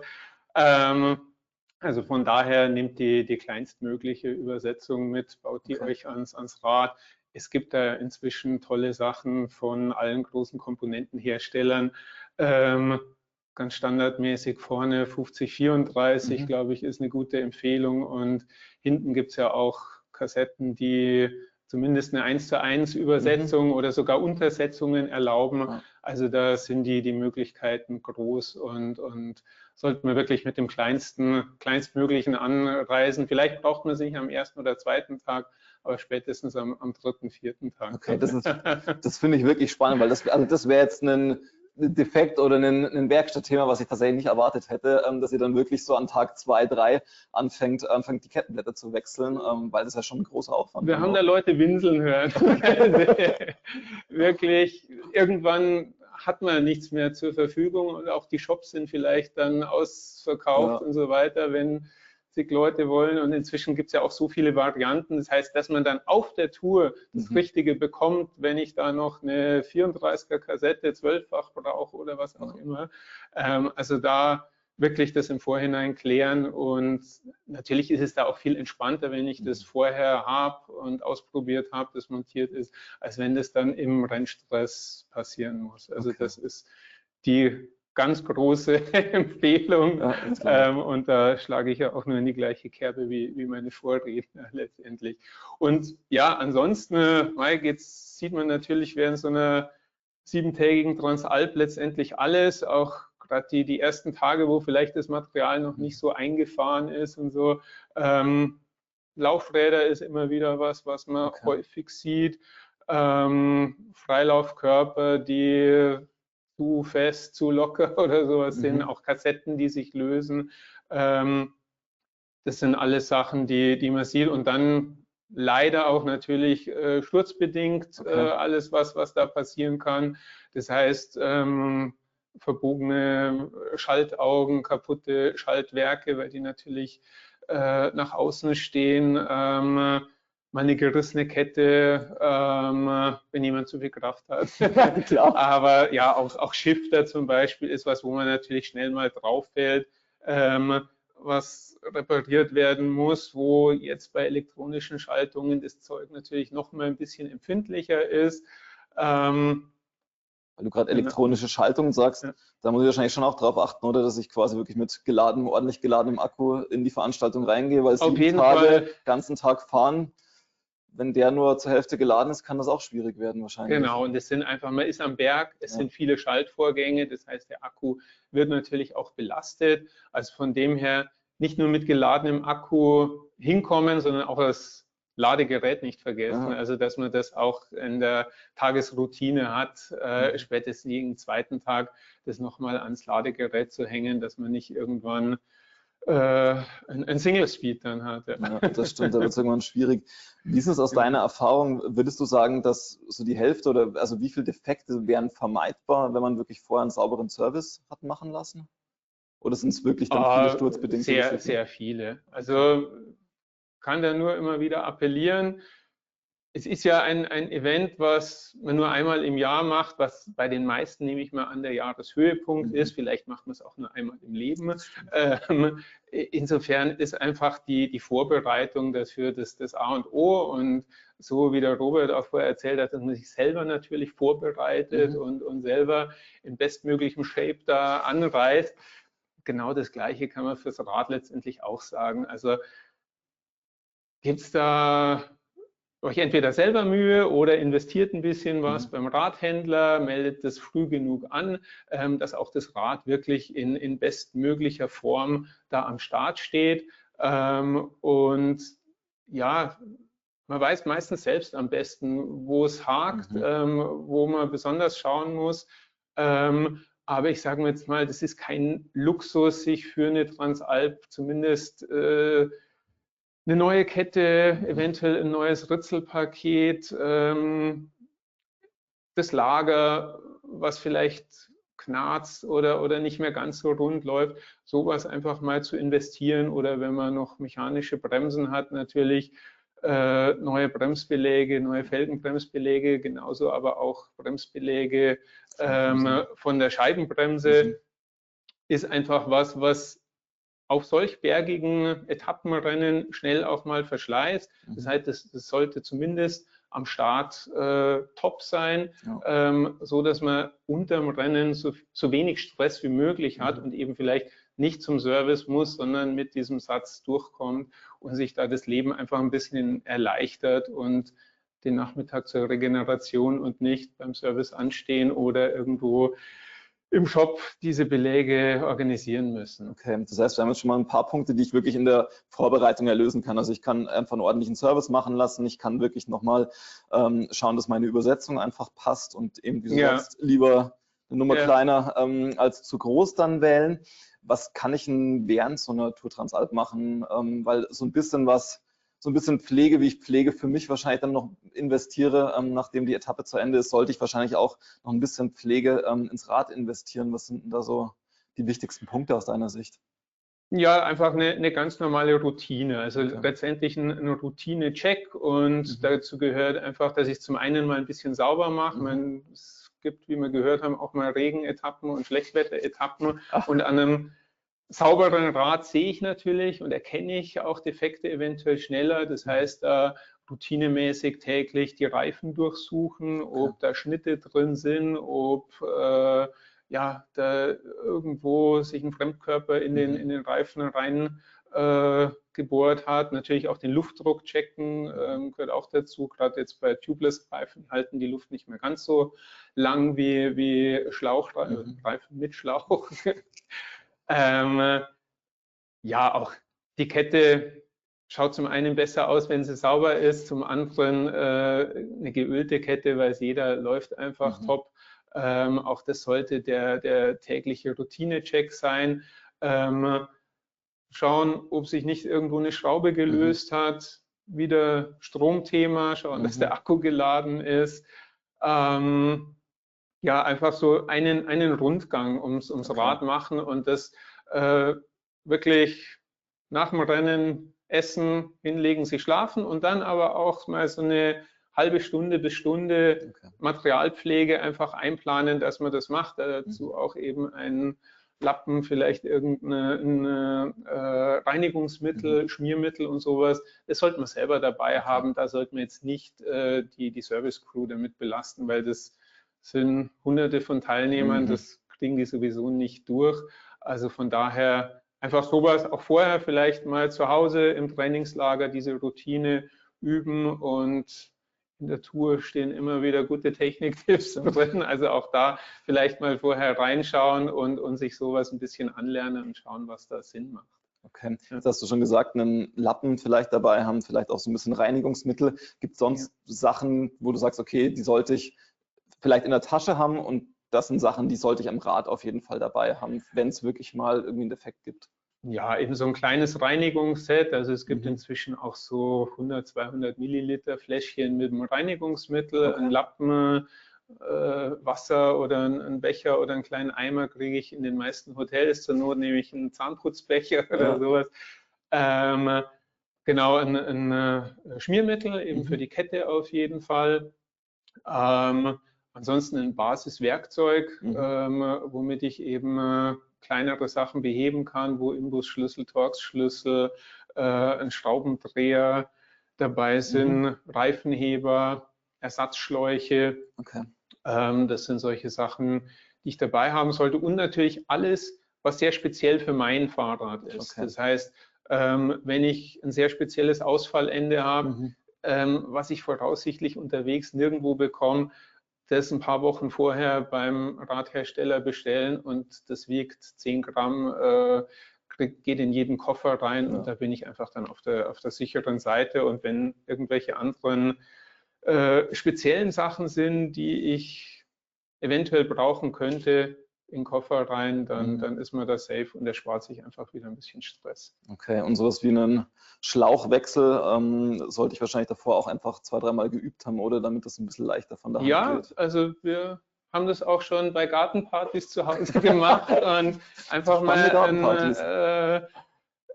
Also von daher nehmt die kleinstmögliche Übersetzung mit, baut die euch ans Rad. Es gibt da inzwischen tolle Sachen von allen großen Komponentenherstellern. Ganz standardmäßig vorne 5034, glaube ich, ist eine gute Empfehlung. Und hinten gibt es ja auch Kassetten, die zumindest eine 1:1 Übersetzung oder sogar Untersetzungen erlauben. Also da sind die Möglichkeiten groß und sollte man wirklich mit dem kleinstmöglichen anreisen. Vielleicht braucht man es nicht am 1. oder 2. Tag, aber spätestens am 3., 4. Tag. Okay, das finde ich wirklich spannend, weil das wäre jetzt ein Defekt oder ein Werkstattthema, was ich tatsächlich nicht erwartet hätte, dass ihr dann wirklich so an Tag 2, 3 anfängt die Kettenblätter zu wechseln, weil das ja schon ein großer Aufwand ist. Wir haben da Leute winseln hören. Wirklich, irgendwann hat man nichts mehr zur Verfügung und auch die Shops sind vielleicht dann ausverkauft und so weiter, wenn sich Leute wollen. Und inzwischen gibt es ja auch so viele Varianten. Das heißt, dass man dann auf der Tour das Richtige bekommt, wenn ich da noch eine 34er Kassette 12-fach brauche oder was auch immer. Also da wirklich das im Vorhinein klären. Und natürlich ist es da auch viel entspannter, wenn ich das vorher habe und ausprobiert habe, das montiert ist, als wenn das dann im Rennstress passieren muss. Also das ist die ganz große Empfehlung. Und da schlage ich ja auch nur in die gleiche Kerbe wie meine Vorredner letztendlich. Und ja, ansonsten, jetzt sieht man natürlich während so einer 7-tägigen Transalp letztendlich alles, auch gerade die ersten Tage, wo vielleicht das Material noch nicht so eingefahren ist und so. Laufräder ist immer wieder was man häufig sieht. Freilaufkörper, die zu fest, zu locker oder sowas sind, auch Kassetten, die sich lösen. Das sind alles Sachen, die man sieht. Und dann leider auch natürlich sturzbedingt alles, was da passieren kann. Das heißt, verbogene Schaltaugen, kaputte Schaltwerke, weil die natürlich nach außen stehen. Mal eine gerissene Kette, wenn jemand zu viel Kraft hat. Klar. Aber ja, auch Shifter zum Beispiel ist was, wo man natürlich schnell mal drauf fällt, was repariert werden muss, wo jetzt bei elektronischen Schaltungen das Zeug natürlich noch mal ein bisschen empfindlicher ist. Weil du gerade elektronische Schaltungen sagst, da muss ich wahrscheinlich schon auch drauf achten, oder, dass ich quasi wirklich mit ordentlich geladenem Akku in die Veranstaltung reingehe, weil 7 Tage, ganzen Tag fahren, wenn der nur zur Hälfte geladen ist, kann das auch schwierig werden wahrscheinlich. Genau, und es sind einfach, man ist am Berg, es sind viele Schaltvorgänge, das heißt, der Akku wird natürlich auch belastet. Also von dem her nicht nur mit geladenem Akku hinkommen, sondern auch das Ladegerät nicht vergessen. Also dass man das auch in der Tagesroutine hat, spätestens jeden 2. Tag das nochmal ans Ladegerät zu hängen, dass man nicht irgendwann ein Single Speed dann hat. Ja, das stimmt, da wird es irgendwann schwierig. Wie ist es aus deiner Erfahrung? Würdest du sagen, dass so die Hälfte oder also wie viele Defekte wären vermeidbar, wenn man wirklich vorher einen sauberen Service hat machen lassen? Oder sind es wirklich dann viele sturzbedingte Geschichten? Sehr viele. Also kann da nur immer wieder appellieren. Es ist ja ein Event, was man nur einmal im Jahr macht, was bei den meisten, nehme ich mal an, der Jahreshöhepunkt ist. Vielleicht macht man es auch nur einmal im Leben. Insofern ist einfach die Vorbereitung dafür das A und O. Und so wie der Robert auch vorher erzählt hat, dass man sich selber natürlich vorbereitet und selber in bestmöglichem Shape da anreist. Genau das Gleiche kann man fürs Rad letztendlich auch sagen. Also gibt es da euch entweder selber Mühe oder investiert ein bisschen was beim Radhändler, meldet das früh genug an, dass auch das Rad wirklich in bestmöglicher Form da am Start steht. Und ja, man weiß meistens selbst am besten, wo es hakt, wo man besonders schauen muss. Aber ich sage jetzt mal, das ist kein Luxus, sich für eine Transalp zumindest eine neue Kette, eventuell ein neues Ritzelpaket, das Lager, was vielleicht knarzt oder nicht mehr ganz so rund läuft, sowas einfach mal zu investieren, oder wenn man noch mechanische Bremsen hat, natürlich neue Bremsbeläge, neue Felgenbremsbeläge, genauso aber auch Bremsbeläge von der Scheibenbremse ist einfach was auf solch bergigen Etappenrennen schnell auch mal verschleißt. Das heißt, das sollte zumindest am Start top sein, so dass man unterm Rennen so wenig Stress wie möglich hat und eben vielleicht nicht zum Service muss, sondern mit diesem Satz durchkommt und sich da das Leben einfach ein bisschen erleichtert und den Nachmittag zur Regeneration und nicht beim Service anstehen oder irgendwo im Shop diese Beläge organisieren müssen. Okay, das heißt, wir haben jetzt schon mal ein paar Punkte, die ich wirklich in der Vorbereitung erlösen kann. Also ich kann einfach einen ordentlichen Service machen lassen. Ich kann wirklich nochmal schauen, dass meine Übersetzung einfach passt und eben, wie du sagst, lieber eine Nummer kleiner als zu groß dann wählen. Was kann ich denn während so einer Tour Transalp machen? Weil so ein bisschen Pflege, wie ich Pflege für mich wahrscheinlich dann noch investiere, nachdem die Etappe zu Ende ist, sollte ich wahrscheinlich auch noch ein bisschen Pflege ins Rad investieren. Was sind denn da so die wichtigsten Punkte aus deiner Sicht? Ja, einfach eine ganz normale Routine. Also letztendlich ein Routine-Check, und dazu gehört einfach, dass ich zum einen mal ein bisschen sauber mache. Es gibt, wie wir gehört haben, auch mal Regenetappen und Schlechtwetteretappen, und an einem sauberen Rad sehe ich natürlich und erkenne ich auch Defekte eventuell schneller. Das heißt, routinemäßig täglich die Reifen durchsuchen, ob da Schnitte drin sind, ob da irgendwo sich ein Fremdkörper in den Reifen rein gebohrt hat. Natürlich auch den Luftdruck checken, gehört auch dazu. Gerade jetzt bei Tubeless-Reifen halten die Luft nicht mehr ganz so lang wie Reifen mit Schlauch. Ja, auch die Kette schaut zum einen besser aus, wenn sie sauber ist, zum anderen eine geölte Kette, weiß jeder, läuft einfach top. Auch das sollte der tägliche Routine-Check sein. Schauen, ob sich nicht irgendwo eine Schraube gelöst hat, wieder Stromthema, schauen, dass der Akku geladen ist. Ja, einfach so einen Rundgang ums Rad machen und das wirklich nach dem Rennen essen, hinlegen, sich schlafen und dann aber auch mal so eine halbe Stunde bis Stunde Materialpflege einfach einplanen, dass man das macht. Dazu auch eben einen Lappen, vielleicht irgendein Reinigungsmittel, Schmiermittel und sowas. Das sollte man selber dabei haben. Da sollte man jetzt nicht die Service Crew damit belasten, weil das sind Hunderte von Teilnehmern, das kriegen die sowieso nicht durch. Also von daher einfach sowas auch vorher vielleicht mal zu Hause im Trainingslager diese Routine üben, und in der Tour stehen immer wieder gute Techniktipps drin. Also auch da vielleicht mal vorher reinschauen und sich sowas ein bisschen anlernen und schauen, was da Sinn macht. Okay, jetzt hast du schon gesagt, einen Lappen vielleicht dabei haben, vielleicht auch so ein bisschen Reinigungsmittel. Gibt es sonst Sachen, wo du sagst, okay, die sollte ich vielleicht in der Tasche haben, und das sind Sachen, die sollte ich am Rad auf jeden Fall dabei haben, wenn es wirklich mal irgendwie einen Defekt gibt? Ja, eben so ein kleines Reinigungsset. Also es gibt inzwischen auch so 100, 200 Milliliter Fläschchen mit einem Reinigungsmittel, einen Lappen, Wasser oder einen Becher oder einen kleinen Eimer kriege ich in den meisten Hotels. Zur Not nehme ich einen Zahnputzbecher oder sowas. Genau, ein Schmiermittel eben für die Kette auf jeden Fall. Ansonsten ein Basiswerkzeug, womit ich eben kleinere Sachen beheben kann, wo Imbusschlüssel, Torx-Schlüssel, ein Schraubendreher dabei sind, Reifenheber, Ersatzschläuche. Das sind solche Sachen, die ich dabei haben sollte, und natürlich alles, was sehr speziell für mein Fahrrad ist. Das heißt, wenn ich ein sehr spezielles Ausfallende habe, was ich voraussichtlich unterwegs nirgendwo bekomme, das ein paar Wochen vorher beim Radhersteller bestellen und das wiegt 10 Gramm, geht in jeden Koffer rein und da bin ich einfach dann auf der sicheren Seite. Und wenn irgendwelche anderen speziellen Sachen sind, die ich eventuell brauchen könnte, in den Koffer rein, dann ist man da safe und der spart sich einfach wieder ein bisschen Stress. Okay, und sowas wie einen Schlauchwechsel sollte ich wahrscheinlich davor auch einfach 2-3 Mal geübt haben, oder damit das ein bisschen leichter von der Hand geht. Ja, also wir haben das auch schon bei Gartenpartys zu Hause gemacht und einfach mal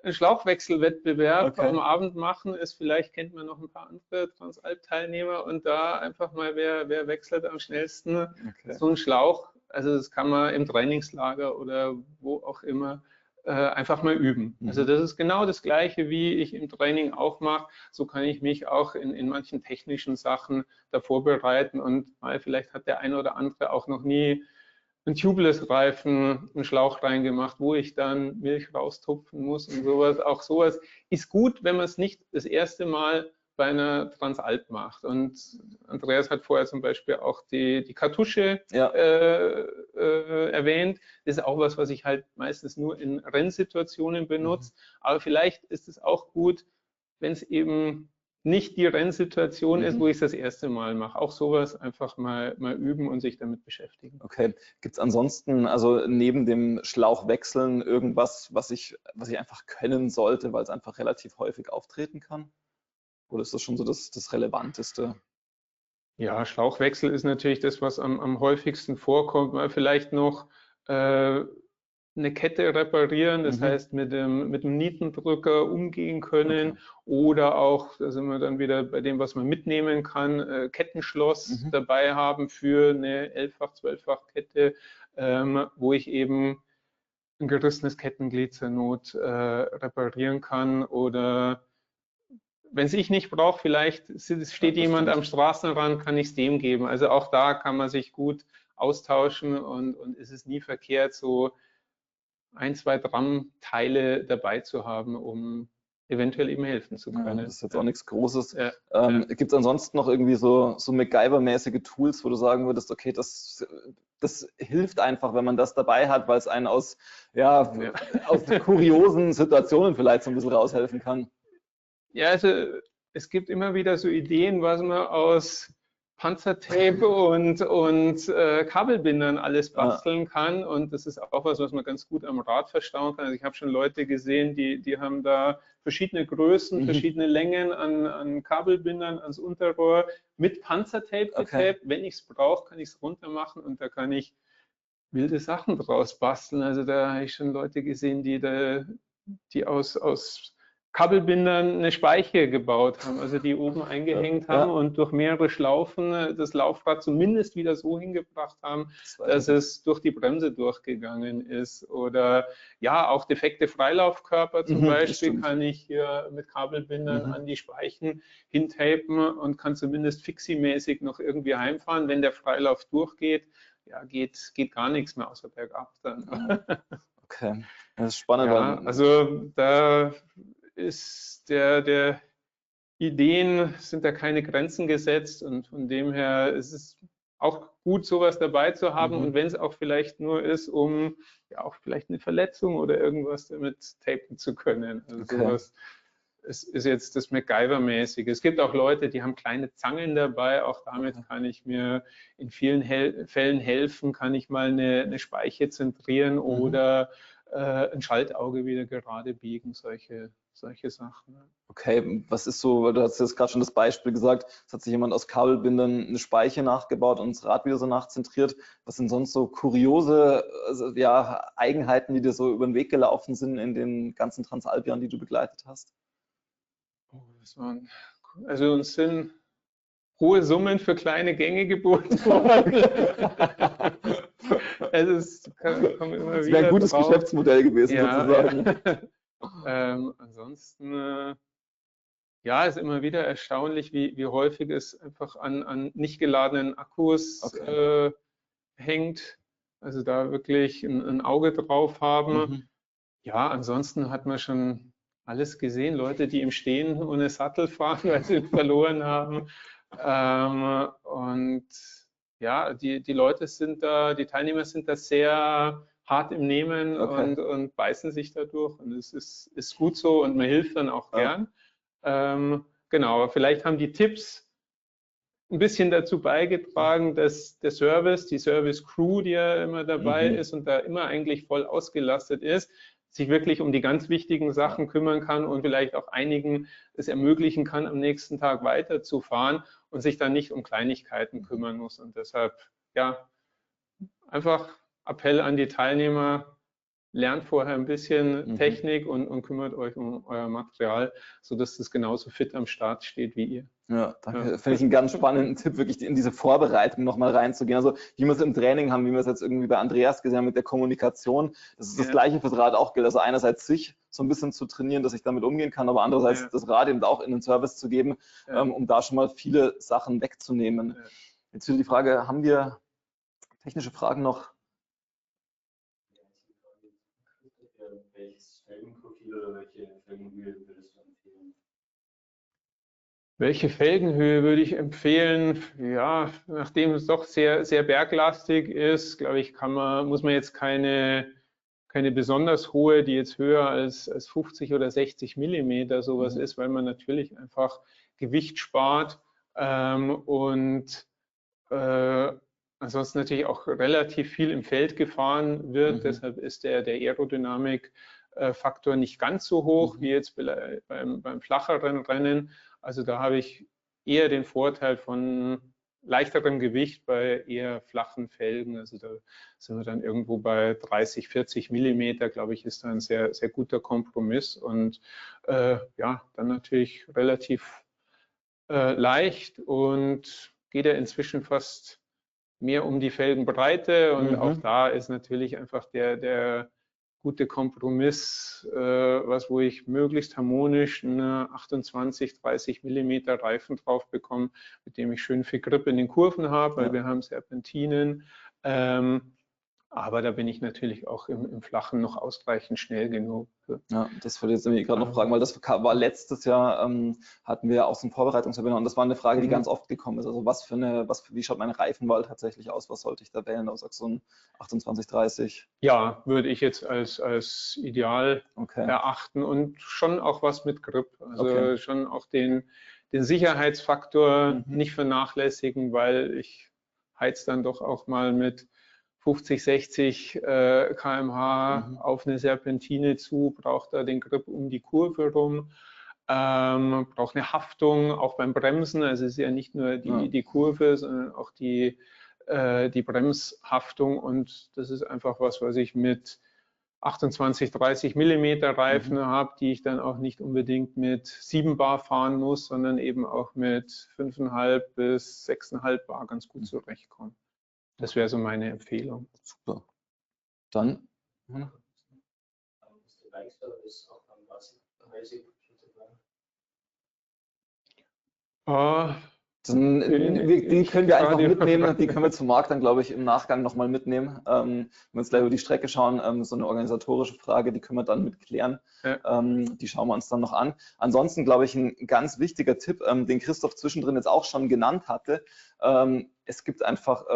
einen Schlauchwechselwettbewerb am Abend machen ist, vielleicht kennt man noch ein paar andere Transalp-Teilnehmer und da einfach mal, wer wechselt am schnellsten so einen Schlauch. Also das kann man im Trainingslager oder wo auch immer einfach mal üben. Also das ist genau das Gleiche, wie ich im Training auch mache. So kann ich mich auch in manchen technischen Sachen da vorbereiten und mal vielleicht hat der eine oder andere auch noch nie einen Tubeless-Reifen, einen Schlauch reingemacht, wo ich dann Milch raustupfen muss und sowas. Auch sowas ist gut, wenn man es nicht das erste Mal bei einer Transalp macht. Und Andreas hat vorher zum Beispiel auch die Kartusche erwähnt. Das ist auch was ich halt meistens nur in Rennsituationen benutze. Aber vielleicht ist es auch gut, wenn es eben nicht die Rennsituation ist, wo ich es das erste Mal mache. Auch sowas einfach mal üben und sich damit beschäftigen. Okay. Gibt es ansonsten, also neben dem Schlauchwechseln, irgendwas, was ich einfach können sollte, weil es einfach relativ häufig auftreten kann? Oder ist das schon so das Relevanteste? Ja, Schlauchwechsel ist natürlich das, was am häufigsten vorkommt. Mal vielleicht noch eine Kette reparieren, das heißt mit dem Nietendrücker umgehen können oder auch, da sind wir dann wieder bei dem, was man mitnehmen kann, Kettenschloss dabei haben für eine 11-fach, 12-fach Kette, wo ich eben ein gerissenes Kettenglied zur Not reparieren kann oder wenn es ich nicht brauche, vielleicht steht jemand am Straßenrand, kann ich es dem geben. Also auch da kann man sich gut austauschen und ist es nie verkehrt, so 1-2 Gramm Teile dabei zu haben, um eventuell eben helfen zu können. Ja, das ist jetzt auch nichts Großes. Gibt es ansonsten noch irgendwie so MacGyver-mäßige Tools, wo du sagen würdest, okay, das hilft einfach, wenn man das dabei hat, weil es einen aus kuriosen Situationen vielleicht so ein bisschen raushelfen kann? Ja, also es gibt immer wieder so Ideen, was man aus Panzertape und Kabelbindern alles basteln kann. Und das ist auch was man ganz gut am Rad verstauen kann. Also ich habe schon Leute gesehen, die haben da verschiedene Größen, verschiedene Längen an Kabelbindern ans Unterrohr mit Panzertape getaped. Wenn ich es brauche, kann ich es runter machen und da kann ich wilde Sachen draus basteln. Also da habe ich schon Leute gesehen, die aus Kabelbindern eine Speiche gebaut haben, also die oben eingehängt haben und durch mehrere Schlaufen das Laufrad zumindest wieder so hingebracht haben, dass es durch die Bremse durchgegangen ist. Oder ja, auch defekte Freilaufkörper zum Beispiel kann ich hier mit Kabelbindern an die Speichen hintapen und kann zumindest fixie-mäßig noch irgendwie heimfahren. Wenn der Freilauf durchgeht, ja, geht gar nichts mehr außer bergab dann. Okay, das ist spannend. Ja, also da ist der Ideen sind da keine Grenzen gesetzt und von dem her ist es auch gut, sowas dabei zu haben und wenn es auch vielleicht nur ist, um ja auch vielleicht eine Verletzung oder irgendwas damit tapen zu können. Also sowas ist jetzt das MacGyver-mäßige. Es gibt auch Leute, die haben kleine Zangen dabei, auch damit kann ich mir in vielen Fällen helfen, kann ich mal eine Speiche zentrieren oder ein Schaltauge wieder gerade biegen, solche Sachen. Okay, was ist so, weil du hast jetzt gerade schon das Beispiel gesagt, es hat sich jemand aus Kabelbindern eine Speiche nachgebaut und das Rad wieder so nachzentriert. Was sind sonst so kuriose Eigenheiten, die dir so über den Weg gelaufen sind in den ganzen Transalp-Jahren, die du begleitet hast? Also uns sind hohe Summen für kleine Gänge geboten worden. Das wäre ein gutes Geschäftsmodell gewesen, sozusagen. Ansonsten, ist immer wieder erstaunlich, wie häufig es einfach an nicht geladenen Akkus hängt. Also da wirklich ein Auge drauf haben. Ja, ansonsten hat man schon alles gesehen. Leute, die im Stehen ohne Sattel fahren, weil sie ihn verloren haben. Und ja, die Leute sind da, die Teilnehmer sind da sehr hart im Nehmen und beißen sich dadurch. Und es ist gut so und man hilft dann auch gern. Genau, vielleicht haben die Tipps ein bisschen dazu beigetragen, dass der Service, die Service-Crew, die ja immer dabei ist und da immer eigentlich voll ausgelastet ist, sich wirklich um die ganz wichtigen Sachen kümmern kann und vielleicht auch einigen es ermöglichen kann, am nächsten Tag weiterzufahren und sich dann nicht um Kleinigkeiten kümmern muss. Und deshalb, ja, einfach Appell an die Teilnehmer, lernt vorher ein bisschen Technik und kümmert euch um euer Material, sodass das genauso fit am Start steht wie ihr. Ja, danke. Ja. Finde ich einen ganz spannenden Tipp, wirklich in diese Vorbereitung nochmal reinzugehen. Also wie wir es im Training haben, wie wir es jetzt irgendwie bei Andreas gesehen haben mit der Kommunikation. Das ist das Gleiche fürs Rad auch gilt. Also einerseits sich so ein bisschen zu trainieren, dass ich damit umgehen kann, aber andererseits das Rad eben auch in den Service zu geben, um da schon mal viele Sachen wegzunehmen. Jetzt wieder die Frage, haben wir technische Fragen noch? Welches Felgenprofil oder welche Felgenhöhe würdest du empfehlen? Welche Felgenhöhe würde ich empfehlen? Ja, nachdem es doch sehr, sehr berglastig ist, glaube ich, muss man jetzt keine besonders hohe, die jetzt höher als 50 oder 60 Millimeter sowas ist, weil man natürlich einfach Gewicht spart und ansonsten natürlich auch relativ viel im Feld gefahren wird. Deshalb ist der Aerodynamik-Faktor nicht ganz so hoch wie jetzt beim flacheren Rennen. Also da habe ich eher den Vorteil von leichterem Gewicht bei eher flachen Felgen. Also da sind wir dann irgendwo bei 30, 40 Millimeter, glaube ich, ist da ein sehr, sehr guter Kompromiss. Und ja, dann natürlich relativ leicht und geht ja inzwischen fast mehr um die Felgenbreite. Und auch da ist natürlich einfach der gute Kompromiss, wo ich möglichst harmonisch eine 28, 30 Millimeter Reifen drauf bekomme, mit dem ich schön viel Grip in den Kurven habe, weil wir haben Serpentinen. Aber da bin ich natürlich auch im Flachen noch ausreichend schnell genug. Ja, das wollte ich jetzt gerade noch fragen, weil das war letztes Jahr, hatten wir auch so ein Vorbereitungswebinar und das war eine Frage, die ganz oft gekommen ist. Also wie schaut meine Reifenwahl tatsächlich aus? Was sollte ich da wählen? Da sagst du so ein 28, 30? Ja, würde ich jetzt als ideal erachten und schon auch was mit Grip. Also schon auch den Sicherheitsfaktor nicht vernachlässigen, weil ich heiz dann doch auch mal mit 50, 60 km/h auf eine Serpentine zu, braucht da den Grip um die Kurve rum, braucht eine Haftung, auch beim Bremsen. Also es ist ja nicht nur die Kurve, sondern auch die Bremshaftung. Und das ist einfach was ich mit 28, 30 Millimeter Reifen habe, die ich dann auch nicht unbedingt mit 7 Bar fahren muss, sondern eben auch mit 5,5 bis 6,5 Bar ganz gut zurechtkomme. Das wäre so meine Empfehlung. Super. Dann. Die können wir einfach mitnehmen, die können wir zum Markt dann, glaube ich, im Nachgang nochmal mitnehmen. Wenn wir jetzt gleich über die Strecke schauen, so eine organisatorische Frage, die können wir dann mitklären. Die schauen wir uns dann noch an. Ansonsten, glaube ich, ein ganz wichtiger Tipp, den Christoph zwischendrin jetzt auch schon genannt hatte. Es gibt einfach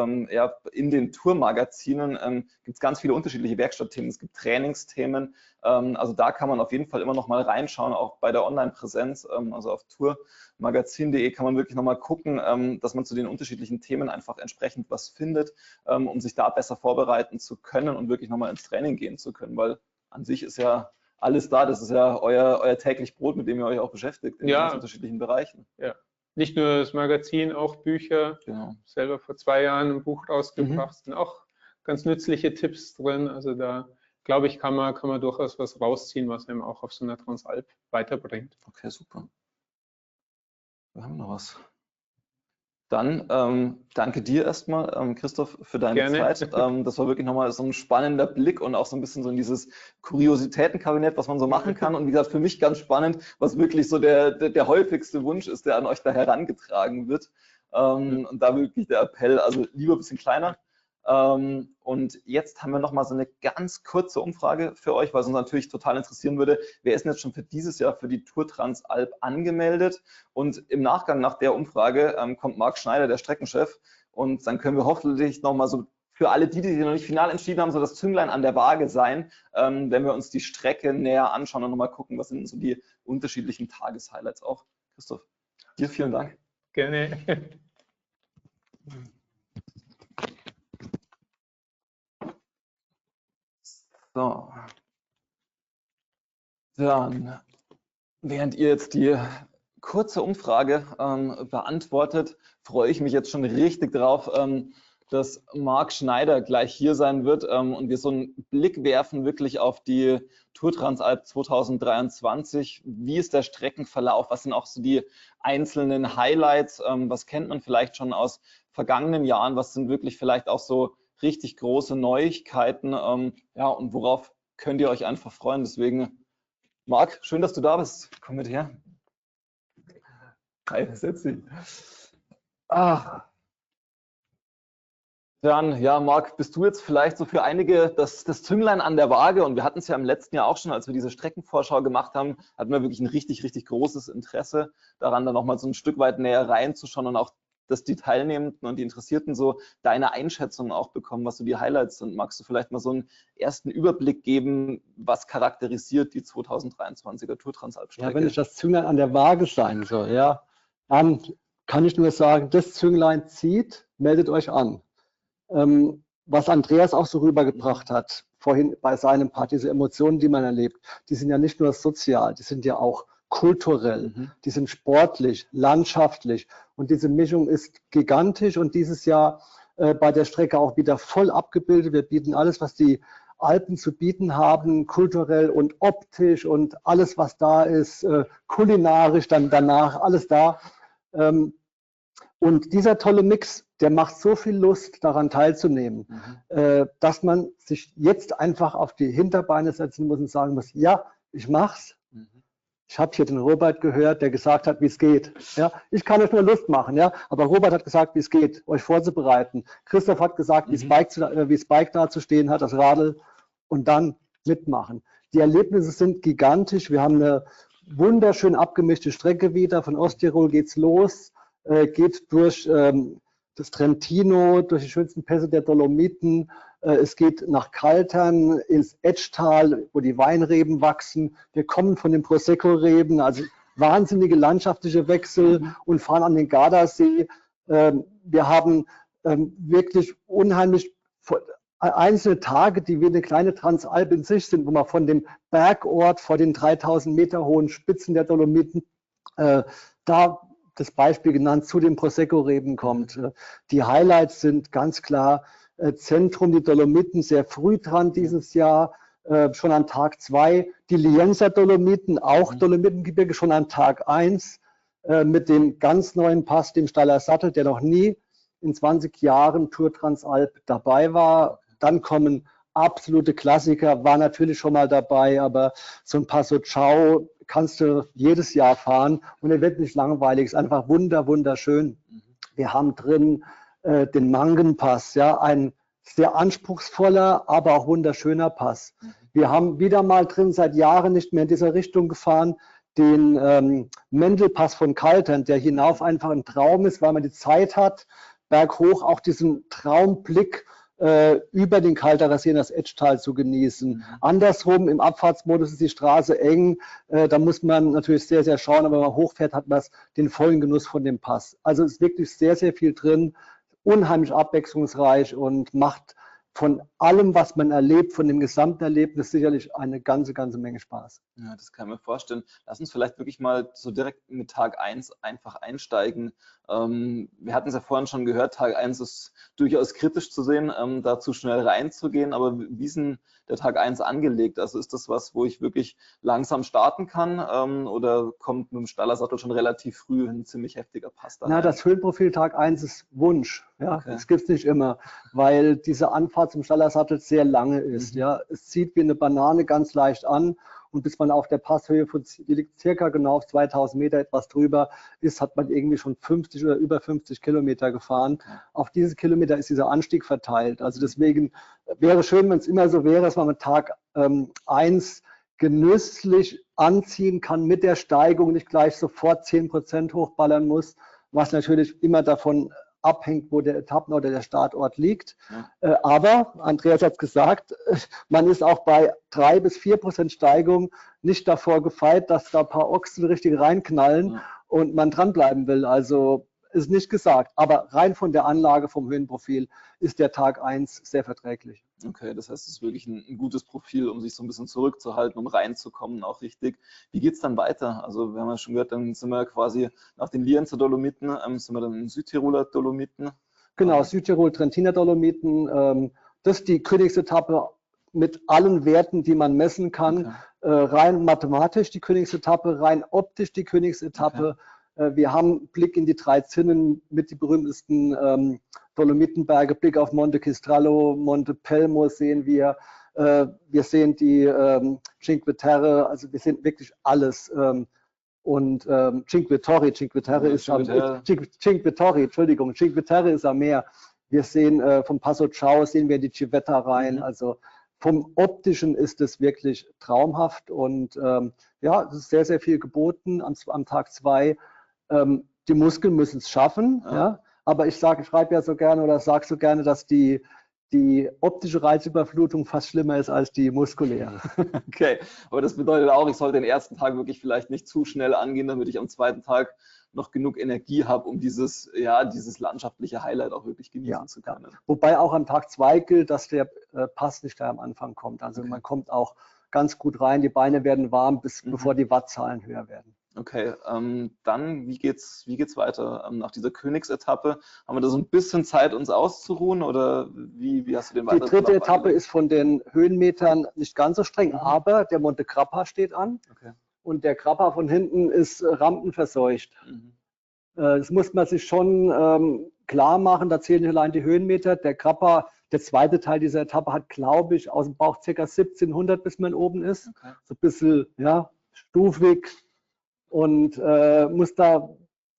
in den Tourmagazinen gibt es ganz viele unterschiedliche Werkstattthemen. Es gibt Trainingsthemen. Also da kann man auf jeden Fall immer noch mal reinschauen, auch bei der Online-Präsenz. Also auf tourmagazin.de kann man wirklich noch mal gucken, dass man zu den unterschiedlichen Themen einfach entsprechend was findet, um sich da besser vorbereiten zu können und wirklich noch mal ins Training gehen zu können, weil an sich ist ja alles da. Das ist ja euer täglich Brot, mit dem ihr euch auch beschäftigt in ganz unterschiedlichen Bereichen. Ja. Nicht nur das Magazin, auch Bücher. Genau. Selber vor 2 Jahren ein Buch rausgebracht, sind auch ganz nützliche Tipps drin. Also da, glaube ich, kann man durchaus was rausziehen, was einem auch auf so einer Transalp weiterbringt. Okay, super. Wir haben noch was. Dann danke dir erstmal, Christoph, für deine Zeit. Das war wirklich nochmal so ein spannender Blick und auch so ein bisschen so in dieses Kuriositätenkabinett, was man so machen kann. Und wie gesagt, für mich ganz spannend, was wirklich so der häufigste Wunsch ist, der an euch da herangetragen wird. Und da wirklich der Appell, also lieber ein bisschen kleiner, Und jetzt haben wir noch mal so eine ganz kurze Umfrage für euch, weil es uns natürlich total interessieren würde, wer ist denn jetzt schon für dieses Jahr für die Tour Transalp angemeldet? Und im Nachgang nach der Umfrage kommt Marc Schneider, der Streckenchef, und dann können wir hoffentlich noch mal so für alle die sich noch nicht final entschieden haben, so das Zünglein an der Waage sein, wenn wir uns die Strecke näher anschauen und nochmal gucken, was sind so die unterschiedlichen Tageshighlights auch. Christoph, dir vielen Dank. Gerne. So. Dann, während ihr jetzt die kurze Umfrage beantwortet, freue ich mich jetzt schon richtig drauf, dass Marc Schneider gleich hier sein wird und wir so einen Blick werfen wirklich auf die Tour Transalp 2023. Wie ist der Streckenverlauf? Was sind auch so die einzelnen Highlights? Was kennt man vielleicht schon aus vergangenen Jahren? Was sind wirklich vielleicht auch so richtig große Neuigkeiten? Ja, und worauf könnt ihr euch einfach freuen? Deswegen, Marc, schön, dass du da bist. Komm mit her. Hi, setz dich. Dann, ja, Marc, bist du jetzt vielleicht so für einige das Zünglein an der Waage? Und wir hatten es ja im letzten Jahr auch schon, als wir diese Streckenvorschau gemacht haben, hatten wir wirklich ein richtig, richtig großes Interesse daran, da nochmal so ein Stück weit näher reinzuschauen und auch, dass die Teilnehmenden und die Interessierten so deine Einschätzung auch bekommen, was so die Highlights sind. Magst du vielleicht mal so einen ersten Überblick geben, was charakterisiert die 2023er Tour Transalp-Strecke? Ja, wenn es das Zünglein an der Waage sein soll, ja, dann kann ich nur sagen, das Zünglein zieht, meldet euch an. Was Andreas auch so rübergebracht hat, vorhin bei seinem Part, diese Emotionen, die man erlebt, die sind ja nicht nur sozial, die sind ja auch kulturell, die sind sportlich, landschaftlich und diese Mischung ist gigantisch und dieses Jahr bei der Strecke auch wieder voll abgebildet. Wir bieten alles, was die Alpen zu bieten haben, kulturell und optisch und alles, was da ist, kulinarisch, dann danach, alles da. Und dieser tolle Mix, der macht so viel Lust, daran teilzunehmen, dass man sich jetzt einfach auf die Hinterbeine setzen muss und sagen muss, ja, ich mach's. Ich habe hier den Robert gehört, der gesagt hat, wie es geht. Ja, ich kann euch nur Lust machen, ja, aber Robert hat gesagt, wie es geht, euch vorzubereiten. Christoph hat gesagt, wie das Bike da zu stehen hat, das Radl, und dann mitmachen. Die Erlebnisse sind gigantisch. Wir haben eine wunderschön abgemischte Strecke wieder. Von Osttirol geht's los, geht durch das Trentino, durch die schönsten Pässe der Dolomiten. Es geht nach Kaltern ins Etschtal, wo die Weinreben wachsen. Wir kommen von den Prosecco-Reben, also wahnsinnige landschaftliche Wechsel und fahren an den Gardasee. Wir haben wirklich unheimlich einzelne Tage, die wie eine kleine Transalp in sich sind, wo man von dem Bergort vor den 3000 Meter hohen Spitzen der Dolomiten da das Beispiel genannt, zu den Prosecco-Reben kommt. Die Highlights sind ganz klar Zentrum, die Dolomiten sehr früh dran dieses Jahr, schon an Tag 2. Die Lienzer Dolomiten, auch Dolomitengebirge, schon an Tag 1 mit dem ganz neuen Pass, dem Staller Sattel, der noch nie in 20 Jahren Tour Transalp dabei war. Dann kommen absolute Klassiker, war natürlich schon mal dabei, aber so ein Passo Ciao kannst du jedes Jahr fahren und er wird nicht langweilig, ist einfach wunderschön. Wir haben drin den Mangenpass, ja, ein sehr anspruchsvoller, aber auch wunderschöner Pass. Wir haben wieder mal drin, seit Jahren nicht mehr in dieser Richtung gefahren, den Mendelpass von Kaltern, der hinauf einfach ein Traum ist, weil man die Zeit hat, berghoch auch diesen Traumblick über den Kalterer See in das Etschtal zu genießen. Andersrum, im Abfahrtsmodus ist die Straße eng, da muss man natürlich sehr schauen, aber wenn man hochfährt, hat man den vollen Genuss von dem Pass. Also es ist wirklich sehr viel drin, unheimlich abwechslungsreich und macht von allem, was man erlebt, von dem gesamten Erlebnis sicherlich eine ganze Menge Spaß. Ja, das kann ich mir vorstellen. Lass uns vielleicht wirklich mal so direkt mit Tag 1 einfach einsteigen. Wir hatten es ja vorhin schon gehört, Tag 1 ist durchaus kritisch zu sehen, da zu schnell reinzugehen, aber wie ist denn der Tag 1 angelegt? Also ist das was, wo ich wirklich langsam starten kann oder kommt mit dem Stallersattel schon relativ früh ein ziemlich heftiger Pass da rein? Na, das Höhenprofil Tag 1 ist Wunsch. Ja, okay. Das gibt es nicht immer, weil diese Anfahrt Abfahrt zum Stallersattel sehr lange ist. Ja, es zieht wie eine Banane ganz leicht an und bis man auf der Passhöhe die liegt circa genau auf 2000 Meter etwas drüber ist, hat man irgendwie schon 50 oder über 50 Kilometer gefahren. Auf diese Kilometer ist dieser Anstieg verteilt. Also deswegen wäre schön, wenn es immer so wäre, dass man mit Tag 1 genüsslich anziehen kann mit der Steigung, nicht gleich sofort 10% hochballern muss, was natürlich immer davon abhängt, wo der Etappen- oder der Startort liegt. Ja. Aber, Andreas hat es gesagt, man ist auch bei 3 bis 4% Steigung nicht davor gefeit, dass da ein paar Ochsen richtig reinknallen und man dranbleiben will. Also ist nicht gesagt, aber rein von der Anlage, vom Höhenprofil ist der Tag 1 sehr verträglich. Okay, das heißt, es ist wirklich ein gutes Profil, um sich so ein bisschen zurückzuhalten, um reinzukommen, auch richtig. Wie geht es dann weiter? Also wir haben ja schon gehört, dann sind wir quasi nach den Lienzer Dolomiten, sind wir dann in Südtiroler Dolomiten. Genau, Südtirol, Trentiner Dolomiten, das ist die Königsetappe mit allen Werten, die man messen kann. Okay. Rein mathematisch die Königsetappe, rein optisch die Königsetappe. Okay. Wir haben Blick in die 3 Zinnen mit die berühmtesten Dolomitenberge, Blick auf Monte Chistrallo, Monte Pelmo sehen wir. Wir sehen die Cinque Terre, also wir sehen wirklich alles. Und Cinque Torri ist am Meer. Wir sehen vom Passo Ciao sehen wir die Civetta rein. Also vom Optischen ist es wirklich traumhaft und ja, es ist sehr, sehr viel geboten am Tag 2. Die Muskeln müssen es schaffen, ja. Aber ich schreibe ja so gerne oder sage so gerne, dass die optische Reizüberflutung fast schlimmer ist als die muskuläre. Okay, aber das bedeutet auch, ich sollte den ersten Tag wirklich vielleicht nicht zu schnell angehen, damit ich am zweiten Tag noch genug Energie habe, um dieses landschaftliche Highlight auch wirklich genießen zu können. Ja. Wobei auch am Tag 2 gilt, dass der Pass nicht gleich am Anfang kommt. Also man kommt auch ganz gut rein, die Beine werden warm, bevor die Wattzahlen höher werden. Okay, dann wie geht's weiter? Nach dieser Königsetappe haben wir da so ein bisschen Zeit, uns auszuruhen oder wie hast du den weiteren Die dritte Etappe ist von den Höhenmetern nicht ganz so streng, aber der Monte Grappa steht an und der Grappa von hinten ist rampenverseucht. Das muss man sich schon klar machen, da zählen nicht allein die Höhenmeter. Der Grappa, der zweite Teil dieser Etappe hat, glaube ich, aus dem Bauch ca. 1700, bis man oben ist. Okay. So ein bisschen stufig. Und muss da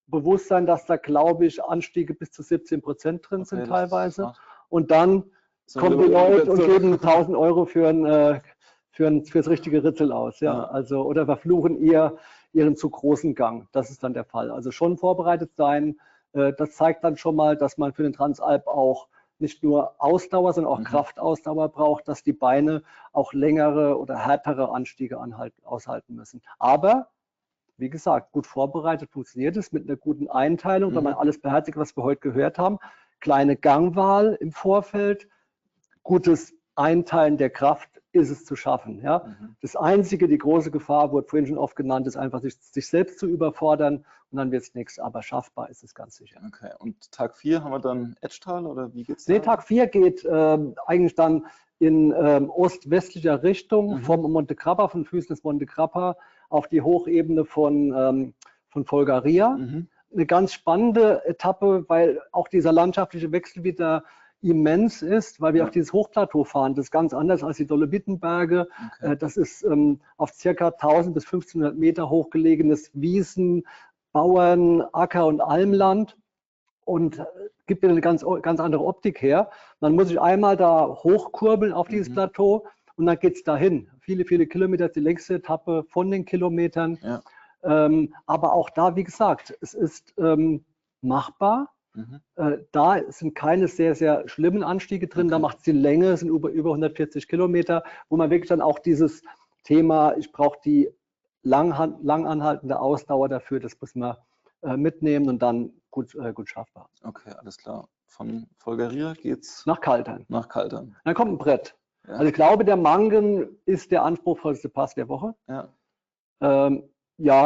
bewusst sein, dass da, glaube ich, Anstiege bis zu 17% drin sind teilweise. Und dann kommen die Leute und geben 1.000 Euro fürs richtige Ritzel aus. Ja. Also, oder verfluchen ihren zu großen Gang. Das ist dann der Fall. Also schon vorbereitet sein. Das zeigt dann schon mal, dass man für den Transalp auch nicht nur Ausdauer, sondern auch Kraftausdauer braucht, dass die Beine auch längere oder härtere Anstiege aushalten müssen. Aber wie gesagt, gut vorbereitet funktioniert es mit einer guten Einteilung, wenn man alles beherzigt, was wir heute gehört haben. Kleine Gangwahl im Vorfeld, gutes Einteilen der Kraft ist es zu schaffen. Ja? Das Einzige, die große Gefahr, wurde vorhin schon oft genannt, ist einfach, sich selbst zu überfordern und dann wird es nichts. Aber schaffbar ist es ganz sicher. Okay, und Tag 4 haben wir dann Etschtal oder wie geht's? Nee, Tag 4 geht eigentlich dann in ost-westlicher Richtung vom Monte Grappa, von Füßen des Monte Grappa auf die Hochebene von Folgaria. Eine ganz spannende Etappe, weil auch dieser landschaftliche Wechsel wieder immens ist, weil wir auf dieses Hochplateau fahren. Das ist ganz anders als die Dolomitenberge. Okay. Das ist auf ca. 1000 bis 1500 Meter hochgelegenes Wiesen, Bauern, Acker- und Almland und gibt mir eine ganz andere Optik her. Man muss sich einmal da hochkurbeln auf dieses Plateau und dann geht es dahin. Viele, viele Kilometer ist die längste Etappe von den Kilometern. Ja. Aber auch da, wie gesagt, es ist machbar. Da sind keine sehr, sehr schlimmen Anstiege drin. Da macht es die Länge, es sind über 140 Kilometer, wo man wirklich dann auch dieses Thema, ich brauche die lang anhaltende Ausdauer dafür, das muss man mitnehmen und dann gut schaffbar. Okay, alles klar. Von Folgaria geht's nach Kaltern. Dann kommt ein Brett. Ja. Also ich glaube, der Mangen ist der anspruchsvollste Pass der Woche. Ja.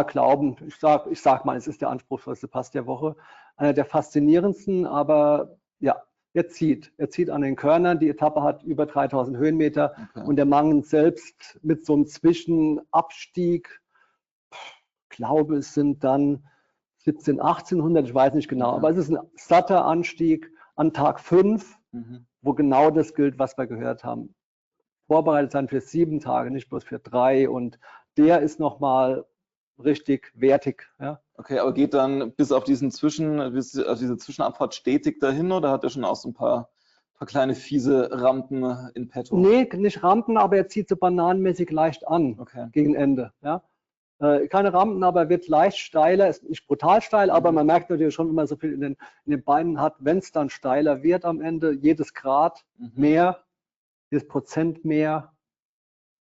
Glauben. Ich sag mal, es ist der anspruchsvollste Pass der Woche. Einer der faszinierendsten, aber ja, er zieht an den Körnern. Die Etappe hat über 3000 Höhenmeter und der Mangen selbst mit so einem Zwischenabstieg, ich glaube, es sind dann 1700, 1800, ich weiß nicht genau, aber es ist ein satter Anstieg an Tag 5, wo genau das gilt, was wir gehört haben. Vorbereitet sein für 7 Tage, nicht bloß für 3. Und der ist nochmal richtig wertig. Ja. Okay, aber geht dann bis auf diese Zwischenabfahrt stetig dahin oder hat er schon auch so ein paar kleine fiese Rampen in petto? Nee, nicht Rampen, aber er zieht so bananenmäßig leicht an gegen Ende. Ja. Keine Rampen, aber er wird leicht steiler, ist nicht brutal steil, aber man merkt natürlich schon, wenn man so viel in den Beinen hat, wenn es dann steiler wird am Ende, jedes Grad mehr, jedes Prozent mehr,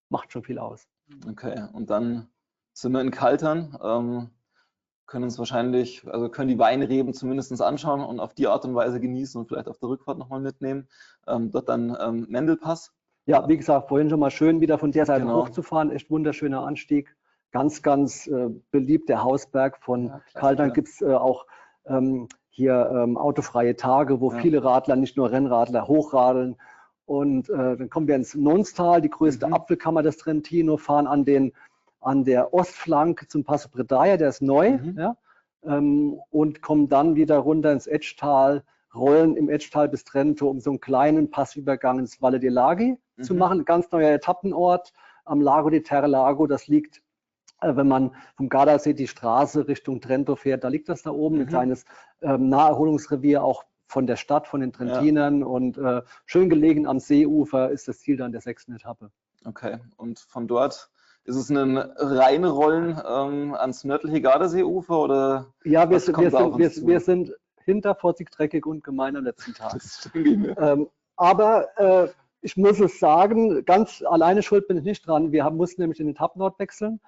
macht schon viel aus. Okay, und dann sind wir in Kaltern, können uns wahrscheinlich, also können die Weinreben zumindest anschauen und auf die Art und Weise genießen und vielleicht auf der Rückfahrt nochmal mitnehmen. Dort dann Mendelpass. Ja, wie gesagt, vorhin schon mal schön wieder von der Seite hochzufahren, echt wunderschöner Anstieg. Ganz, ganz beliebt, der Hausberg von Kaltern. Gibt es auch hier autofreie Tage, wo viele Radler, nicht nur Rennradler, hochradeln. Und dann kommen wir ins Nonstal, die größte Apfelkammer des Trentino, fahren an der Ostflanke zum Passo Bredaia, der ist neu, und kommen dann wieder runter ins Etschtal, rollen im Etschtal bis Trento, um so einen kleinen Passübergang ins Valle dei Laghi zu machen. Ganz neuer Etappenort am Lago di Terlago, das liegt, wenn man vom Gardasee die Straße Richtung Trento fährt, da liegt das da oben, ein kleines Naherholungsrevier, auch von der Stadt, von den Trentinern und schön gelegen am Seeufer ist das Ziel dann der 6. Etappe. Okay, und von dort ist es ein Reinrollen ans nördliche Gardaseeufer oder? Ja, wir sind hinter Vorzig-Dreckig und gemein am letzten Tag. Aber ich muss es sagen, ganz alleine schuld bin ich nicht dran. Wir mussten nämlich den Etappenort wechseln.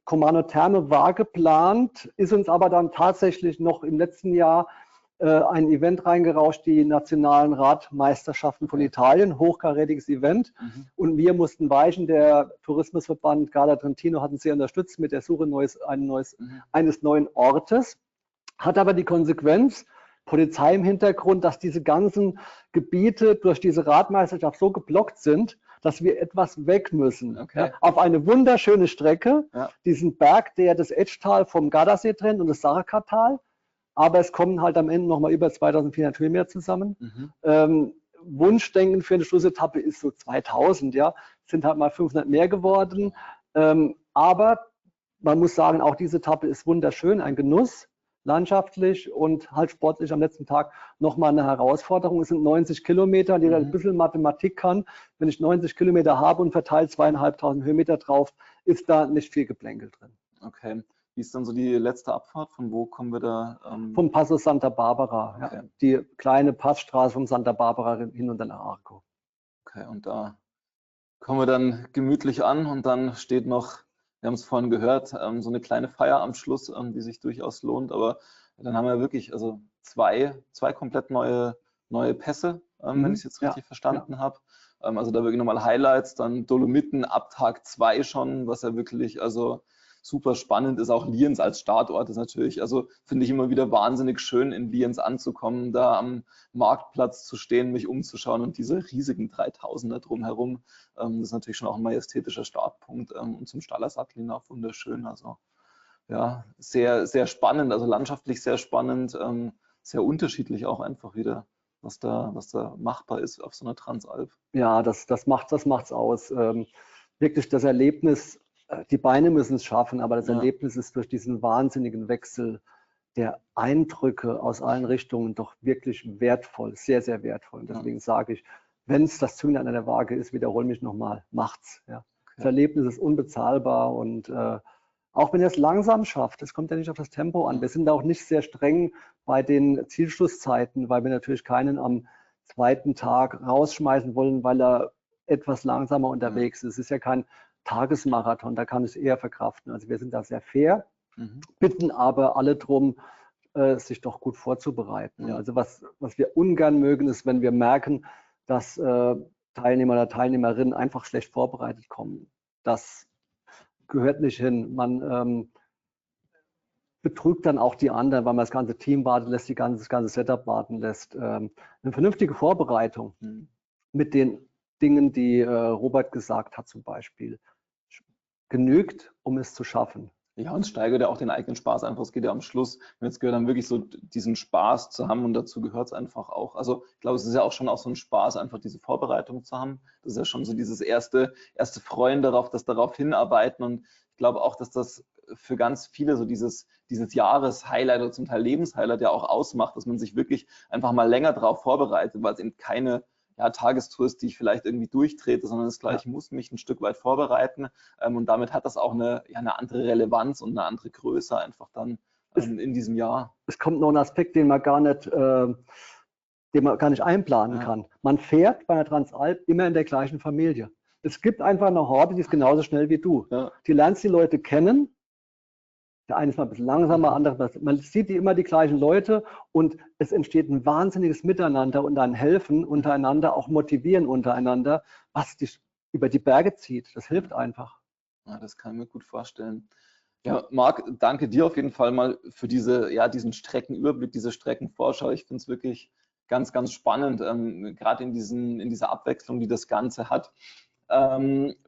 Comano Terme war geplant, ist uns aber dann tatsächlich noch im letzten Jahr ein Event reingerauscht, die nationalen Radmeisterschaften von Italien, hochkarätiges Event. Und wir mussten weichen. Der Tourismusverband Garda Trentino hat uns sehr unterstützt mit der Suche eines neuen Ortes. Hat aber die Konsequenz, Polizei im Hintergrund, dass diese ganzen Gebiete durch diese Radmeisterschaft so geblockt sind, dass wir etwas weg müssen. Auf eine wunderschöne Strecke, diesen Berg, der das Etschtal vom Gardasee trennt und das Sarakatal. Aber es kommen halt am Ende nochmal über 2400 Höhenmeter zusammen. Wunschdenken für eine Schlussetappe ist so 2000, sind halt mal 500 mehr geworden. Aber man muss sagen, auch diese Etappe ist wunderschön, ein Genuss, landschaftlich und halt sportlich am letzten Tag nochmal eine Herausforderung. Es sind 90 Kilometer, jeder ein bisschen Mathematik kann. Wenn ich 90 Kilometer habe und verteile 2500 Höhenmeter drauf, ist da nicht viel Geplänkel drin. Okay. Wie ist dann so die letzte Abfahrt? Von wo kommen wir da? Vom Passo Santa Barbara, die kleine Passstraße vom Santa Barbara hin und dann nach Arco. Okay, und da kommen wir dann gemütlich an und dann steht noch, wir haben es vorhin gehört, so eine kleine Feier am Schluss, die sich durchaus lohnt. Aber dann haben wir wirklich also zwei komplett neue Pässe, wenn ich es jetzt richtig verstanden habe. Also da wirklich nochmal Highlights, dann Dolomiten ab Tag 2 schon, was ja wirklich also super spannend ist. Auch Lienz als Startort ist natürlich, also finde ich immer wieder wahnsinnig schön, in Lienz anzukommen, da am Marktplatz zu stehen, mich umzuschauen und diese riesigen 3000er drumherum. Das ist natürlich schon auch ein majestätischer Startpunkt und zum Stallersattel auch wunderschön. Also ja, sehr, sehr spannend, also landschaftlich sehr spannend, sehr unterschiedlich auch einfach wieder, was da machbar ist auf so einer Transalp. Ja, das macht's aus. Wirklich das Erlebnis. Die Beine müssen es schaffen, aber das Erlebnis ist durch diesen wahnsinnigen Wechsel der Eindrücke aus allen Richtungen doch wirklich wertvoll, sehr, sehr wertvoll. Und deswegen sage ich, wenn es das Zünglein an der Waage ist, wiederhole mich nochmal, macht's. Ja. Das Erlebnis ist unbezahlbar und auch wenn ihr es langsam schafft, es kommt ja nicht auf das Tempo an. Wir sind auch nicht sehr streng bei den Zielschlusszeiten, weil wir natürlich keinen am zweiten Tag rausschmeißen wollen, weil er etwas langsamer unterwegs ist. Es ist ja kein Tagesmarathon, da kann es eher verkraften. Also wir sind da sehr fair, bitten aber alle darum, sich doch gut vorzubereiten. Ja, also was wir ungern mögen, ist, wenn wir merken, dass Teilnehmer oder Teilnehmerinnen einfach schlecht vorbereitet kommen. Das gehört nicht hin. Man betrügt dann auch die anderen, weil man das ganze Team warten lässt, das ganze Setup warten lässt. Eine vernünftige Vorbereitung mit den Dingen, die Robert gesagt hat zum Beispiel, genügt, um es zu schaffen. Ja, und es steigert ja auch den eigenen Spaß einfach. Es geht ja am Schluss, wenn jetzt gehört, dann wirklich so diesen Spaß zu haben und dazu gehört es einfach auch. Also ich glaube, es ist ja auch schon so ein Spaß, einfach diese Vorbereitung zu haben. Das ist ja schon so dieses erste Freuen darauf, das darauf hinarbeiten. Und ich glaube auch, dass das für ganz viele so dieses Jahreshighlight oder zum Teil Lebenshighlight ja auch ausmacht, dass man sich wirklich einfach mal länger darauf vorbereitet, weil es eben keine Tagestour ist, die ich vielleicht irgendwie durchtrete, sondern es gleich, ich muss mich ein Stück weit vorbereiten und damit hat das auch eine andere Relevanz und eine andere Größe einfach dann in diesem Jahr. Es kommt noch ein Aspekt, den man gar nicht einplanen kann. Man fährt bei einer Transalp immer in der gleichen Familie. Es gibt einfach eine Horde, die ist genauso schnell wie du. Ja. Die lernst die Leute kennen. Der eine ist mal ein bisschen langsamer, andere, man sieht immer die gleichen Leute und es entsteht ein wahnsinniges Miteinander und ein Helfen untereinander, auch Motivieren untereinander, was dich über die Berge zieht. Das hilft einfach. Ja, das kann ich mir gut vorstellen. Ja, Marc, danke dir auf jeden Fall mal für diesen Streckenüberblick, diese Streckenvorschau. Ich finde es wirklich ganz, ganz spannend, gerade in dieser Abwechslung, die das Ganze hat.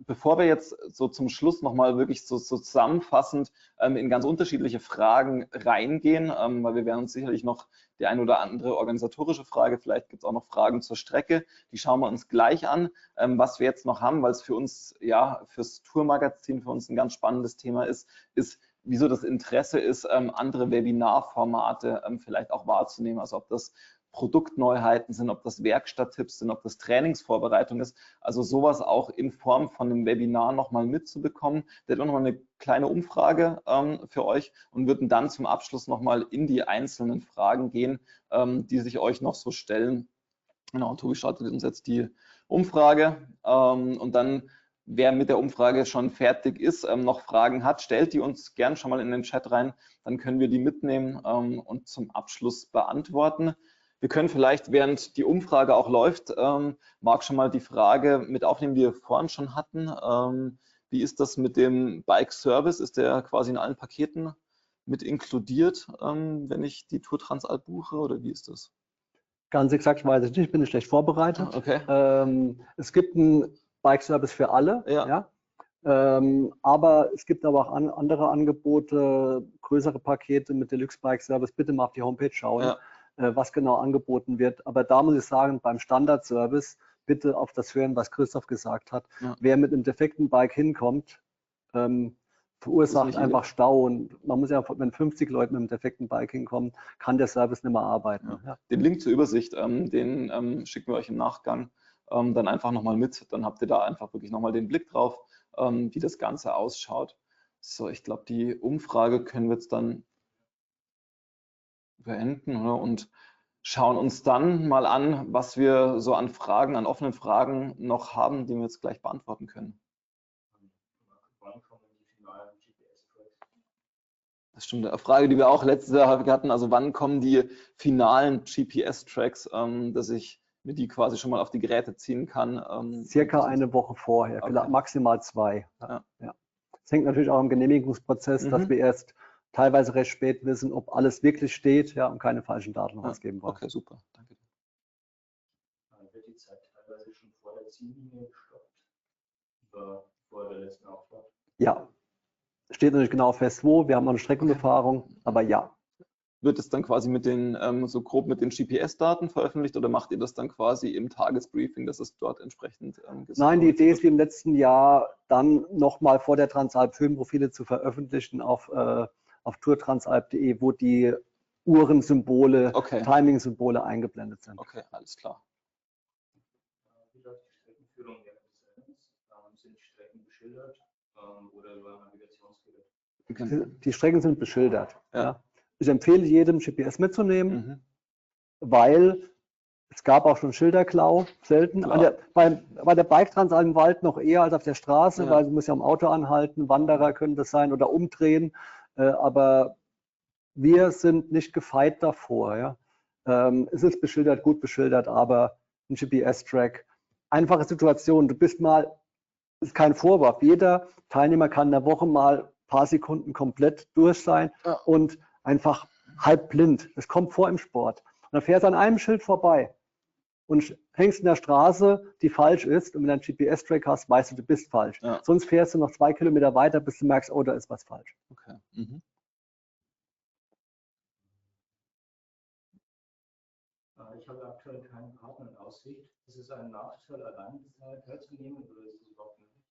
Bevor wir jetzt so zum Schluss nochmal wirklich so zusammenfassend in ganz unterschiedliche Fragen reingehen, weil wir werden uns sicherlich noch die eine oder andere organisatorische Frage, vielleicht gibt es auch noch Fragen zur Strecke, die schauen wir uns gleich an. Was wir jetzt noch haben, weil es für uns, fürs Tourmagazin, für uns ein ganz spannendes Thema ist, wieso das Interesse ist, andere Webinarformate vielleicht auch wahrzunehmen, also ob das Produktneuheiten sind, ob das Werkstatttipps sind, ob das Trainingsvorbereitung ist. Also sowas auch in Form von einem Webinar nochmal mitzubekommen. Der hat nochmal eine kleine Umfrage für euch und würden dann zum Abschluss nochmal in die einzelnen Fragen gehen, die sich euch noch so stellen. Genau, Tobi startet uns jetzt die Umfrage und dann, wer mit der Umfrage schon fertig ist, noch Fragen hat, stellt die uns gern schon mal in den Chat rein, dann können wir die mitnehmen und zum Abschluss beantworten. Wir können vielleicht, während die Umfrage auch läuft, Marc, schon mal die Frage mit aufnehmen, die wir vorhin schon hatten. Wie ist das mit dem Bike Service? Ist der quasi in allen Paketen mit inkludiert, wenn ich die Tour Transalp buche, oder wie ist das? Ganz exakt weiß ich nicht, bin ich schlecht vorbereitet. Okay. Es gibt einen Bike Service für alle, ja. Aber es gibt aber auch andere Angebote, größere Pakete mit Deluxe Bike Service. Bitte mal auf die Homepage schauen, was genau angeboten wird. Aber da muss ich sagen, beim Standard-Service bitte auf das hören, was Christoph gesagt hat. Ja. Wer mit einem defekten Bike hinkommt, verursacht einfach Stau. Und man muss ja, wenn 50 Leute mit einem defekten Bike hinkommen, kann der Service nicht mehr arbeiten. Ja. Ja. Den Link zur Übersicht, den schicken wir euch im Nachgang dann einfach nochmal mit. Dann habt ihr da einfach wirklich nochmal den Blick drauf, wie das Ganze ausschaut. So, ich glaube, die Umfrage können wir jetzt dann beenden, oder? Und schauen uns dann mal an, was wir so an Fragen, an offenen Fragen noch haben, die wir jetzt gleich beantworten können. Wann kommen die finalen GPS-Tracks? Das stimmt, eine Frage, die wir auch letztes Jahr häufig hatten, also wann kommen die finalen GPS-Tracks, dass ich mir die quasi schon mal auf die Geräte ziehen kann? Circa eine Woche vorher, okay. Maximal 2. Ja. Das hängt natürlich auch am Genehmigungsprozess, dass wir erst teilweise recht spät wissen, ob alles wirklich steht, und keine falschen Daten rausgeben wollen. Okay, super, danke. Wird die Zeit teilweise schon vor der Ziellinie gestoppt? Vor der letzten Auffahrt? Ja, steht natürlich genau fest, wo. Wir haben noch eine Streckenbefahrung, aber ja. Wird es dann quasi mit den, so grob mit den GPS-Daten veröffentlicht oder macht ihr das dann quasi im Tagesbriefing, dass es dort entsprechend Nein, die Idee ist wie im letzten Jahr, dann nochmal vor der Transalp Filmprofile zu veröffentlichen auf tourtransalp.de, wo die Uhrensymbole, Timing-Symbole eingeblendet sind. Okay, alles klar. Wie läuft die Streckenführung während des Rennens? Sind die Strecken beschildert oder über Navigationsgerät? Die Strecken sind beschildert. Ja. Ich empfehle jedem, GPS mitzunehmen, weil es gab auch schon Schilderklau, selten. Bei der Bike-Transalp im Wald noch eher als auf der Straße, weil du musst ja am Auto anhalten, Wanderer können das sein oder umdrehen. Aber wir sind nicht gefeit davor. Ja. Es ist beschildert, gut beschildert, aber ein GPS-Track. Einfache Situation, du bist mal, ist kein Vorwurf, jeder Teilnehmer kann in der Woche mal ein paar Sekunden komplett durch sein und einfach halb blind. Das kommt vor im Sport. Und dann fährst du an einem Schild vorbei. und hängst in der Straße, die falsch ist, und wenn du einen GPS-Track hast, weißt du, du bist falsch. Ja. Sonst fährst du noch 2 Kilometer weiter, bis du merkst, oh, da ist was falsch. Okay. Mhm. Ich habe aktuell keinen Partner in Aussicht. Ist es ein Nachteil, allein teilzunehmen oder ist es überhaupt möglich?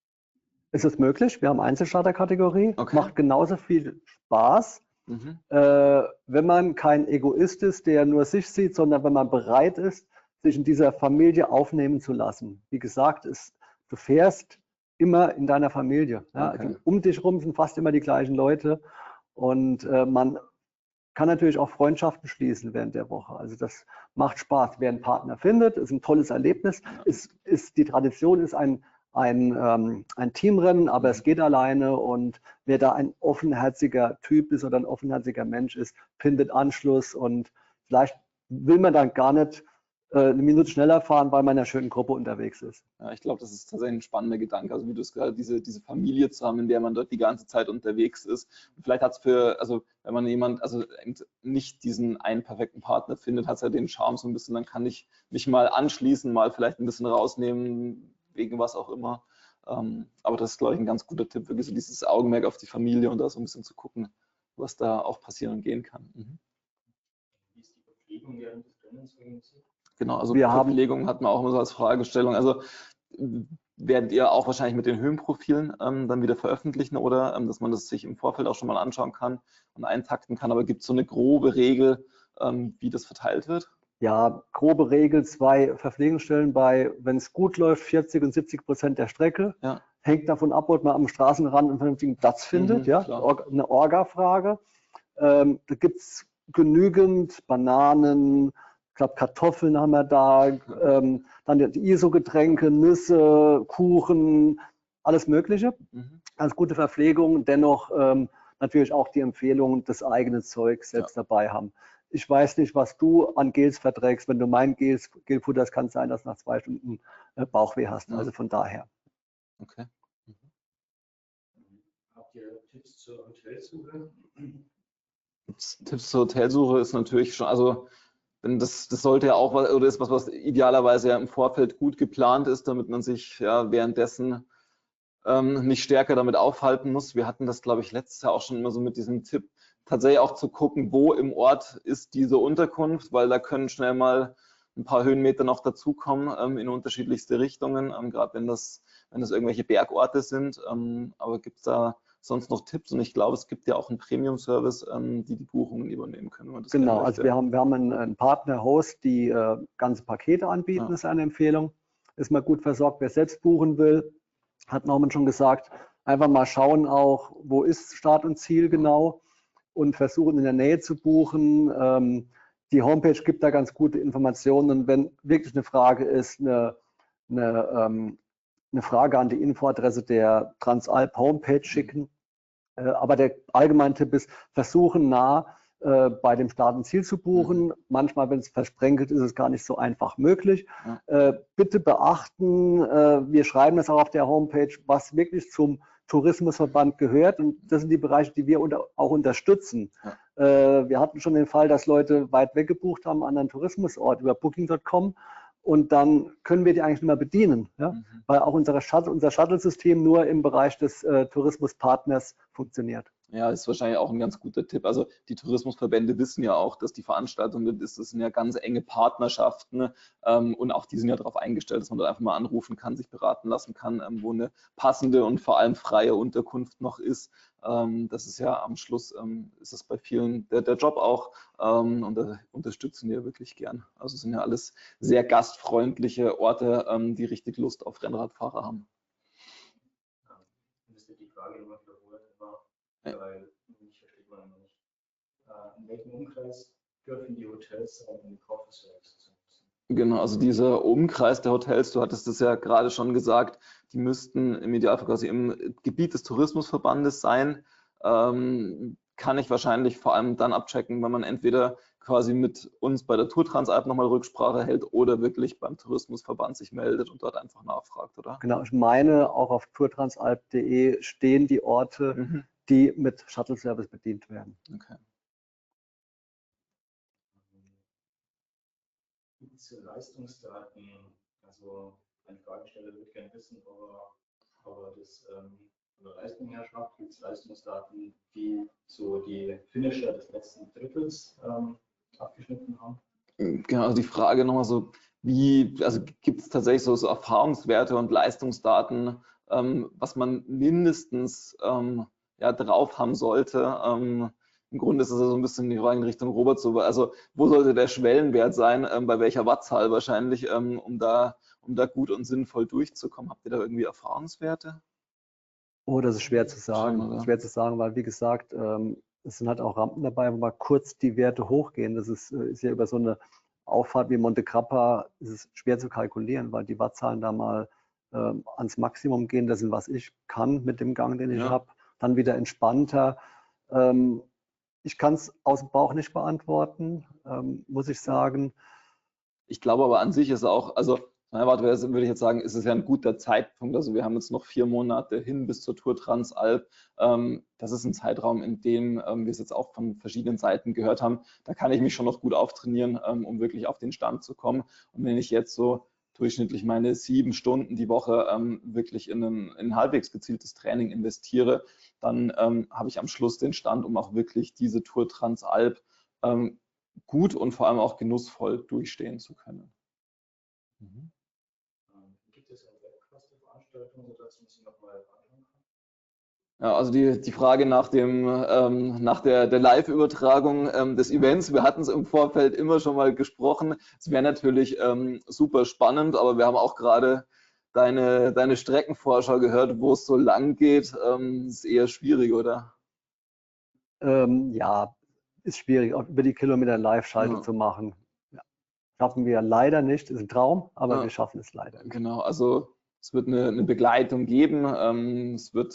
Ist es möglich? Wir haben Einzelstarter-Kategorie, Okay. macht genauso viel Spaß. Mhm. Wenn man kein Egoist ist, der nur sich sieht, sondern wenn man bereit ist, sich in dieser Familie aufnehmen zu lassen. Wie gesagt, du fährst immer in deiner Familie. Ja? Okay. Um dich rum sind fast immer die gleichen Leute und man kann natürlich auch Freundschaften schließen während der Woche. Also das macht Spaß. Wer einen Partner findet, ist ein tolles Erlebnis. Die Tradition ist ein Teamrennen, aber es geht alleine, und wer da ein offenherziger Typ ist oder ein offenherziger Mensch ist, findet Anschluss, und vielleicht will man dann gar nicht eine Minute schneller fahren, weil man in einer schönen Gruppe unterwegs ist. Ja, ich glaube, das ist tatsächlich ein spannender Gedanke. Also wie du es gerade, diese Familie zu haben, in der man dort die ganze Zeit unterwegs ist. Und vielleicht hat es wenn man nicht diesen einen perfekten Partner findet, hat es ja den Charme so ein bisschen, dann kann ich mich mal anschließen, mal vielleicht ein bisschen rausnehmen, wegen was auch immer. Aber das ist, glaube ich, ein ganz guter Tipp, wirklich so dieses Augenmerk auf die Familie und da so ein bisschen zu gucken, was da auch passieren und gehen kann. Mhm. Wie ist die Verpflegung während des Rennens organisiert? Genau, also Verpflegung hat man auch immer so als Fragestellung. Also werdet ihr auch wahrscheinlich mit den Höhenprofilen dann wieder veröffentlichen, oder dass man das sich im Vorfeld auch schon mal anschauen kann und eintakten kann. Aber gibt es so eine grobe Regel, wie das verteilt wird? Ja, grobe Regel, 2 Verpflegungsstellen bei, wenn es gut läuft, 40 und 70% der Strecke. Ja. Hängt davon ab, ob man am Straßenrand einen vernünftigen Platz findet. Ja? Eine Orga-Frage. Da gibt es genügend Bananen, ich glaube Kartoffeln haben wir da, dann die ISO-Getränke, Nüsse, Kuchen, alles Mögliche. Ganz gute Verpflegung, dennoch natürlich auch die Empfehlung, das eigene Zeug selbst dabei haben. Ich weiß nicht, was du an Gels verträgst. Wenn du mein Gelfutter hast, kann es sein, dass du nach 2 Stunden Bauchweh hast. Also von daher. Okay. Habt ihr Tipps zur Hotelsuche? Tipps zur Hotelsuche ist natürlich schon, also das sollte ja auch, oder ist was idealerweise ja im Vorfeld gut geplant ist, damit man sich ja währenddessen nicht stärker damit aufhalten muss. Wir hatten das, glaube ich, letztes Jahr auch schon immer so mit diesem Tipp, tatsächlich auch zu gucken, wo im Ort ist diese Unterkunft, weil da können schnell mal ein paar Höhenmeter noch dazukommen in unterschiedlichste Richtungen, gerade wenn das irgendwelche Bergorte sind. Aber gibt es da sonst noch Tipps? Und ich glaube, es gibt ja auch einen Premium-Service, die Buchungen übernehmen können. Wenn man das genau, also wir haben einen Partner-Host, die ganze Pakete anbieten, ist eine Empfehlung. Ist mal gut versorgt, wer selbst buchen will. Hat Norman schon gesagt, einfach mal schauen auch, wo ist Start und Ziel genau, und versuchen in der Nähe zu buchen. Die Homepage gibt da ganz gute Informationen, und wenn wirklich eine Frage ist, eine Frage an die Infoadresse der Transalp Homepage schicken. Aber der allgemeine Tipp ist, versuchen bei dem Start und Ziel zu buchen. Manchmal, wenn es versprenkelt ist, ist es gar nicht so einfach möglich. Bitte beachten, wir schreiben das auch auf der Homepage, was wirklich zum Tourismusverband gehört, und das sind die Bereiche, die wir auch unterstützen. Wir hatten schon den Fall, dass Leute weit weg gebucht haben an einen Tourismusort über Booking.com, und dann können wir die eigentlich nicht mehr bedienen, weil auch unser Shuttle-System nur im Bereich des Tourismuspartners funktioniert. Ja, ist wahrscheinlich auch ein ganz guter Tipp. Also die Tourismusverbände wissen ja auch, dass die Veranstaltungen, das sind ja ganz enge Partnerschaften, und auch die sind ja darauf eingestellt, dass man da einfach mal anrufen kann, sich beraten lassen kann, wo eine passende und vor allem freie Unterkunft noch ist. Das ist ja am Schluss, ist das bei vielen der Job auch, und da unterstützen wir wirklich gern. Also es sind ja alles sehr gastfreundliche Orte, die richtig Lust auf Rennradfahrer haben. Müsste die Frage immer wiederholen, weil mich versteht man immer nicht. In welchem Umkreis dürfen die Hotels sein, um die Kofferservice zu nutzen? Genau, also dieser Umkreis der Hotels, du hattest es ja gerade schon gesagt, die müssten im Idealfall quasi im Gebiet des Tourismusverbandes sein. Kann ich wahrscheinlich vor allem dann abchecken, wenn man entweder quasi mit uns bei der Tour Transalp nochmal Rücksprache hält oder wirklich beim Tourismusverband sich meldet und dort einfach nachfragt, oder? Genau, ich meine, auch auf tourtransalp.de stehen die Orte, die mit Shuttle-Service bedient werden. Okay. Gibt diese Leistungsdaten, also ein Fragesteller würde gerne wissen, ob er das von der Leistung her schafft. Gibt es Leistungsdaten, die so die Finisher des letzten Drittels abgeschnitten haben? Genau, also die Frage nochmal so, also gibt es tatsächlich so Erfahrungswerte und Leistungsdaten, was man mindestens ja, drauf haben sollte? Im Grunde ist es so ein bisschen die Frage in Richtung Robert, so, also wo sollte der Schwellenwert sein, bei welcher Wattzahl wahrscheinlich, um da gut und sinnvoll durchzukommen? Habt ihr da irgendwie Erfahrungswerte? Oh, das ist schwer zu sagen. Schon, oder? Schwer zu sagen, weil wie gesagt, es sind halt auch Rampen dabei, wo mal kurz die Werte hochgehen. Das ist ja über so eine Auffahrt wie Monte Grappa ist es schwer zu kalkulieren, weil die Wattzahlen da mal ans Maximum gehen. Das ist, was ich kann mit dem Gang, den ich Ja. habe. Dann wieder entspannter. Ich kann es aus dem Bauch nicht beantworten, muss ich sagen. Ich glaube aber an sich ist auch, also würde ich jetzt sagen, ist es ja ein guter Zeitpunkt. Also wir haben jetzt noch 4 Monate hin bis zur Tour Transalp. Das ist ein Zeitraum, in dem wir es jetzt auch von verschiedenen Seiten gehört haben. Da kann ich mich schon noch gut auftrainieren, um wirklich auf den Stand zu kommen. Und wenn ich jetzt so durchschnittlich meine 7 Stunden die Woche wirklich in ein halbwegs gezieltes Training investiere, dann habe ich am Schluss den Stand, um auch wirklich diese Tour Transalp gut und vor allem auch genussvoll durchstehen zu können. Mhm. Gibt es eine Webcast-Veranstaltung, sodass man sie nochmal anschauen kann? Ja, also die Frage nach der Live-Übertragung des Events, wir hatten es im Vorfeld immer schon mal gesprochen. Es wäre natürlich super spannend, aber wir haben auch gerade deine Streckenvorschau gehört, wo es so lang geht. Ist eher schwierig, oder? Ja, ist schwierig, auch über die Kilometer Live-Schaltung zu machen. Ja. Schaffen wir leider nicht, ist ein Traum, aber wir schaffen es leider nicht. Genau, also es wird eine Begleitung geben, es wird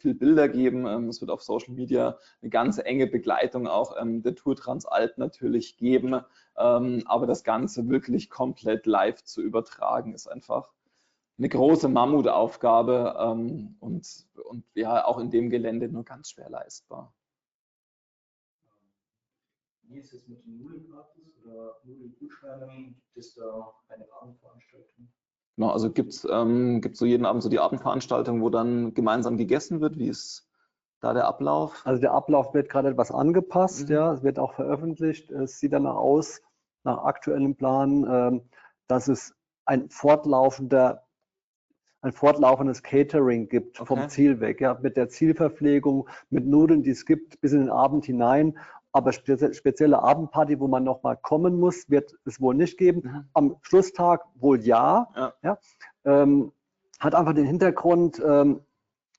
viel Bilder geben, es wird auf Social Media eine ganz enge Begleitung auch der Tour Transalp natürlich geben, aber das Ganze wirklich komplett live zu übertragen, ist einfach eine große Mammutaufgabe und ja auch in dem Gelände nur ganz schwer leistbar. Wie ist es mit den Nudelgratis oder Nudelgutscheinen? Gibt es da eine Abendveranstaltung? Genau, also gibt es so jeden Abend so die Abendveranstaltung, wo dann gemeinsam gegessen wird? Wie ist da der Ablauf? Also der Ablauf wird gerade etwas angepasst, ja, es wird auch veröffentlicht. Es sieht danach aus, nach aktuellem Plan, dass es ein fortlaufendes Catering gibt vom Ziel weg, ja, mit der Zielverpflegung, mit Nudeln, die es gibt, bis in den Abend hinein. Aber spezielle Abendparty, wo man nochmal kommen muss, wird es wohl nicht geben. Am Schlusstag wohl ja. Hat einfach den Hintergrund, wir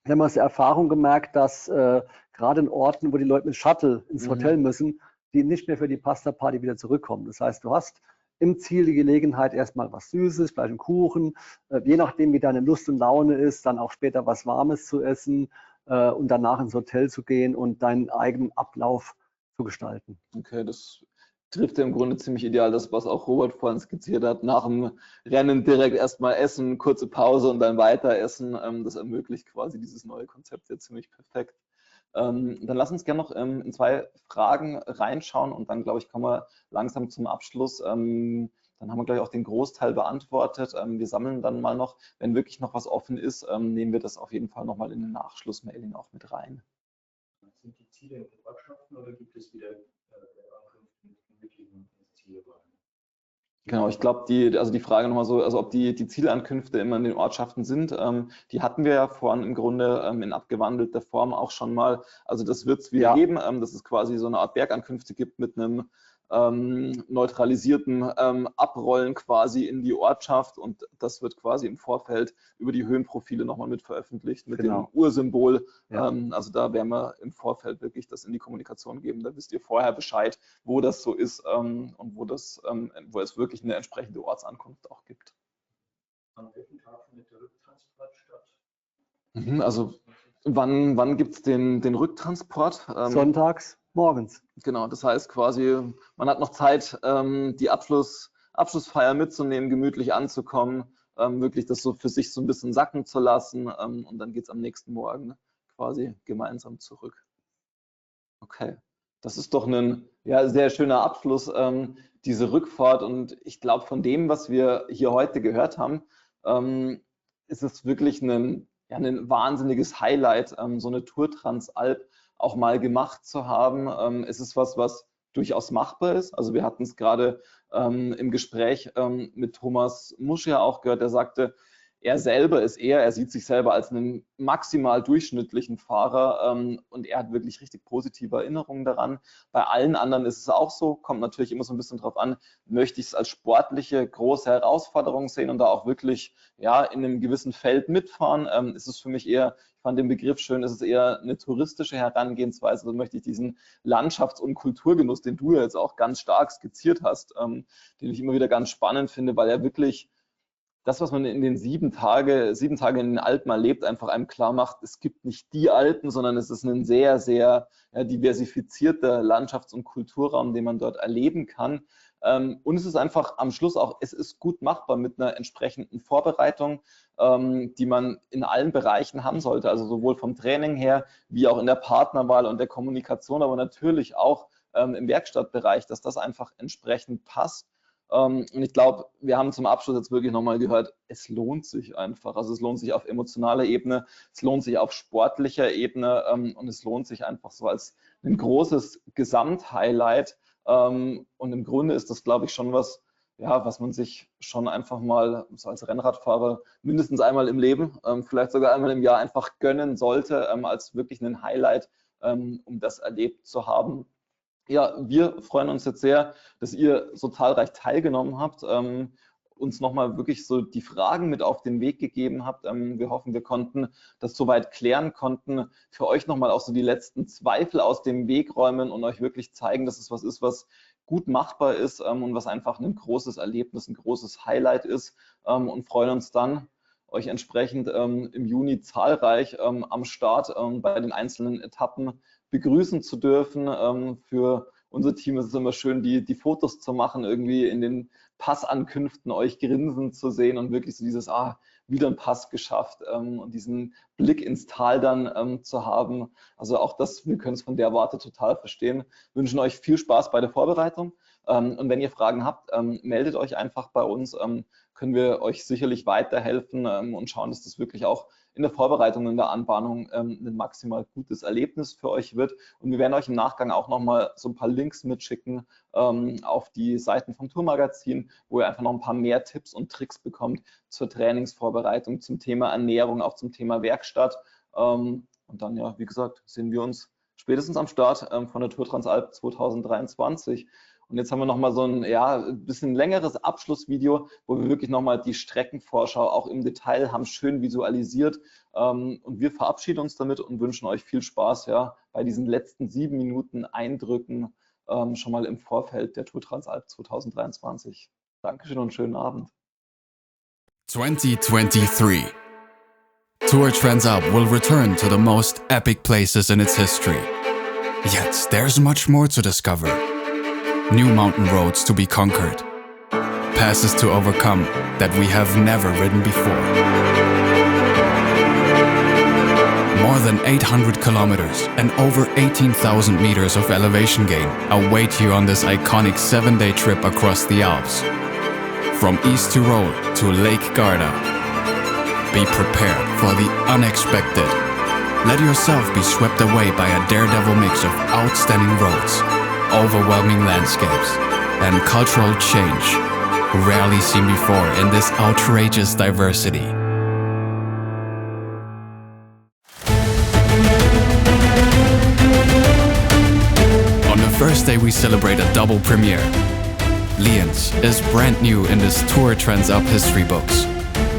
haben aus der Erfahrung gemerkt, dass gerade in Orten, wo die Leute mit Shuttle ins Hotel müssen, die nicht mehr für die Pasta-Party wieder zurückkommen. Das heißt, du hast im Ziel die Gelegenheit, erstmal was Süßes, vielleicht einen Kuchen, je nachdem, wie deine Lust und Laune ist, dann auch später was Warmes zu essen und danach ins Hotel zu gehen und deinen eigenen Ablauf zu gestalten. Okay, das trifft ja im Grunde ziemlich ideal das, was auch Robert vorhin skizziert hat. Nach dem Rennen direkt erstmal essen, kurze Pause und dann weiter essen. Das ermöglicht quasi dieses neue Konzept ja ziemlich perfekt. Dann lass uns gerne noch in 2 Fragen reinschauen und dann, glaube ich, kommen wir langsam zum Abschluss. Dann haben wir gleich auch den Großteil beantwortet. Wir sammeln dann mal noch, wenn wirklich noch was offen ist, nehmen wir das auf jeden Fall nochmal in den Nachschlussmailing auch mit rein. Sind die Ziele in den Ortschaften oder gibt es wieder Ankünfte mit wirklichen Zielwagen? Genau, ich glaube, die Frage nochmal so, also ob die Zielankünfte immer in den Ortschaften sind, die hatten wir ja vorhin im Grunde in abgewandelter Form auch schon mal. Also das wird es wieder geben, dass es quasi so eine Art Bergankünfte gibt mit einem neutralisierten Abrollen quasi in die Ortschaft und das wird quasi im Vorfeld über die Höhenprofile nochmal mit veröffentlicht, mit dem Ursymbol. Also da werden wir im Vorfeld wirklich das in die Kommunikation geben. Da wisst ihr vorher Bescheid, wo das so ist und wo es wirklich eine entsprechende Ortsankunft auch gibt. An welchem Tag findet der Rücktransport statt? Also wann gibt es den Rücktransport? Sonntags morgens. Genau, das heißt quasi, man hat noch Zeit, die Abschlussfeier mitzunehmen, gemütlich anzukommen, wirklich das so für sich so ein bisschen sacken zu lassen und dann geht es am nächsten Morgen quasi gemeinsam zurück. Okay. Das ist doch ein sehr schöner Abschluss, diese Rückfahrt. Und ich glaube, von dem, was wir hier heute gehört haben, ist es wirklich ein wahnsinniges Highlight, so eine Tour Transalp auch mal gemacht zu haben. Es ist was durchaus machbar ist. Also wir hatten es gerade im Gespräch mit Thomas Musch ja auch gehört, der sagte, er sieht sich selber als einen maximal durchschnittlichen Fahrer und er hat wirklich richtig positive Erinnerungen daran. Bei allen anderen ist es auch so, kommt natürlich immer so ein bisschen drauf an, möchte ich es als sportliche große Herausforderung sehen und da auch wirklich in einem gewissen Feld mitfahren. Ist es für mich eher, ich fand den Begriff schön, ist es eher eine touristische Herangehensweise, also möchte ich diesen Landschafts- und Kulturgenuss, den du ja jetzt auch ganz stark skizziert hast, den ich immer wieder ganz spannend finde, weil er wirklich das, was man in den 7 Tage in den Alpen erlebt, einfach einem klar macht, es gibt nicht die Alpen, sondern es ist ein sehr, sehr diversifizierter Landschafts- und Kulturraum, den man dort erleben kann. Und es ist einfach am Schluss auch, es ist gut machbar mit einer entsprechenden Vorbereitung, die man in allen Bereichen haben sollte, also sowohl vom Training her, wie auch in der Partnerwahl und der Kommunikation, aber natürlich auch im Werkstattbereich, dass das einfach entsprechend passt. Und ich glaube, wir haben zum Abschluss jetzt wirklich nochmal gehört, es lohnt sich einfach. Also es lohnt sich auf emotionaler Ebene, es lohnt sich auf sportlicher Ebene und es lohnt sich einfach so als ein großes Gesamthighlight. Und im Grunde ist das, glaube ich, schon was man sich schon einfach mal so als Rennradfahrer mindestens einmal im Leben, vielleicht sogar einmal im Jahr einfach gönnen sollte, als wirklich ein Highlight, um das erlebt zu haben. Ja, wir freuen uns jetzt sehr, dass ihr so zahlreich teilgenommen habt, uns nochmal wirklich so die Fragen mit auf den Weg gegeben habt. Wir hoffen, wir konnten das soweit klären, konnten für euch nochmal auch so die letzten Zweifel aus dem Weg räumen und euch wirklich zeigen, dass es was ist, was gut machbar ist und was einfach ein großes Erlebnis, ein großes Highlight ist und freuen uns dann, euch entsprechend im Juni zahlreich am Start bei den einzelnen Etappen begrüßen zu dürfen. Für unser Team ist es immer schön, die Fotos zu machen, irgendwie in den Passankünften euch grinsen zu sehen und wirklich so dieses, wieder ein Pass geschafft und diesen Blick ins Tal dann zu haben. Also auch das, wir können es von der Warte total verstehen. Wir wünschen euch viel Spaß bei der Vorbereitung. Und wenn ihr Fragen habt, meldet euch einfach bei uns, können wir euch sicherlich weiterhelfen und schauen, dass das wirklich auch in der Vorbereitung, in der Anbahnung ein maximal gutes Erlebnis für euch wird. Und wir werden euch im Nachgang auch nochmal so ein paar Links mitschicken auf die Seiten vom Tourmagazin, wo ihr einfach noch ein paar mehr Tipps und Tricks bekommt zur Trainingsvorbereitung, zum Thema Ernährung, auch zum Thema Werkstatt. Und dann, wie gesagt, sehen wir uns spätestens am Start von der Tour Transalp 2023. Und jetzt haben wir nochmal so ein bisschen längeres Abschlussvideo, wo wir wirklich nochmal die Streckenvorschau auch im Detail haben schön visualisiert. Und wir verabschieden uns damit und wünschen euch viel Spaß bei diesen letzten 7 Minuten Eindrücken schon mal im Vorfeld der Tour Transalp 2023. Dankeschön und schönen Abend. 2023. Tour Transalp will return to the most epic places in its history. Yet there's much more to discover. New mountain roads to be conquered, passes to overcome that we have never ridden before. More than 800 kilometers and over 18,000 meters of elevation gain await you on this iconic 7-day trip across the Alps. From East Tyrol to Lake Garda. Be prepared for the unexpected. Let yourself be swept away by a daredevil mix of outstanding roads, overwhelming landscapes, and cultural change rarely seen before in this outrageous diversity. On the first day we celebrate a double premiere. Lienz is brand new in this Tour Transalp history books.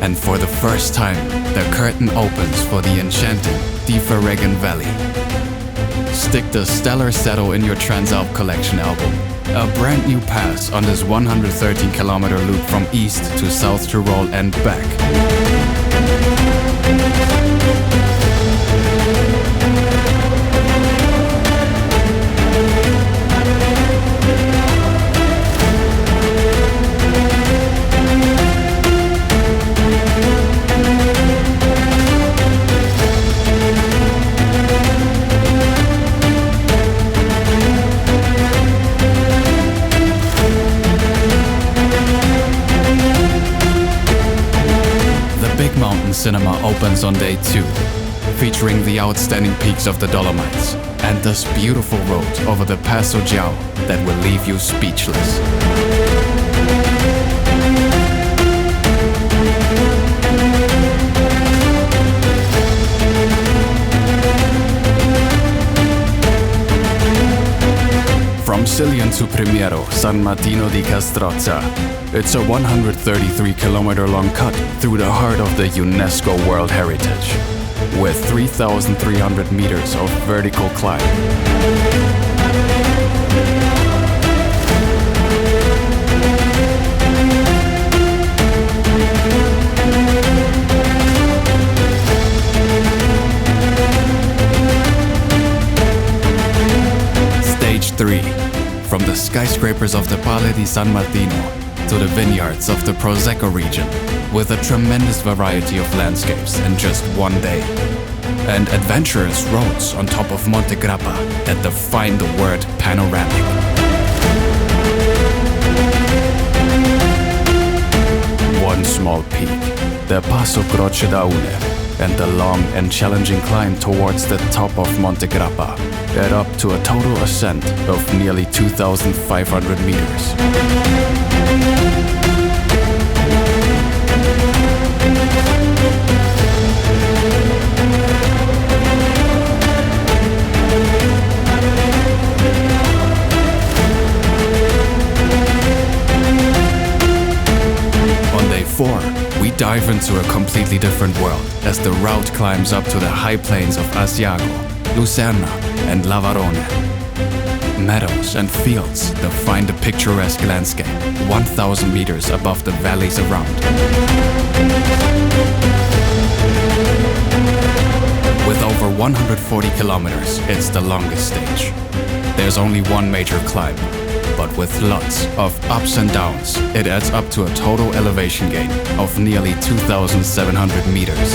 And for the first time, the curtain opens for the enchanting Dieferregen Valley. Stick the stellar saddle in your Transalp Collection album. A brand new pass on this 113-kilometer loop from east to South Tyrol and back. opens on day 2, featuring the outstanding peaks of the Dolomites and this beautiful road over the Passo Giao that will leave you speechless. From Silion to Primiero, San Martino di Castrozza, it's a 133-kilometer long cut through the heart of the UNESCO World Heritage, with 3,300 meters of vertical climb. Stage 3. From the skyscrapers of the Palle di San Martino to the vineyards of the Prosecco region, with a tremendous variety of landscapes in just one day. And adventurous roads on top of Monte Grappa that define the word panoramic. One small peak, the Passo Croce da Une, and the long and challenging climb towards the top of Monte Grappa add up to a total ascent of nearly 2,500 meters. On day 4, we dive into a completely different world as the route climbs up to the high plains of Asiago, Lucerna, and Lavarone. Meadows and fields define the picturesque landscape 1,000 meters above the valleys around. With over 140 kilometers, it's the longest stage. There's only one major climb, but with lots of ups and downs, it adds up to a total elevation gain of nearly 2,700 meters.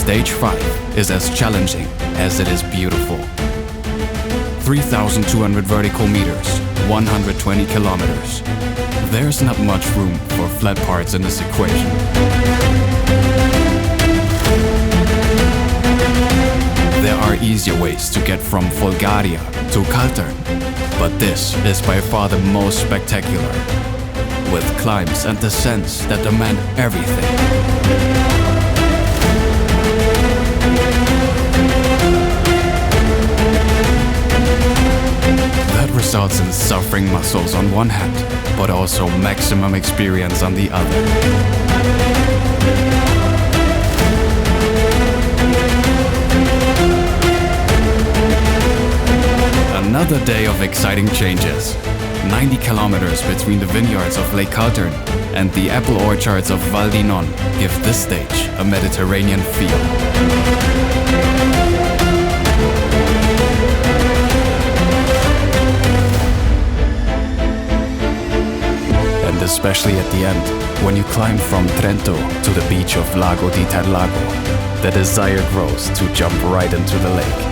Stage 5 is as challenging as it is beautiful. 3,200 vertical meters, 120 kilometers. There's not much room for flat parts in this equation. There are easier ways to get from Folgaria to Kaltern, but this is by far the most spectacular, with climbs and descents that demand everything. That results in suffering muscles on one hand, but also maximum experience on the other. Another day of exciting changes. 90 kilometers between the vineyards of Lake Kaltern and the apple orchards of Val di Non give this stage a Mediterranean feel. And especially at the end, when you climb from Trento to the beach of Lago di Tarlago, the desire grows to jump right into the lake.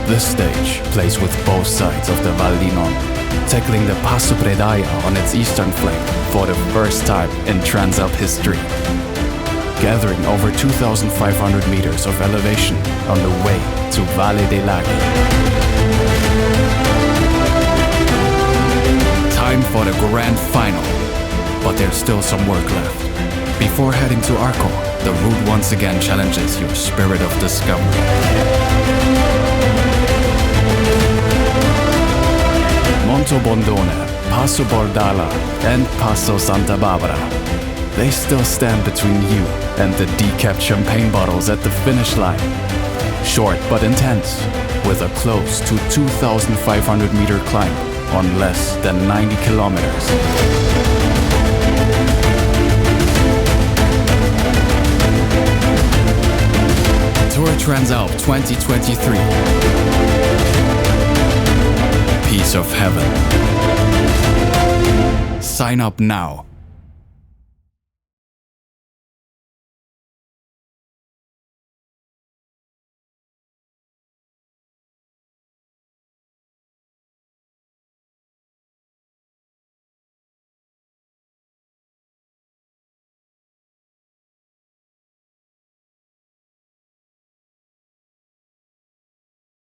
This stage plays with both sides of the Val di Non, tackling the Passo Predaia on its eastern flank for the first time in Transalp history, gathering over 2,500 meters of elevation on the way to Valle dei Laghi. Time for the grand final, but there's still some work left. Before heading to Arco, the route once again challenges your spirit of discovery. Monte Bondone, Passo Bordala, and Passo Santa Barbara. They still stand between you and the decapped champagne bottles at the finish line. Short but intense, with a close to 2,500 meter climb on less than 90 kilometers. Tour Transalp 2023. Piece of heaven. Sign up now